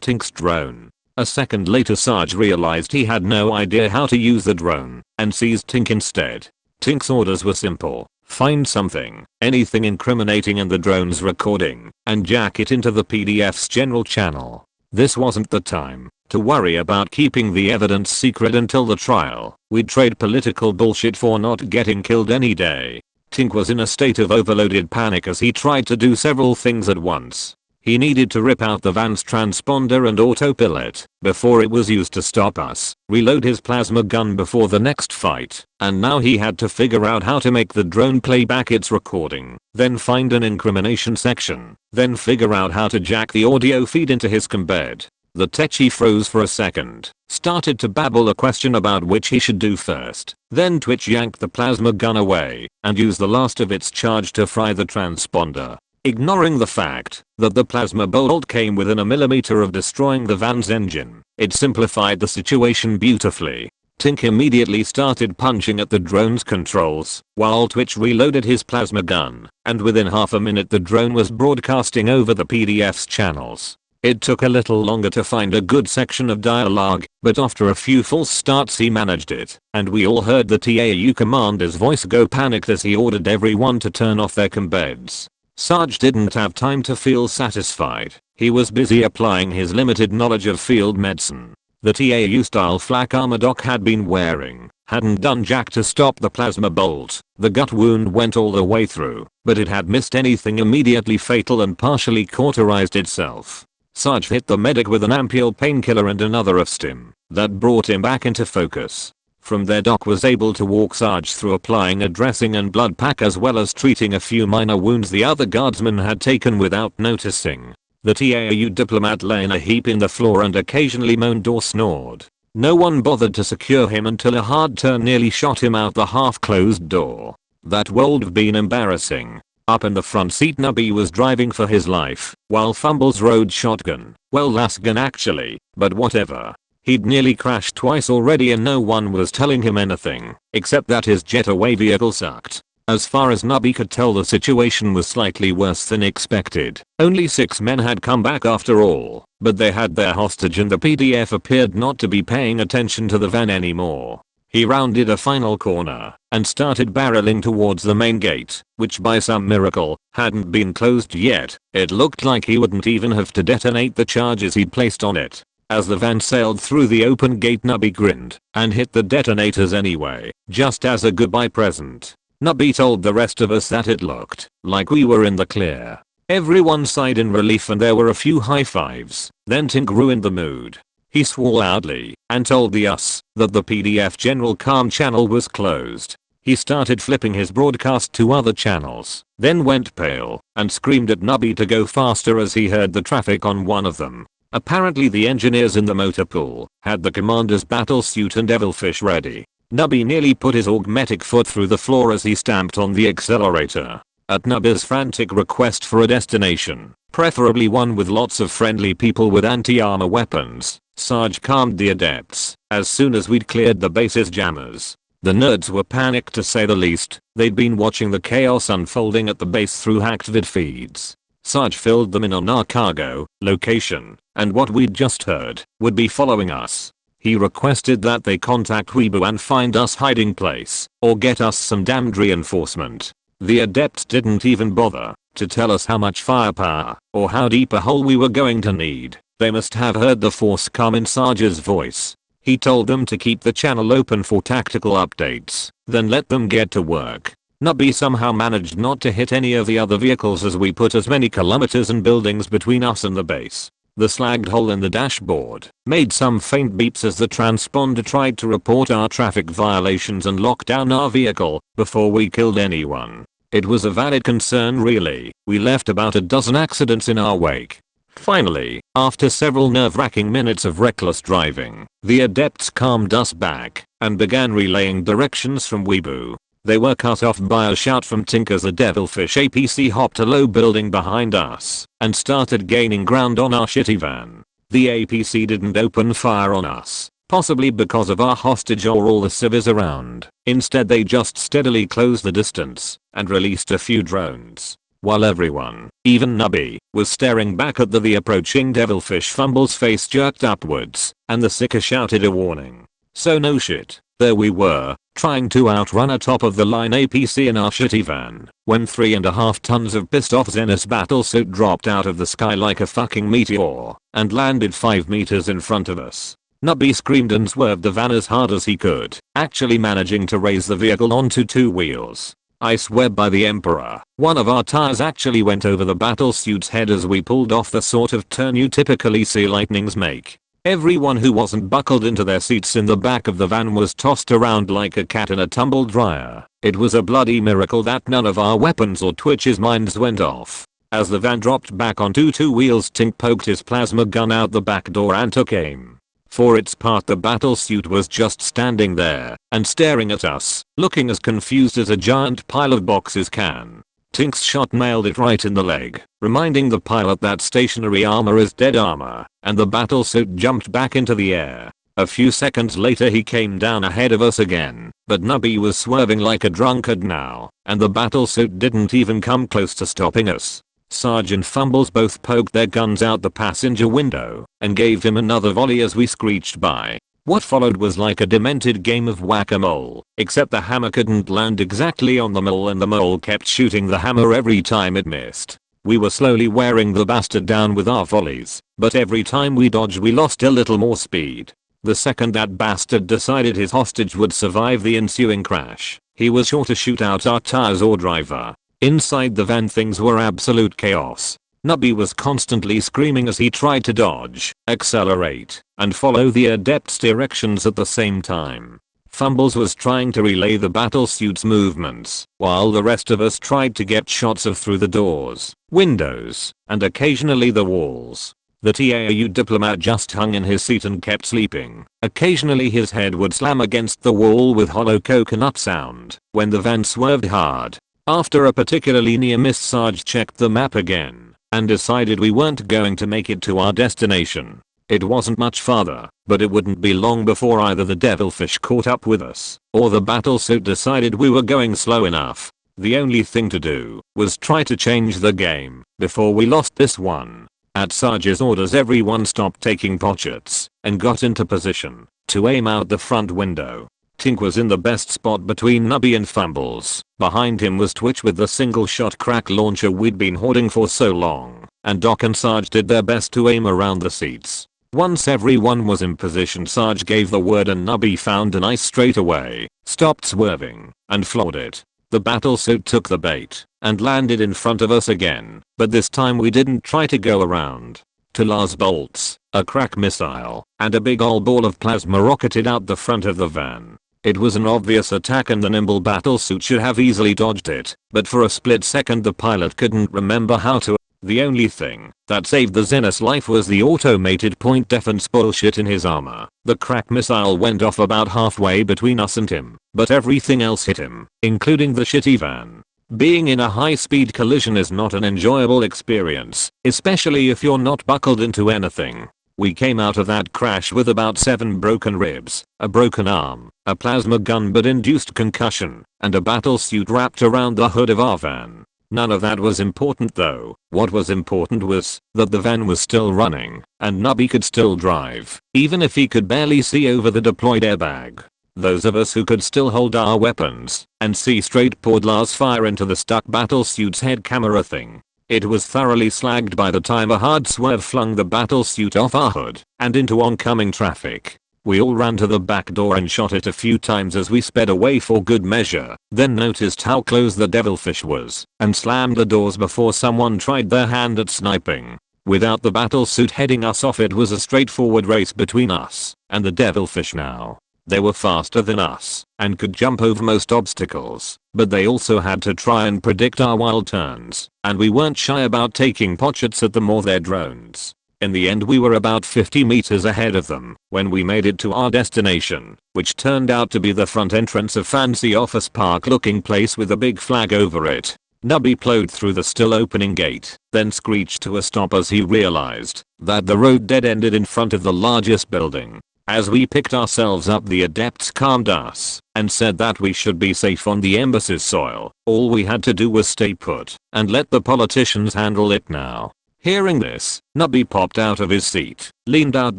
Tink's drone. A second later, Sarge realized he had no idea how to use the drone and seized Tink instead. Tink's orders were simple. Find something, anything incriminating in the drone's recording, and jack it into the PDF's general channel. This wasn't the time to worry about keeping the evidence secret until the trial. We'd trade political bullshit for not getting killed any day. Tink was in a state of overloaded panic as he tried to do several things at once. He needed to rip out the van's transponder and autopilot before it was used to stop us, reload his plasma gun before the next fight, and now he had to figure out how to make the drone play back its recording, then find an incrimination section, then figure out how to jack the audio feed into his combed. The techie froze for a second, started to babble a question about which he should do first, then Twitch yanked the plasma gun away and used the last of its charge to fry the transponder. Ignoring the fact that the plasma bolt came within a millimeter of destroying the van's engine, it simplified the situation beautifully. Tink immediately started punching at the drone's controls while Twitch reloaded his plasma gun, and within half a minute the drone was broadcasting over the PDF's channels. It took a little longer to find a good section of dialogue, but after a few false starts he managed it, and we all heard the TAU commander's voice go panicked as he ordered everyone to turn off their combeds. Sarge didn't have time to feel satisfied. He was busy applying his limited knowledge of field medicine. The TAU-style flak armor Doc had been wearing hadn't done jack to stop the plasma bolt. The gut wound went all the way through, but it had missed anything immediately fatal and partially cauterized itself. Sarge hit the medic with an ampule painkiller and another of stim that brought him back into focus. From there, Doc was able to walk Sarge through applying a dressing and blood pack as well as treating a few minor wounds the other guardsmen had taken without noticing. The TAU diplomat lay in a heap in the floor and occasionally moaned or snored. No one bothered to secure him until a hard turn nearly shot him out the half-closed door. That would have been embarrassing. Up in the front seat, Nubby was driving for his life, while Fumbles rode shotgun. Well, last gun actually, but whatever. He'd nearly crashed twice already and no one was telling him anything, except that his getaway vehicle sucked. As far as Nubby could tell, the situation was slightly worse than expected. Only 6 men had come back after all, but they had their hostage and the PDF appeared not to be paying attention to the van anymore. He rounded a final corner and started barreling towards the main gate, which by some miracle hadn't been closed yet. It looked like he wouldn't even have to detonate the charges he'd placed on it. As the van sailed through the open gate, Nubby grinned and hit the detonators anyway, just as a goodbye present. Nubby told the rest of us that it looked like we were in the clear. Everyone sighed in relief and there were a few high fives. Then Tink ruined the mood. He swore loudly and told us that the PDF general comm channel was closed. He started flipping his broadcast to other channels, then went pale and screamed at Nubby to go faster as he heard the traffic on one of them. Apparently the engineers in the motor pool had the commander's battle suit and devilfish ready. Nubby nearly put his augmetic foot through the floor as he stamped on the accelerator. At Nubby's frantic request for a destination, preferably one with lots of friendly people with anti-armor weapons, Sarge calmed the adepts as soon as we'd cleared the base's jammers. The nerds were panicked to say the least. They'd been watching the chaos unfolding at the base through hacked vid feeds. Sarge filled them in on our cargo, location, and what we'd just heard would be following us. He requested that they contact Weebu and find us hiding place, or get us some damned reinforcement. The adepts didn't even bother to tell us how much firepower or how deep a hole we were going to need. They must have heard the force come in Sarge's voice. He told them to keep the channel open for tactical updates, then let them get to work. Nubby somehow managed not to hit any of the other vehicles as we put as many kilometers and buildings between us and the base. The slagged hole in the dashboard made some faint beeps as the transponder tried to report our traffic violations and lock down our vehicle before we killed anyone. It was a valid concern really. We left about a dozen accidents in our wake. Finally, after several nerve-wracking minutes of reckless driving, the adepts calmed us back and began relaying directions from Weebu. They were cut off by a shout from Tink as the devilfish APC hopped a low building behind us and started gaining ground on our shitty van. The APC didn't open fire on us, possibly because of our hostage or all the civvies around. Instead they just steadily closed the distance and released a few drones. While everyone, even Nubby, was staring back at the approaching devilfish, Fumble's face jerked upwards and the Seeker shouted a warning. So no shit, there we were, trying to outrun a top-of-the-line APC in our shitty van, when 3.5 tons of pissed-off Xenos battlesuit dropped out of the sky like a fucking meteor and landed 5 meters in front of us. Nubby screamed and swerved the van as hard as he could, actually managing to raise the vehicle onto 2 wheels. I swear by the Emperor, one of our tires actually went over the battlesuit's head as we pulled off the sort of turn you typically see lightnings make. Everyone who wasn't buckled into their seats in the back of the van was tossed around like a cat in a tumble dryer. It was a bloody miracle that none of our weapons or Twitch's mines went off. As the van dropped back onto 2 wheels, Tink poked his plasma gun out the back door and took aim. For its part, the battlesuit was just standing there and staring at us, looking as confused as a giant pile of boxes can. Tink's shot nailed it right in the leg, reminding the pilot that stationary armor is dead armor, and the battlesuit jumped back into the air. A few seconds later he came down ahead of us again, but Nubby was swerving like a drunkard now, and the battlesuit didn't even come close to stopping us. Sarge and Fumbles both poked their guns out the passenger window and gave him another volley as we screeched by. What followed was like a demented game of whack-a-mole, except the hammer couldn't land exactly on the mole and the mole kept shooting the hammer every time it missed. We were slowly wearing the bastard down with our volleys, but every time we dodged we lost a little more speed. The second that bastard decided his hostage would survive the ensuing crash, he was sure to shoot out our tires or driver. Inside the van things were absolute chaos. Nubby was constantly screaming as he tried to dodge, accelerate, and follow the adept's directions at the same time. Fumbles was trying to relay the battlesuit's movements, while the rest of us tried to get shots of through the doors, windows, and occasionally the walls. The TAU diplomat just hung in his seat and kept sleeping. Occasionally his head would slam against the wall with hollow coconut sound when the van swerved hard. After a particularly near miss, Sarge checked the map again and decided we weren't going to make it to our destination. It wasn't much farther, but it wouldn't be long before either the devilfish caught up with us or the battlesuit decided we were going slow enough. The only thing to do was try to change the game before we lost this one. At Sarge's orders, everyone stopped taking potshots and got into position to aim out the front window. Tink was in the best spot between Nubby and Fumbles. Behind him was Twitch with the single shot crack launcher we'd been hoarding for so long, and Doc and Sarge did their best to aim around the seats. Once everyone was in position, Sarge gave the word and Nubby found an ice straight away, stopped swerving, and floored it. The battlesuit took the bait and landed in front of us again, but this time we didn't try to go around. Talar's bolts, a crack missile, and a big ol' ball of plasma rocketed out the front of the van. It was an obvious attack and the nimble battlesuit should have easily dodged it, but for a split second the pilot couldn't remember how to. The only thing that saved the Zenith's life was the automated point defense bullshit in his armor. The crack missile went off about halfway between us and him, but everything else hit him, including the shitty van. Being in a high-speed collision is not an enjoyable experience, especially if you're not buckled into anything. We came out of that crash with about 7 broken ribs, a broken arm, a plasma gun but induced concussion, and a battlesuit wrapped around the hood of our van. None of that was important though. What was important was that the van was still running, and Nubby could still drive, even if he could barely see over the deployed airbag. Those of us who could still hold our weapons and see straight poured Lars fire into the stuck battlesuit's head camera thing. It was thoroughly slagged by the time a hard swerve flung the battlesuit off our hood and into oncoming traffic. We all ran to the back door and shot it a few times as we sped away for good measure, then noticed how close the devilfish was and slammed the doors before someone tried their hand at sniping. Without the battlesuit heading us off, it was a straightforward race between us and the devilfish now. They were faster than us and could jump over most obstacles, but they also had to try and predict our wild turns, and we weren't shy about taking potshots at them or their drones. In the end we were about 50 meters ahead of them when we made it to our destination, which turned out to be the front entrance of fancy office park looking place with a big flag over it. Nubby plowed through the still opening gate, then screeched to a stop as he realized that the road dead-ended in front of the largest building. As we picked ourselves up, the adepts calmed us and said that we should be safe on the embassy's soil. All we had to do was stay put and let the politicians handle it now. Hearing this, Nubby popped out of his seat, leaned out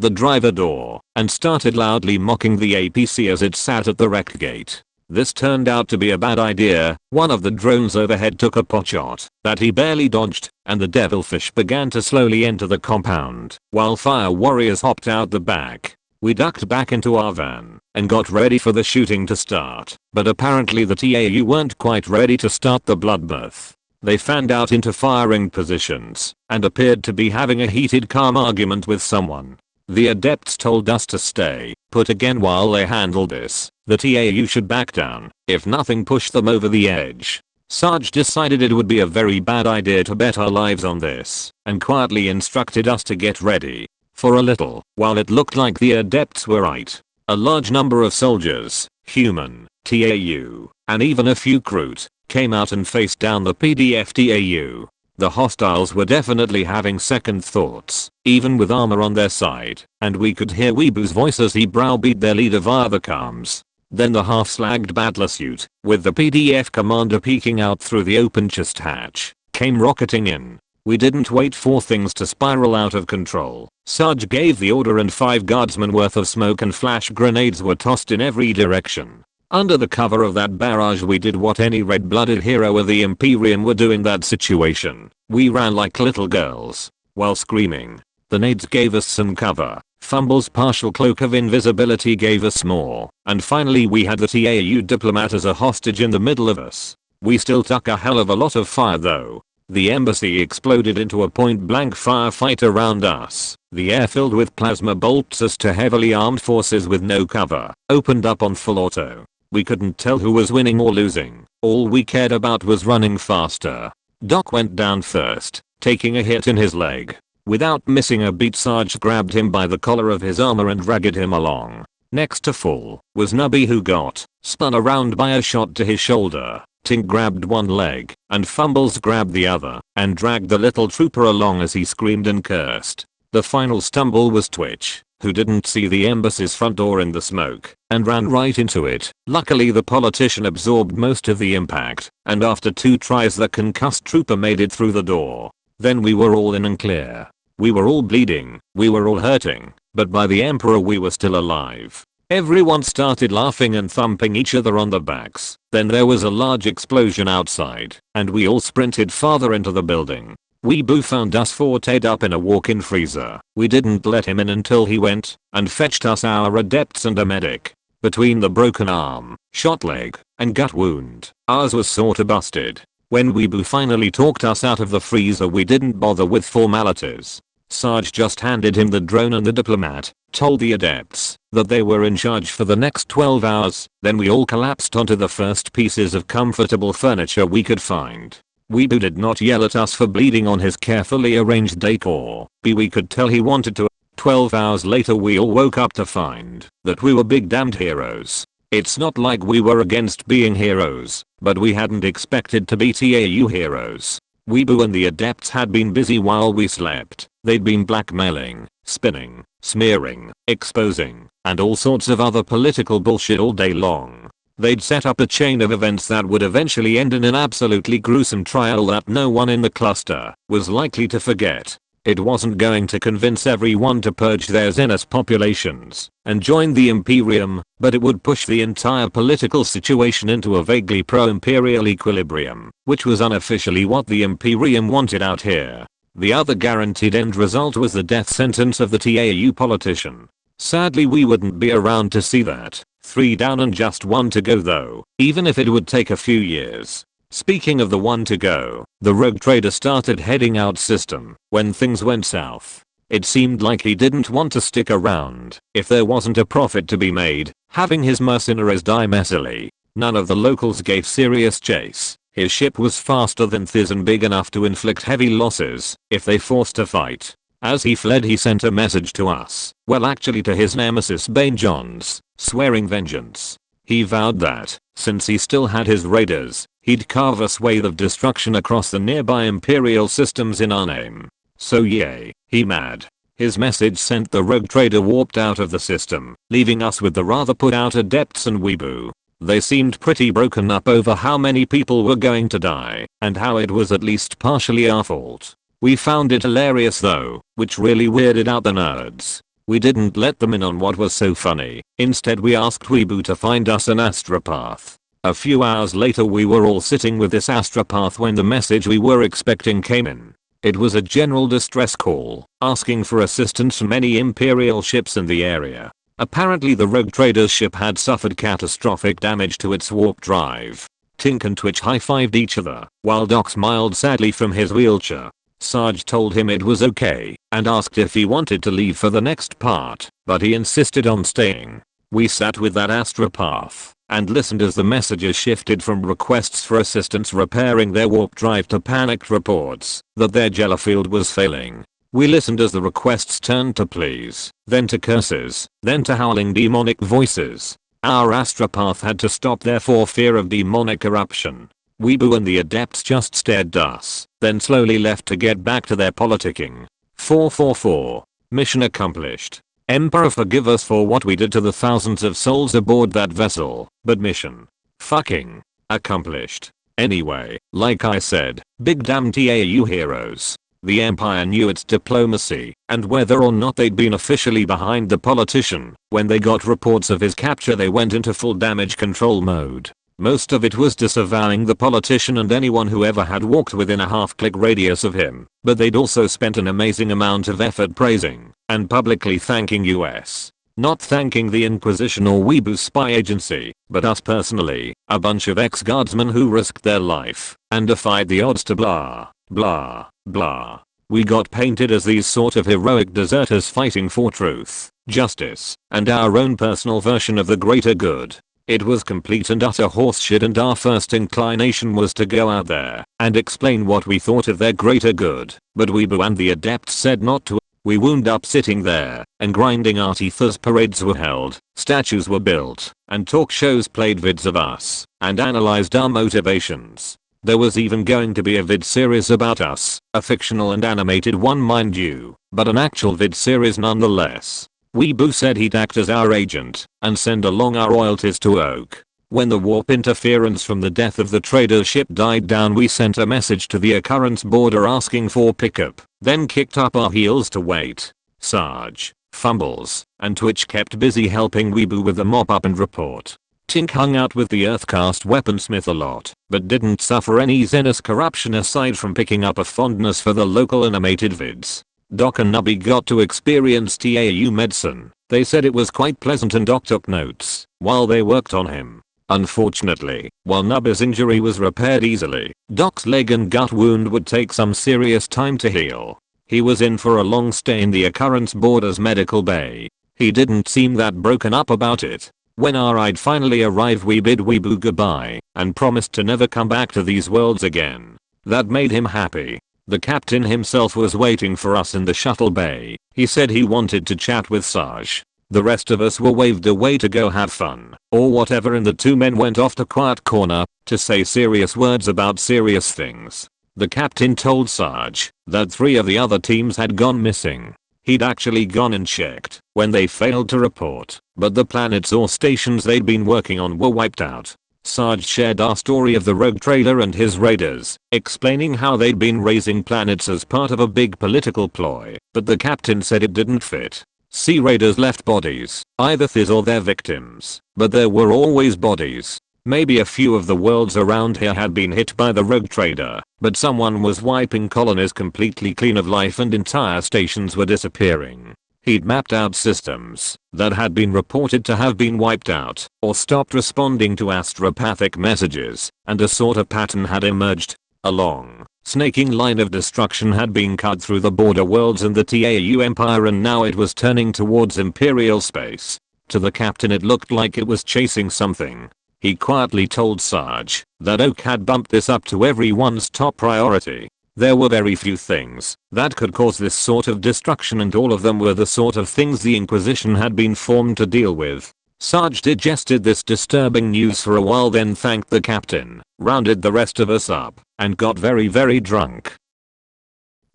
the driver door, and started loudly mocking the APC as it sat at the wrecked gate. This turned out to be a bad idea. One of the drones overhead took a potshot that he barely dodged, and the devilfish began to slowly enter the compound, while fire warriors hopped out the back. We ducked back into our van and got ready for the shooting to start, but apparently the TAU weren't quite ready to start the bloodbath. They fanned out into firing positions and appeared to be having a heated calm argument with someone. The adepts told us to stay put again while they handled this. The TAU should back down if nothing pushed them over the edge. Sarge decided it would be a very bad idea to bet our lives on this and quietly instructed us to get ready. For a little while it looked like the adepts were right. A large number of soldiers, human, TAU, and even a few Kroot came out and faced down the PDF TAU. The hostiles were definitely having second thoughts, even with armor on their side, and we could hear Weebu's voice as he browbeat their leader via the comms. Then the half-slagged battlesuit, with the PDF commander peeking out through the open chest hatch, came rocketing in. We didn't wait for things to spiral out of control. Sarge gave the order and 5 guardsmen worth of smoke and flash grenades were tossed in every direction. Under the cover of that barrage we did what any red-blooded hero of the Imperium would do in that situation. We ran like little girls while screaming. The nades gave us some cover. Fumble's partial cloak of invisibility gave us more. And finally we had the TAU diplomat as a hostage in the middle of us. We still took a hell of a lot of fire though. The embassy exploded into a point-blank firefight around us. The air filled with plasma bolts as to heavily armed forces with no cover opened up on full auto. We couldn't tell who was winning or losing. All we cared about was running faster. Doc went down first, taking a hit in his leg. Without missing a beat, Sarge grabbed him by the collar of his armor and dragged him along. Next to fall was Nubby, who got spun around by a shot to his shoulder. Tink grabbed one leg, and Fumbles grabbed the other, and dragged the little trooper along as he screamed and cursed. The final stumble was Twitch, who didn't see the embassy's front door in the smoke, and ran right into it. Luckily the politician absorbed most of the impact, and after 2 tries the concussed trooper made it through the door. Then we were all in and clear. We were all bleeding, we were all hurting, but by the Emperor we were still alive. Everyone started laughing and thumping each other on the backs. Then there was a large explosion outside, and we all sprinted farther into the building. Weebu found us 4 tied up in a walk-in freezer. We didn't let him in until he went and fetched us our adepts and a medic. Between the broken arm, shot leg, and gut wound, ours was sorta busted. When Weebu finally talked us out of the freezer we didn't bother with formalities. Sarge just handed him the drone, and the diplomat told the adepts that they were in charge for the next 12 hours. Then we all collapsed onto the first pieces of comfortable furniture we could find. Weebu did not yell at us for bleeding on his carefully arranged decor. We could tell he wanted to. 12 hours later we all woke up to find that we were big damned heroes. It's not like we were against being heroes, but we hadn't expected to be TAU heroes. Weebu and the adepts had been busy while we slept. They'd been blackmailing, spinning, smearing, exposing, and all sorts of other political bullshit all day long. They'd set up a chain of events that would eventually end in an absolutely gruesome trial that no one in the cluster was likely to forget. It wasn't going to convince everyone to purge their Xenos populations and join the Imperium, but it would push the entire political situation into a vaguely pro-imperial equilibrium, which was unofficially what the Imperium wanted out here. The other guaranteed end result was the death sentence of the TAU politician. Sadly we wouldn't be around to see that. 3 down and just 1 to go though, even if it would take a few years. Speaking of the 1 to go, the rogue trader started heading out system when things went south. It seemed like he didn't want to stick around if there wasn't a profit to be made, having his mercenaries die messily. None of the locals gave serious chase. His ship was faster than Thiz and big enough to inflict heavy losses if they forced a fight. As he fled he sent a message to us, well actually to his nemesis Bane Johns, swearing vengeance. He vowed that, since he still had his raiders, he'd carve a swathe of destruction across the nearby Imperial systems in our name. So yay, he mad. His message sent the rogue trader warped out of the system, leaving us with the rather put out adepts and Weebu. They seemed pretty broken up over how many people were going to die, and how it was at least partially our fault. We found it hilarious though, which really weirded out the nerds. We didn't let them in on what was so funny. Instead we asked Weebu to find us an astropath. A few hours later we were all sitting with this astropath when the message we were expecting came in. It was a general distress call, asking for assistance from any Imperial ships in the area. Apparently the rogue trader's ship had suffered catastrophic damage to its warp drive. Tink and Twitch high-fived each other, while Doc smiled sadly from his wheelchair. Sarge told him it was okay, and asked if he wanted to leave for the next part, but he insisted on staying. We sat with that astropath, and listened as the messages shifted from requests for assistance repairing their warp drive to panicked reports that their Jellifield was failing. We listened as the requests turned to pleas, then to curses, then to howling demonic voices. Our astropath had to stop there for fear of demonic eruption. Weebu and the adepts just stared at us, then slowly left to get back to their politicking. 444. Mission accomplished. Emperor forgive us for what we did to the thousands of souls aboard that vessel, but mission fucking accomplished. Anyway, like I said, big damn TAU heroes. The Empire knew its diplomacy, and whether or not they'd been officially behind the politician, when they got reports of his capture they went into full damage control mode. Most of it was disavowing the politician and anyone who ever had walked within a half-click radius of him, but they'd also spent an amazing amount of effort praising and publicly thanking US. Not thanking the Inquisition or Weebu spy agency, but us personally, a bunch of ex-guardsmen who risked their life and defied the odds to blah, blah, blah. We got painted as these sort of heroic deserters fighting for truth, justice, and our own personal version of the greater good. It was complete and utter horseshit, and our first inclination was to go out there and explain what we thought of their greater good, but Weebu and the adepts said not to. We wound up sitting there and grinding our teeth as parades were held, statues were built, and talk shows played vids of us and analyzed our motivations. There was even going to be a vid series about us, a fictional and animated one mind you, but an actual vid series nonetheless. Weebu said he'd act as our agent and send along our royalties to Oak. When the warp interference from the death of the trader's ship died down we sent a message to the occurrence border asking for pickup, then kicked up our heels to wait. Sarge, Fumbles, and Twitch kept busy helping Weebu with the mop-up and report. Tink hung out with the Earthcast weaponsmith a lot, but didn't suffer any Xenos corruption aside from picking up a fondness for the local animated vids. Doc and Nubby got to experience TAU medicine. They said it was quite pleasant and Doc took notes while they worked on him. Unfortunately, while Nubby's injury was repaired easily, Doc's leg and gut wound would take some serious time to heal. He was in for a long stay in the Occurrence Borders medical bay. He didn't seem that broken up about it. When our ride finally arrived we bid Weeaboo goodbye and promised to never come back to these worlds again. That made him happy. The captain himself was waiting for us in the shuttle bay. He said he wanted to chat with Sarge. The rest of us were waved away to go have fun or whatever, and the two men went off to quiet corner to say serious words about serious things. The captain told Sarge that 3 of the other teams had gone missing. He'd actually gone and checked when they failed to report, but the planets or stations they'd been working on were wiped out. Sarge shared our story of the rogue trader and his raiders, explaining how they'd been raising planets as part of a big political ploy, but the captain said it didn't fit. Sea raiders left bodies, either his or their victims, but there were always bodies. Maybe a few of the worlds around here had been hit by the rogue trader, but someone was wiping colonies completely clean of life and entire stations were disappearing. He'd mapped out systems that had been reported to have been wiped out or stopped responding to astropathic messages, and a sort of pattern had emerged. A long, snaking line of destruction had been cut through the border worlds and the Tau Empire, and now it was turning towards Imperial space. To the captain it looked like it was chasing something. He quietly told Sarge that Oak had bumped this up to everyone's top priority. There were very few things that could cause this sort of destruction, and all of them were the sort of things the Inquisition had been formed to deal with. Sarge digested this disturbing news for a while, then thanked the captain, rounded the rest of us up, and got very drunk.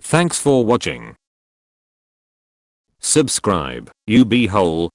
Thanks for watching. Subscribe, you be whole.